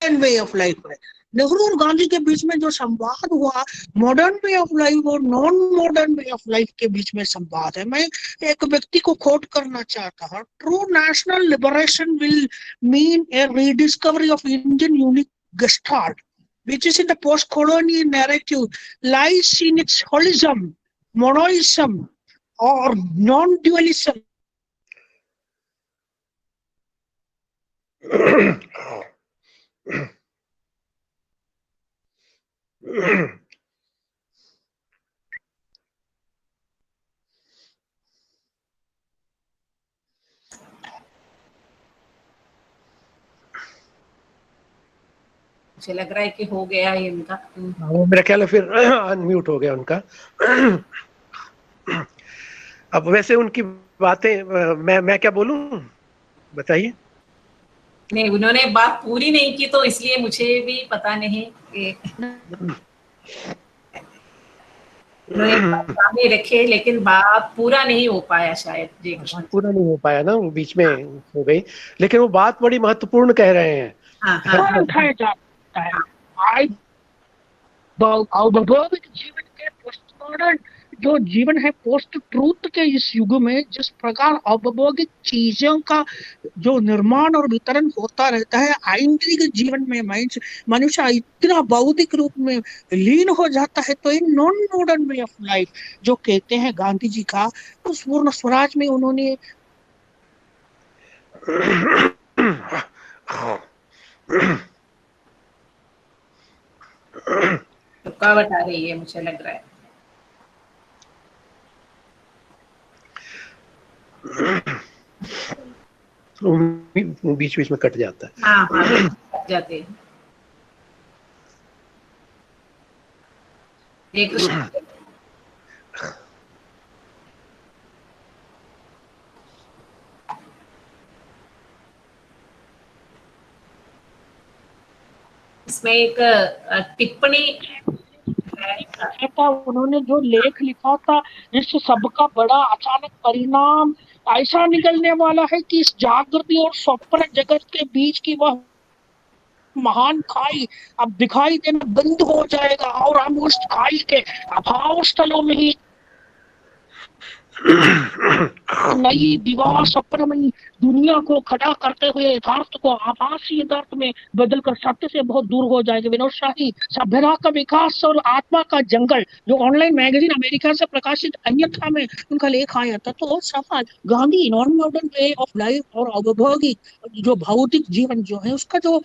वे ऑफ लाइफ है। नेहरू और गांधी के बीच में जो संवाद हुआ, मॉडर्न वे ऑफ लाइफ और non modern way of life के बीच में संवाद है। मैं एक व्यक्ति को कोट करना चाहता हूँ, true national liberation will mean A rediscovery of Indian unique gestalt. which is in the post-colonial narrative, lies in its holism, monoism, or non-dualism. मुझे लग रहा है कि हो गया है इनका। वो मेरा ख्याल है फिर अनम्यूट हो गया उनका। अब वैसे उनकी बातें मैं क्या बोलूं, बताइए। नहीं, उन्होंने बात पूरी नहीं की तो इसलिए मुझे भी पता नहीं कि उन्होंने सामने रखे, लेकिन बात पूरा नहीं हो पाया शायद। जी कृष्ण, पूरा नहीं हो पाया ना, वो बीच में हो गई, लेकिन वो बात बड़ी महत्वपूर्ण कह रहे हैं। हाँ हाँ उठाया जाता है औद्योगिक जीवन के पोस्टमॉडर्न जो जीवन है, पोस्ट ट्रूथ के इस युग में जिस प्रकार औद्योगिक चीजों का जो निर्माण और वितरण होता रहता है, आइंद्रिक जीवन में मनुष्य इतना बौद्धिक रूप में लीन हो जाता है। तो in non modern way of life जो कहते हैं गांधी जी का, उस पूर्ण स्वराज में उन्होंने रुकावट आ रही है, मुझे लग रहा है। बीच बीच में कट जाता है। हाँ हाँ, कट जाते हैं। जय कृष्ण। इसमें एक टिप्पणी था, उन्होंने जो लेख लिखा था, इस सबका बड़ा अचानक परिणाम ऐसा निकलने वाला है कि इस जागृति और स्वप्न जगत के बीच की वह महान खाई अब दिखाई देना बंद हो जाएगा और हम उस खाई के अभाव स्थलों में ही नई दीवार स्वप्नमयी दुनिया को खड़ा करते हुए यथार्थ को आभासी यथार्थ में बदलकर सत्य से बहुत दूर हो जाएंगे। विनोद शाही सभ्यता का विकास और आत्मा का जंगल, जो ऑनलाइन मैगजीन अमेरिका से प्रकाशित अन्यथा में उनका लेख आया था। तो सवाल Gandhi non modern way of life और औद्योगिक जो भौतिक जीवन जो है उसका जो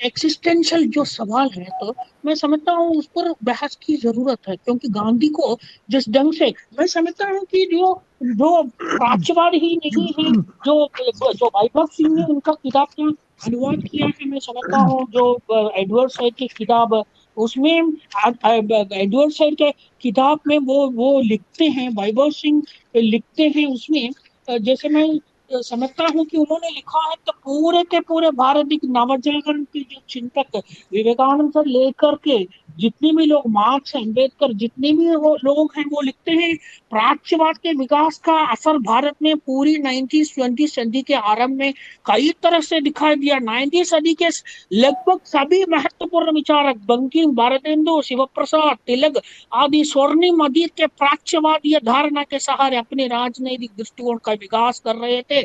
एक्सिस्टेंशियल जो सवाल है, तो मैं समझता हूँ उस पर बहस की जरूरत है। क्योंकि गांधी को जिस ढंग से मैं समझता हूँ कि जो प्राच्यवाद ही नहीं है, जो वैभव सिंह ने उनका किताब का अनुवाद किया है, मैं समझता हूँ जो एडवर्ड सैड की किताब, उसमें एडवर्ड सैड के किताब में वो लिखते हैं, वैभव सिंह लिखते हैं उसमें, जैसे मैं समझता हूँ कि उन्होंने लिखा है तो पूरे के पूरे भारतीय नवजागरण के जो चिंतक विवेकानंद से लेकर के जितने भी लोग, मार्क्स, अम्बेडकर, जितने भी लोग हैं, वो लिखते हैं प्राच्यवाद के विकास का असर भारत में पूरी 19वीं सदी के आरंभ में कई तरह से दिखाई दिया। 19वीं सदी के लगभग सभी महत्वपूर्ण विचारक बंकिम, भारतेंदु, शिव प्रसाद, तिलक आदि स्वर्णिम अतीत के प्राच्यवादी धारणा के सहारे अपने राजनैतिक दृष्टिकोण का विकास कर रहे थे।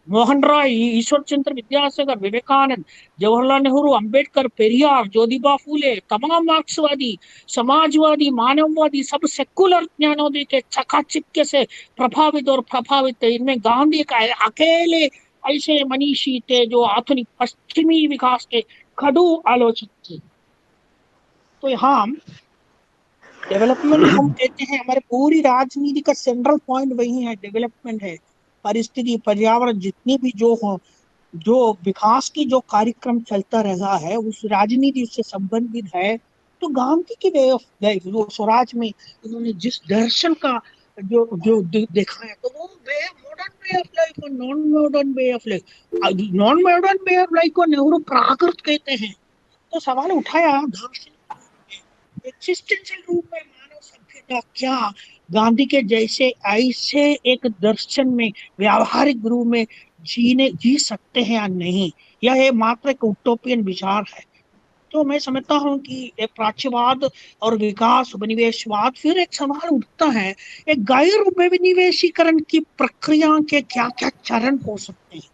मोहन राय, ईश्वर चंद्र विद्यासागर, विवेकानंद, जवाहरलाल नेहरू, अंबेडकर, पेरियार, ज्योतिबा फूले, तमाम मार्क्सवादी, समाजवादी, मानववादी सब सेकुलर ज्ञानोदय के चकाचक्य से प्रभावित थे। इनमें गांधी का अकेले ऐसे मनीषी थे जो आधुनिक पश्चिमी विकास के खड़ू आलोचक थे। तो यहाँ डेवलपमेंट हम कहते हैं, हमारे पूरी राजनीति का सेंट्रल पॉइंट वही है, डेवलपमेंट है। परिस्थिति, पर्यावरण जितनी भी जो हो, जो विकास की जो कार्यक्रम चलता रहा है, उस राजनीति उससे संबंधित है। तो गांधी की वे ऑफ लाइफ, जो स्वराज में उन्होंने जिस दर्शन का जो देखा है, तो वो वे मॉडर्न वे ऑफ लाइफ और non modern way of life, non modern way of life को नेहरू प्राकृत कहते हैं। तो सवाल उठाया एक्सिस्टेंशियल रूप में मानव सभ्यता क्या गांधी के जैसे ऐसे एक दर्शन में व्यावहारिक रूप में जी सकते हैं या नहीं, यह मात्र एक उटोपियन विचार है। तो मैं समझता हूँ कि एक प्राच्यवाद और विकास उपनिवेशवाद, फिर एक सवाल उठता है एक गैर उपनिवेशीकरण की प्रक्रिया के क्या क्या चरण हो सकते हैं।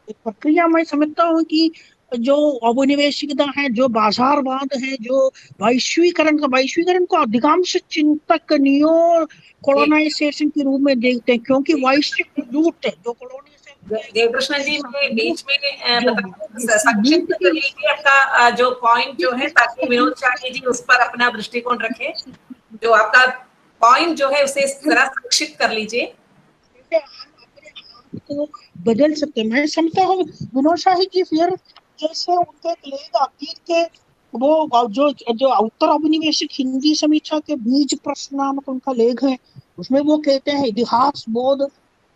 एक प्रक्रिया मैं समझता हूँ कि जो औपनिवेशिकता है, जो बाजारवाद है, जो वैश्वीकरण को अधिकांश चिंतक नियो कॉलोनाइजेशन के रूप में देखते हैं, क्योंकि वैश्विक लूट जो कॉलोनी से देवकृष्ण जी, मैं बीच में जो संक्षिप्त कर लीजिए आपका जो पॉइंट जो है, ताकि विनोद शाही जी उस पर अपना दृष्टिकोण रखें। जो आपका पॉइंट जो है उसे जरा संक्षिप्त कर लीजिए। को बदल सकते हैं। मैं समझता हूँ विनोद शाही जी फिर जैसे उनके लेख अतीत के वो जो उत्तर औपनिवेशिक हिंदी समीक्षा के बीज प्रश्न नामक उनका लेख है, उसमें वो कहते हैं इतिहास बोध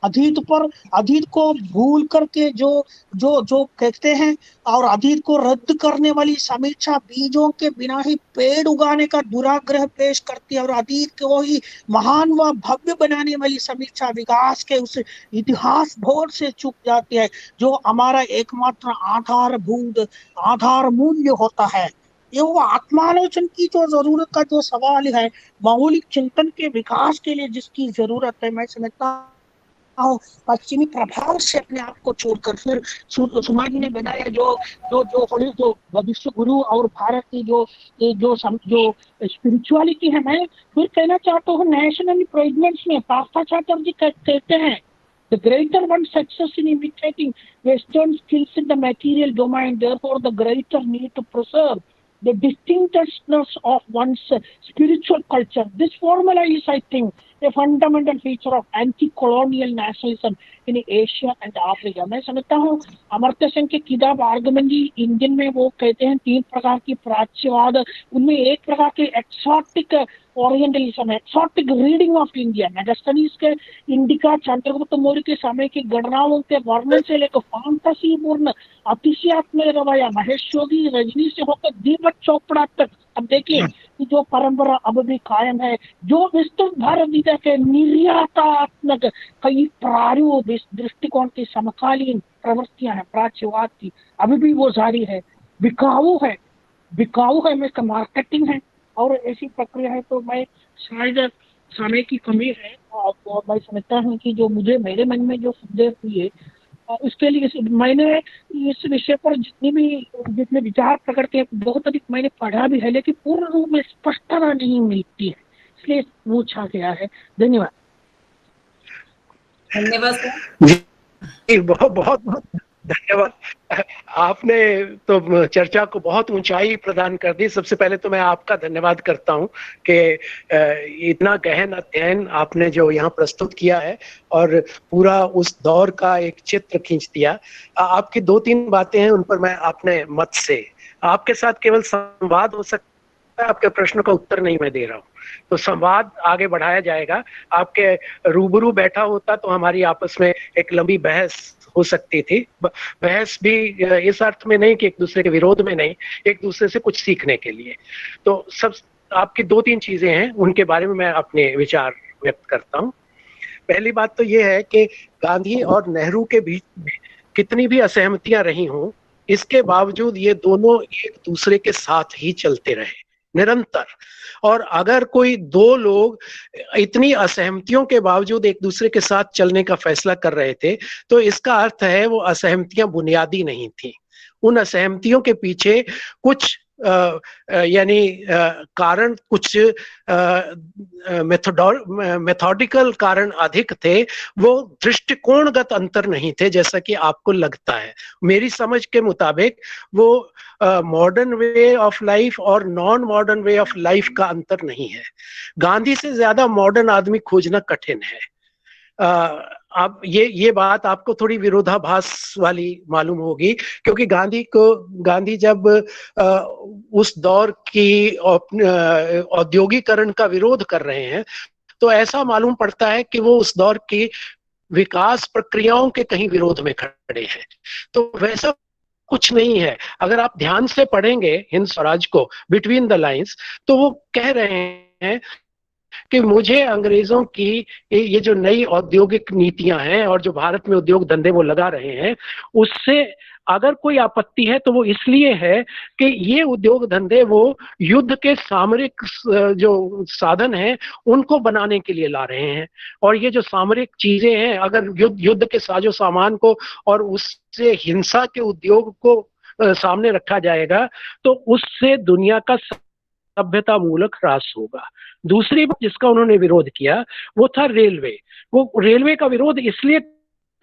अतीत को भूल करके जो जो जो कहते हैं, और अतीत को रद्द करने वाली समीक्षा बीजों के बिना ही पेड़ उगाने का दुराग्रह पेश करती है, और अतीत को ही महान व भव्य बनाने वाली समीक्षा विकास के उस इतिहास बोध से चूक जाती है, जो हमारा एकमात्र आधार मूल्य होता है। ये वो आत्मालोचन की जो जरूरत का जो सवाल है, मौलिक चिंतन के विकास के लिए जिसकी जरूरत है, मैं समझता हूँ पश्चिमी प्रभाव से अपने आप को छोड़कर फिर सुमा जी ने बताया जो जो जो जो भविष्य गुरु और भारत की जो स्पिरिचुअलिटी है। मैं फिर कहना चाहता हूँ नेशनल प्रेसिडेंट्स में पार्था चैटर्जी कहते हैं the greater one success in imitating Western skills in the material domain, therefore the greater need to preserve the distinctness of one's spiritual culture. This formula is, I think, a fundamental feature of anti-colonial nationalism in Asia and Africa. मैं समझता हूँ अमर्त्य सेन की किताब argument Indian में वो कहते हैं 3 प्रकार की प्राच्यवाद, उनमें एक प्रकार की एक्सोटिक ओरिएंटलिज्म है, exotic reading of India. Megasthenes के इंडिका चंद्रगुप्त मौर्य के समय की गणनाओं के वर्णन से लेकर फैंटेसी पूर्ण अतिशयात्मक रवैया महेश योगी रजनी से होकर दीपक चोपड़ा तक, अब देखिए कि जो परंपरा अब भी कायम है, जो विस्तृत भारत गीता के निर्यातात्मक कई प्रारूप दृष्टिकोण की समकालीन प्रवृत्तियां हैं प्राच्यवाद की, अभी भी वो जारी है, बिकाऊ है में इसका मार्केटिंग है और ऐसी प्रक्रिया है। तो मैं शायद समय की कमी है और मैं समझता हूँ कि जो मुझे मेरे मन में जो संदेह हुई है उसके लिए मैंने इस विषय पर जितने विचार प्रकट किए बहुत अधिक मैंने पढ़ा भी है, लेकिन पूर्ण रूप में स्पष्टता नहीं मिलती है, इसलिए पूछा गया है। धन्यवाद। धन्यवाद सर जी, बहुत बहुत धन्यवाद। आपने तो चर्चा को बहुत ऊंचाई प्रदान कर दी। सबसे पहले तो मैं आपका धन्यवाद करता हूं कि इतना गहन अध्ययन आपने जो यहाँ प्रस्तुत किया है और पूरा उस दौर का एक चित्र खींच दिया। आपकी 2-3 बातें हैं, उन पर मैं अपने मत से आपके साथ केवल संवाद हो सकता है, आपके प्रश्न का उत्तर नहीं मैं दे रहा हूँ, तो संवाद आगे बढ़ाया जाएगा। आपके रूबरू बैठा होता तो हमारी आपस में एक लंबी बहस हो सकती थी। बहस भी इस अर्थ में नहीं कि एक दूसरे के विरोध में नहीं, एक दूसरे से कुछ सीखने के लिए। तो सब आपकी 2-3 चीजें हैं, उनके बारे में मैं अपने विचार व्यक्त करता हूँ। पहली बात तो ये है कि गांधी और नेहरू के बीच में कितनी भी असहमतियां रही हों, इसके बावजूद ये दोनों एक दूसरे के साथ ही चलते रहे निरंतर। और अगर कोई 2 लोग इतनी असहमतियों के बावजूद एक दूसरे के साथ चलने का फैसला कर रहे थे, तो इसका अर्थ है वो असहमतियां बुनियादी नहीं थी। उन असहमतियों के पीछे कुछ कारण, कुछ मेथोडिकल कारण अधिक थे, वो दृष्टिकोणगत अंतर नहीं थे जैसा कि आपको लगता है। मेरी समझ के मुताबिक वो मॉडर्न वे ऑफ लाइफ और non modern way of life का अंतर नहीं है। गांधी से ज्यादा मॉडर्न आदमी खोजना कठिन है। अब ये बात आपको थोड़ी विरोधाभास वाली मालूम होगी, क्योंकि गांधी जब उस दौर की औद्योगिकरण का विरोध कर रहे हैं, तो ऐसा मालूम पड़ता है कि वो उस दौर की विकास प्रक्रियाओं के कहीं विरोध में खड़े हैं। तो वैसा कुछ नहीं है। अगर आप ध्यान से पढ़ेंगे हिंद स्वराज को बिटवीन द लाइंस, तो वो कह रहे हैं कि मुझे अंग्रेजों की ये जो नई औद्योगिक नीतियां हैं और जो भारत में उद्योग धंधे वो लगा रहे हैं, उससे अगर कोई आपत्ति है तो वो इसलिए है कि ये उद्योग धंधे वो युद्ध के सामरिक जो साधन हैं उनको बनाने के लिए ला रहे हैं। और ये जो सामरिक चीजें हैं, अगर युद्ध के साजो सामान को और उससे हिंसा के उद्योग को सामने रखा जाएगा तो उससे दुनिया का सभ्यता मूलक ह्रास होगा। दूसरी बात जिसका उन्होंने विरोध किया वो था रेलवे। वो रेलवे का विरोध इसलिए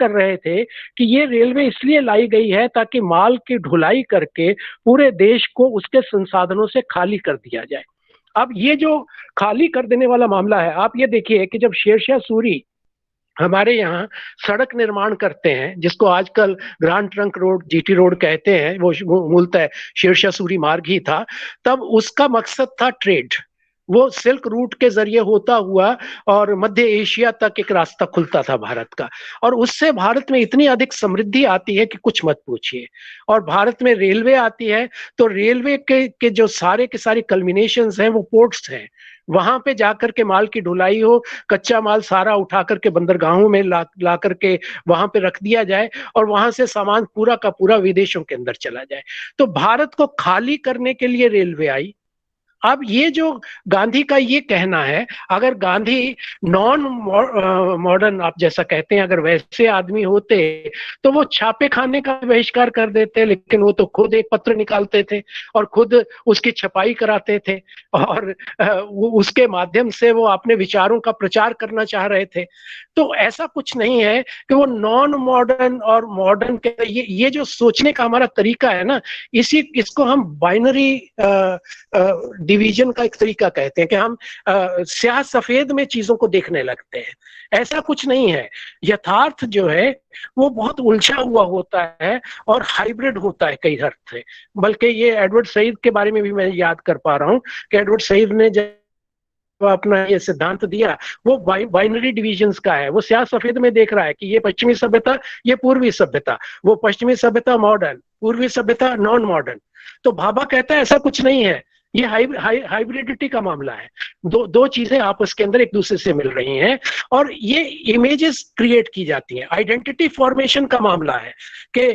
कर रहे थे कि ये रेलवे इसलिए लाई गई है ताकि माल की ढुलाई करके पूरे देश को उसके संसाधनों से खाली कर दिया जाए। अब ये जो खाली कर देने वाला मामला है, आप ये देखिए कि जब शेरशाह सूरी हमारे यहाँ सड़क निर्माण करते हैं, जिसको आजकल grand trunk road, GT road कहते हैं, वो मूलतः शेरशाह सूरी मार्ग ही था, तब उसका मकसद था ट्रेड। वो सिल्क रूट के जरिए होता हुआ और मध्य एशिया तक एक रास्ता खुलता था भारत का, और उससे भारत में इतनी अधिक समृद्धि आती है कि कुछ मत पूछिए। और भारत में रेलवे आती है तो रेलवे के जो सारे के सारे कल्मिनेशंस हैं वो पोर्ट्स हैं, वहां पे जाकर के माल की ढुलाई हो, कच्चा माल सारा उठा करके बंदरगाहों में ला करके वहां पे रख दिया जाए और वहां से सामान पूरा का पूरा विदेशों के अंदर चला जाए। तो भारत को खाली करने के लिए रेलवे आई। अब ये जो गांधी का ये कहना है, अगर गांधी नॉन मॉडर्न आप जैसा कहते हैं, अगर वैसे आदमी होते तो वो छापे खाने का बहिष्कार कर देते, लेकिन वो तो खुद एक पत्र निकालते थे और खुद उसकी छपाई कराते थे और उसके माध्यम से वो अपने विचारों का प्रचार करना चाह रहे थे। तो ऐसा कुछ नहीं है कि वो नॉन मॉडर्न और मॉडर्न के ये जो सोचने का हमारा तरीका है ना, इसको हम बाइनरी डिवीजन का एक तरीका कहते हैं कि हम स्याह सफेद में चीजों को देखने लगते हैं। ऐसा कुछ नहीं है। यथार्थ जो है वो बहुत उलझा हुआ होता है और हाइब्रिड होता है कई हद से। बल्कि ये एडवर्ड सईद के बारे में भी मैं याद कर पा रहा हूँ कि एडवर्ड सईद ने जब अपना ये सिद्धांत दिया वो बाइनरी डिविजन्स का है। वो स्याह सफेद में देख रहा है कि ये पश्चिमी सभ्यता, ये पूर्वी सभ्यता, वो पश्चिमी सभ्यता मॉडर्न, पूर्वी सभ्यता नॉन मॉडर्न। तो भाभा कहता है ऐसा कुछ नहीं है, ये हाइब्रिडिटी का मामला है। दो चीजें आपस के अंदर एक दूसरे से मिल रही हैं और ये इमेजेस क्रिएट की जाती हैं। आइडेंटिटी फॉर्मेशन का मामला है कि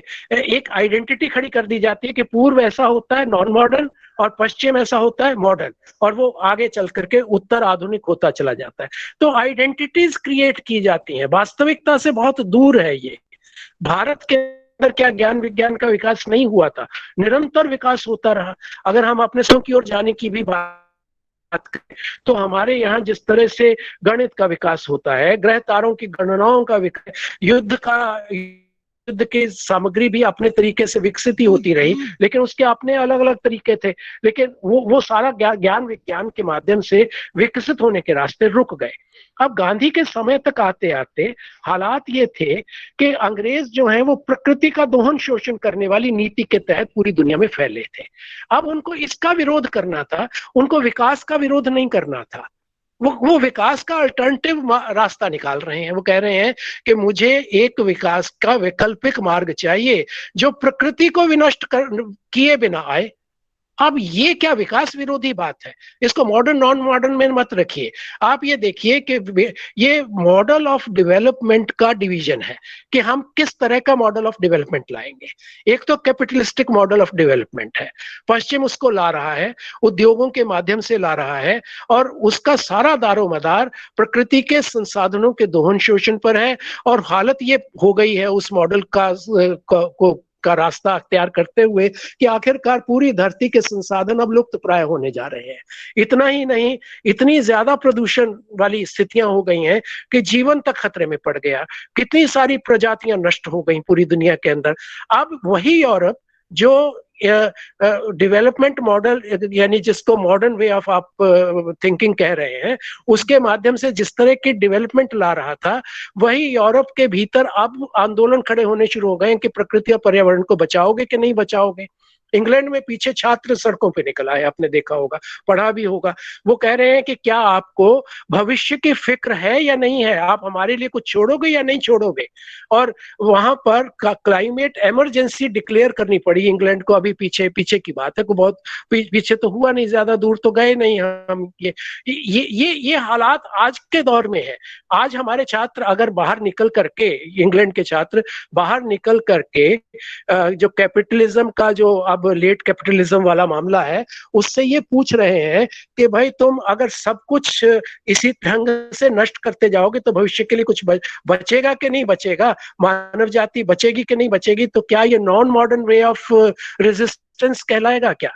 एक आइडेंटिटी खड़ी कर दी जाती है कि पूर्व ऐसा होता है नॉन मॉडर्न और पश्चिम ऐसा होता है मॉडर्न, और वो आगे चल करके उत्तर आधुनिक होता चला जाता है। तो आइडेंटिटीज क्रिएट की जाती हैं, वास्तविकता से बहुत दूर है ये। भारत के अंदर क्या ज्ञान विज्ञान का विकास नहीं हुआ था, निरंतर विकास होता रहा। अगर हम अपने स्वयं की ओर जाने की भी बात करें तो हमारे यहाँ जिस तरह से गणित का विकास होता है, ग्रह तारों की गणनाओं का विकास, युद्ध की सामग्री भी अपने तरीके से विकसित ही होती रही, लेकिन उसके अपने अलग अलग तरीके थे। लेकिन वो सारा ज्ञान विज्ञान के माध्यम से विकसित होने के रास्ते रुक गए। अब गांधी के समय तक आते आते हालात ये थे कि अंग्रेज जो हैं वो प्रकृति का दोहन शोषण करने वाली नीति के तहत पूरी दुनिया में फैले थे। अब उनको इसका विरोध करना था, उनको विकास का विरोध नहीं करना था। वो विकास का अल्टरनेटिव रास्ता निकाल रहे हैं। वो कह रहे हैं कि मुझे एक विकास का वैकल्पिक मार्ग चाहिए जो प्रकृति को विनष्ट किए बिना आए। अब ये क्या विकास विरोधी बात है? इसको मॉडर्न नॉन मॉडर्न में मत रखिए। आप ये देखिए कि ये मॉडल ऑफ डेवलपमेंट का डिवीजन है कि हम किस तरह का मॉडल ऑफ डेवलपमेंट लाएंगे। एक तो कैपिटलिस्टिक मॉडल ऑफ डेवलपमेंट है, पश्चिम उसको ला रहा है, उद्योगों के माध्यम से ला रहा है और उसका सारा दारोमदार प्रकृति के संसाधनों के दोहन शोषण पर है। और हालत ये हो गई है उस मॉडल का रास्ता अख्तियार करते हुए कि आखिरकार पूरी धरती के संसाधन अब लुप्त प्राय होने जा रहे हैं। इतना ही नहीं, इतनी ज्यादा प्रदूषण वाली स्थितियां हो गई हैं कि जीवन तक खतरे में पड़ गया। कितनी सारी प्रजातियां नष्ट हो गई पूरी दुनिया के अंदर। अब वही यूरोप जो डेवलपमेंट मॉडल यानी जिसको मॉडर्न वे ऑफ आप थिंकिंग कह रहे हैं, उसके माध्यम से जिस तरह की डेवलपमेंट ला रहा था, वही यूरोप के भीतर अब आंदोलन खड़े होने शुरू हो गए कि प्रकृति और पर्यावरण को बचाओगे कि नहीं बचाओगे। इंग्लैंड में पीछे छात्र सड़कों पे निकल आए, आपने देखा होगा, पढ़ा भी होगा। वो कह रहे हैं कि क्या आपको भविष्य की फिक्र है या नहीं है, आप हमारे लिए कुछ छोड़ोगे या नहीं छोड़ोगे। और वहां पर क्लाइमेट इमरजेंसी डिक्लेयर करनी पड़ी इंग्लैंड को। अभी पीछे की बात है, को बहुत पीछे तो हुआ नहीं, ज्यादा दूर तो गए नहीं हम। ये हालात आज के दौर में है। आज हमारे छात्र अगर बाहर निकल करके, इंग्लैंड के छात्र बाहर निकल करके जो कैपिटलिज्म का जो अब अब लेट कैपिटलिज्म वाला मामला है, उससे ये पूछ रहे हैं कि भाई तुम अगर सब कुछ इसी ढंग से नष्ट करते जाओगे तो भविष्य के लिए कुछ बचेगा कि नहीं बचेगा, मानव जाति बचेगी कि नहीं बचेगी, तो क्या ये non modern way of resistance कहलाएगा क्या?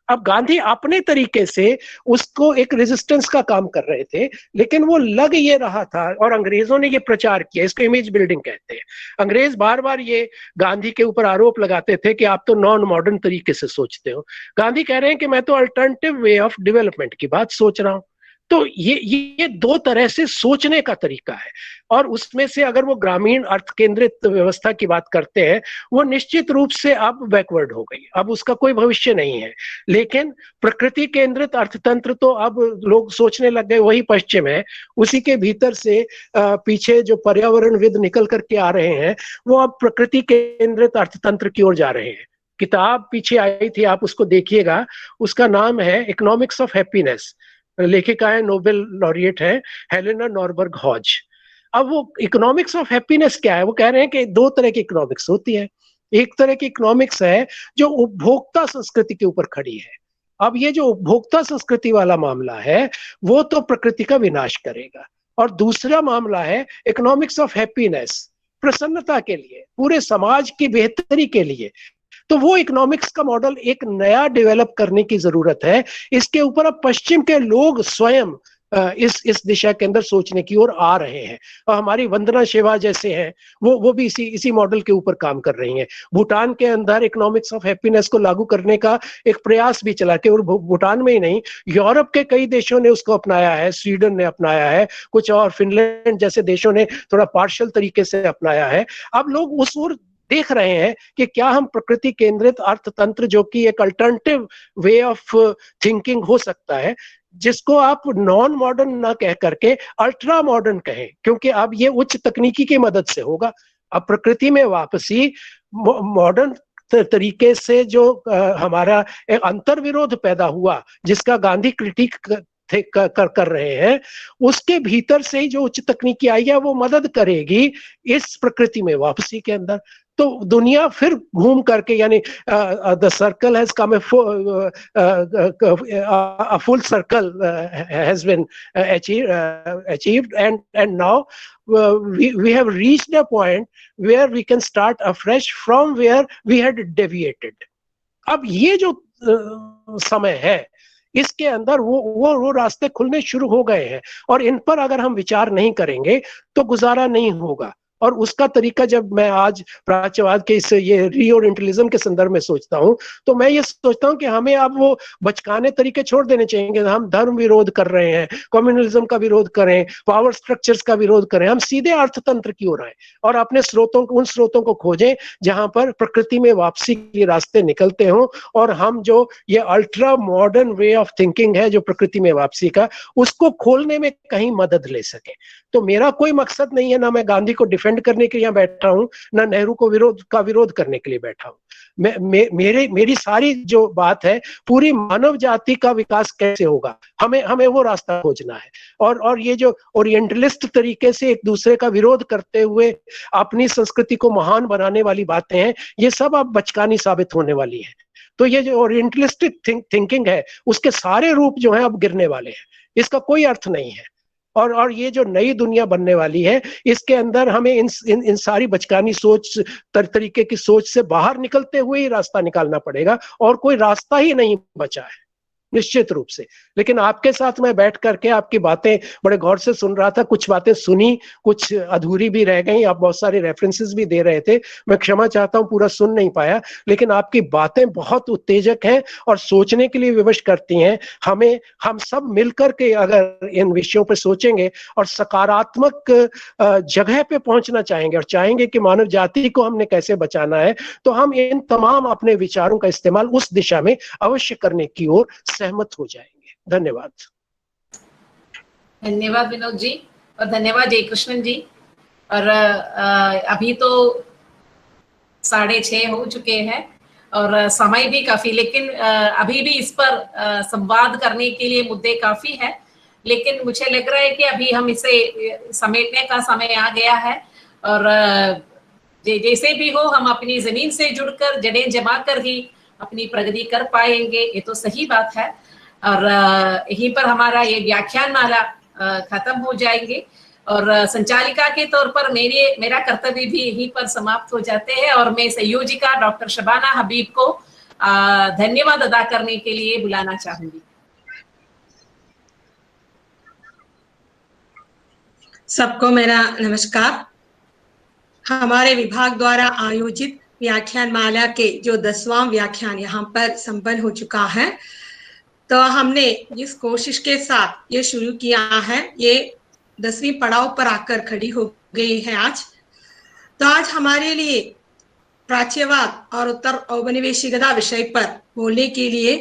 अब गांधी अपने तरीके से उसको एक रेजिस्टेंस का काम कर रहे थे, लेकिन वो लग ये रहा था, और अंग्रेजों ने ये प्रचार किया, इसको इमेज बिल्डिंग कहते हैं। अंग्रेज बार बार ये गांधी के ऊपर आरोप लगाते थे कि आप तो नॉन मॉडर्न तरीके से सोचते हो। गांधी कह रहे हैं कि मैं तो अल्टरनेटिव वे ऑफ डेवलपमेंट की बात सोच रहा हूं। तो ये दो तरह से सोचने का तरीका है, और उसमें से अगर वो ग्रामीण अर्थ केंद्रित व्यवस्था की बात करते हैं, वो निश्चित रूप से अब बैकवर्ड हो गई, अब उसका कोई भविष्य नहीं है। लेकिन प्रकृति केंद्रित अर्थतंत्र तो अब लोग सोचने लग गए, वही पश्चिम है, उसी के भीतर से पीछे जो पर्यावरणविद निकल करके आ रहे हैं, वो अब प्रकृति केंद्रित अर्थतंत्र की ओर जा रहे हैं। किताब पीछे आई थी, आप उसको देखिएगा, उसका नाम है इकोनॉमिक्स ऑफ हैप्पीनेस, लेखिका है, नोबेल लॉरिएट है, हेलेना नॉरबर्ग हॉज। अब वो इकोनॉमिक्स ऑफ हैप्पीनेस क्या है? वो कह रहे हैं कि दो तरह की इकोनॉमिक्स होती है। एक तरह की इकोनॉमिक्स है जो उपभोक्ता संस्कृति के ऊपर खड़ी है। अब ये जो उपभोक्ता संस्कृति वाला मामला है, वो तो प्रकृति का विनाश करेगा। और दूसरा मामला है इकोनॉमिक्स ऑफ हैप्पीनेस, प्रसन्नता के लिए, पूरे समाज की बेहतरी के लिए। तो वो इकोनॉमिक्स का मॉडल एक नया डेवलप करने की जरूरत है। इसके ऊपर अब पश्चिम के लोग स्वयं इस दिशा के अंदर सोचने की ओर आ रहे हैं, और हमारी वंदना शिवा जैसे हैं वो भी इसी मॉडल के ऊपर काम कर रही हैं। भूटान के अंदर इकोनॉमिक्स ऑफ हैप्पीनेस को लागू करने का एक प्रयास भी चला, केवल भूटान में ही नहीं, यूरोप के कई देशों ने उसको अपनाया है, स्वीडन ने अपनाया है, कुछ और फिनलैंड जैसे देशों ने थोड़ा पार्शियल तरीके से अपनाया है। अब लोग उस ओर देख रहे हैं कि क्या हम प्रकृति केंद्रित अर्थतंत्र, जो कि एक अल्टरनेटिव वे ऑफ थिंकिंग हो सकता है, जिसको आप नॉन मॉडर्न ना कह करके अल्ट्रा मॉडर्न कहें, क्योंकि अब ये उच्च तकनीकी की मदद से होगा। अब प्रकृति में वापसी मॉडर्न तरीके से जो हमारा एक अंतर्विरोध पैदा हुआ, जिसका गांधी क्रिटिक कर रहे हैं, उसके भीतर से ही जो उच्च तकनीकी आई है वो मदद करेगी इस प्रकृति में वापसी के अंदर। तो दुनिया फिर घूम करके, यानी the circle has come, a full circle has been achieved, and now we have reached a point where we can start afresh from where we had deviated. अब ये जो समय है, इसके अंदर वो रास्ते खुलने शुरू हो गए हैं, और इन पर अगर हम विचार नहीं करेंगे तो गुजारा नहीं होगा। और उसका तरीका, जब मैं आज प्राच्यवाद के इस ये रीओरिएंटलिज्म के संदर्भ में सोचता हूं, तो मैं ये सोचता हूं कि हमें अब वो बचकाने तरीके छोड़ देने चाहिए। हम धर्म विरोध कर रहे हैं, कम्युनलिज्म का विरोध करें, पावर स्ट्रक्चर्स का विरोध करें, हम सीधे अर्थतंत्र की ओर आए और अपने उन स्रोतों को खोजें जहां पर प्रकृति में वापसी के रास्ते निकलते हों, और हम जो ये ultra modern way of thinking है जो प्रकृति में वापसी का, उसको खोलने में कहीं मदद ले सके। तो मेरा कोई मकसद नहीं है, ना मैं गांधी को डिफेंड करने के लिए यहाँ बैठा हूँ, ना नेहरू को विरोध करने के लिए बैठा हूँ। मेरी सारी जो बात है, पूरी मानव जाति का विकास कैसे होगा, हमें वो रास्ता खोजना है। और ये जो ओरिएंटलिस्ट तरीके से एक दूसरे का विरोध करते हुए अपनी संस्कृति को महान बनाने वाली बातें हैं, ये सब अब बचकानी साबित होने वाली है। तो ये जो ओरिएंटलिस्टिक थिंकिंग है, उसके सारे रूप जो है अब गिरने वाले हैं, इसका कोई अर्थ नहीं है। और ये जो नई दुनिया बनने वाली है, इसके अंदर हमें इन सारी बचकानी सोच तरीके की सोच से बाहर निकलते हुए ही रास्ता निकालना पड़ेगा, और कोई रास्ता ही नहीं बचा है निश्चित रूप से। लेकिन आपके साथ मैं बैठ करके आपकी बातें बड़े गौर से सुन रहा था, कुछ बातें सुनी, कुछ अधूरी भी रह गई, आप बहुत सारे रेफरेंसेस भी दे रहे थे, मैं क्षमा चाहता हूं पूरा सुन नहीं पाया, लेकिन आपकी बातें बहुत उत्तेजक हैं और सोचने के लिए विवश करती हैं। हम सब मिलकर के अगर इन विषयों पर सोचेंगे और सकारात्मक जगह पे पहुंचना चाहेंगे, और चाहेंगे कि मानव जाति को हमने कैसे बचाना है, तो हम इन तमाम अपने विचारों का इस्तेमाल उस दिशा में अवश्य करने की ओर सहमत हो जाएंगे। धन्यवाद। धन्यवाद विनोद जी, और धन्यवाद जयकृष्णन जी। और अभी तो 6:30 हो चुके हैं और समय भी काफी, लेकिन अभी भी इस पर संवाद करने के लिए मुद्दे काफी है, लेकिन मुझे लग रहा है कि अभी हम इसे समेटने का समय आ गया है। और जैसे भी हो, हम अपनी जमीन से जुड़कर, जड़ें जमा कर ही अपनी प्रगति कर पाएंगे, ये तो सही बात है। और यहीं पर हमारा ये व्याख्यान माला खत्म हो जाएंगे और संचालिका के तौर पर मेरा कर्तव्य भी यहीं पर समाप्त हो जाते हैं और मैं संयोजिका डॉक्टर शबाना हबीब को धन्यवाद अदा करने के लिए बुलाना चाहूंगी। सबको मेरा नमस्कार। हमारे विभाग द्वारा आयोजित व्याख्यान माला के जो 10वां व्याख्यान यहाँ पर संपन्न हो चुका है, तो हमने जिस कोशिश के साथ ये शुरू किया है, ये 10वीं पड़ाव पर आकर खड़ी हो गई है आज। तो आज हमारे लिए प्राच्यवाद और उत्तर औपनिवेशिकता विषय पर बोलने के लिए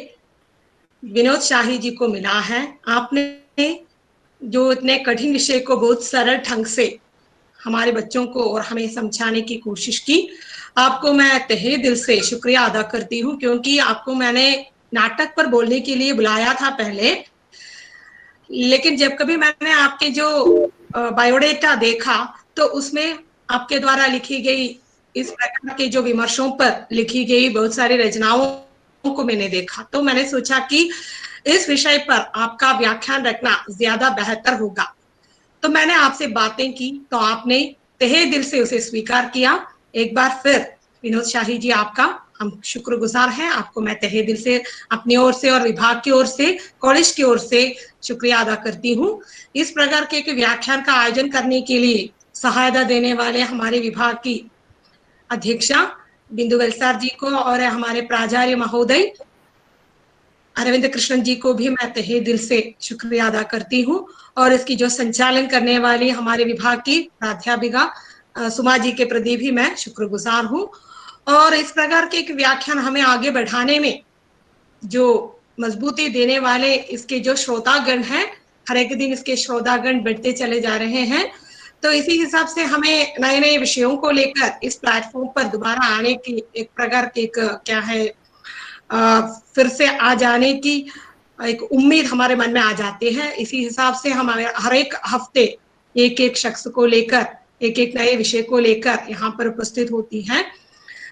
विनोद शाही जी को मिला है। आपने जो इतने कठिन विषय को बहुत सरल ढंग से हमारे बच्चों को और हमें समझाने की कोशिश की, आपको मैं तहे दिल से शुक्रिया अदा करती हूँ, क्योंकि आपको मैंने नाटक पर बोलने के लिए बुलाया था पहले, लेकिन जब कभी मैंने आपके जो बायोडेटा देखा तो उसमें आपके द्वारा लिखी गई इस प्रकार के जो विमर्शों पर लिखी गई बहुत सारी रचनाओं को मैंने देखा, तो मैंने सोचा कि इस विषय पर आपका व्याख्यान रखना ज्यादा बेहतर होगा। तो मैंने आपसे बातें की तो आपने तहे दिल से उसे स्वीकार किया। एक बार फिर विनोद शाही जी, आपका हम शुक्रगुजार हैं। आपको मैं तहे दिल से अपनी ओर से और विभाग की ओर से, कॉलेज की ओर से शुक्रिया अदा करती हूँ। इस प्रकार के एक व्याख्यान का आयोजन करने के लिए सहायता देने वाले हमारे विभाग की अध्यक्षा बिंदु वेलसार जी को और हमारे प्राचार्य महोदय अरविंद कृष्णन जी को भी मैं तहे दिल से शुक्रिया अदा करती हूँ। और इसकी जो संचालन करने वाली हमारे विभाग की प्राध्यापिका सुमा जी के प्रति भी मैं शुक्रगुजार हूँ। और इस प्रकार के एक व्याख्यान हमें आगे बढ़ाने में जो मजबूती देने वाले इसके जो श्रोतागण हैं, हर एक दिन इसके श्रोतागण बढ़ते चले जा रहे हैं। तो इसी हिसाब से हमें नए नए विषयों को लेकर इस प्लेटफॉर्म पर दोबारा आने की एक प्रकार की क्या है फिर से आ जाने की एक उम्मीद हमारे मन में आ जाती है। इसी हिसाब से हम हर एक हफ्ते एक एक शख्स को लेकर, एक एक नए विषय को लेकर यहाँ पर उपस्थित होती हैं।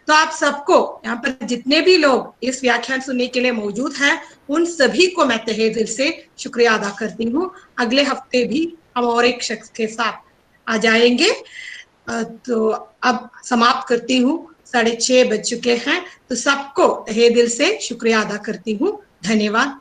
तो आप सबको, यहाँ पर जितने भी लोग इस व्याख्यान सुनने के लिए मौजूद हैं, उन सभी को मैं तहे दिल से शुक्रिया अदा करती हूँ। अगले हफ्ते भी हम और एक शख्स के साथ आ जाएंगे। तो अब समाप्त करती हूँ, 6:30 बज चुके हैं। तो सबको तहे दिल से शुक्रिया अदा करती हूँ। धन्यवाद।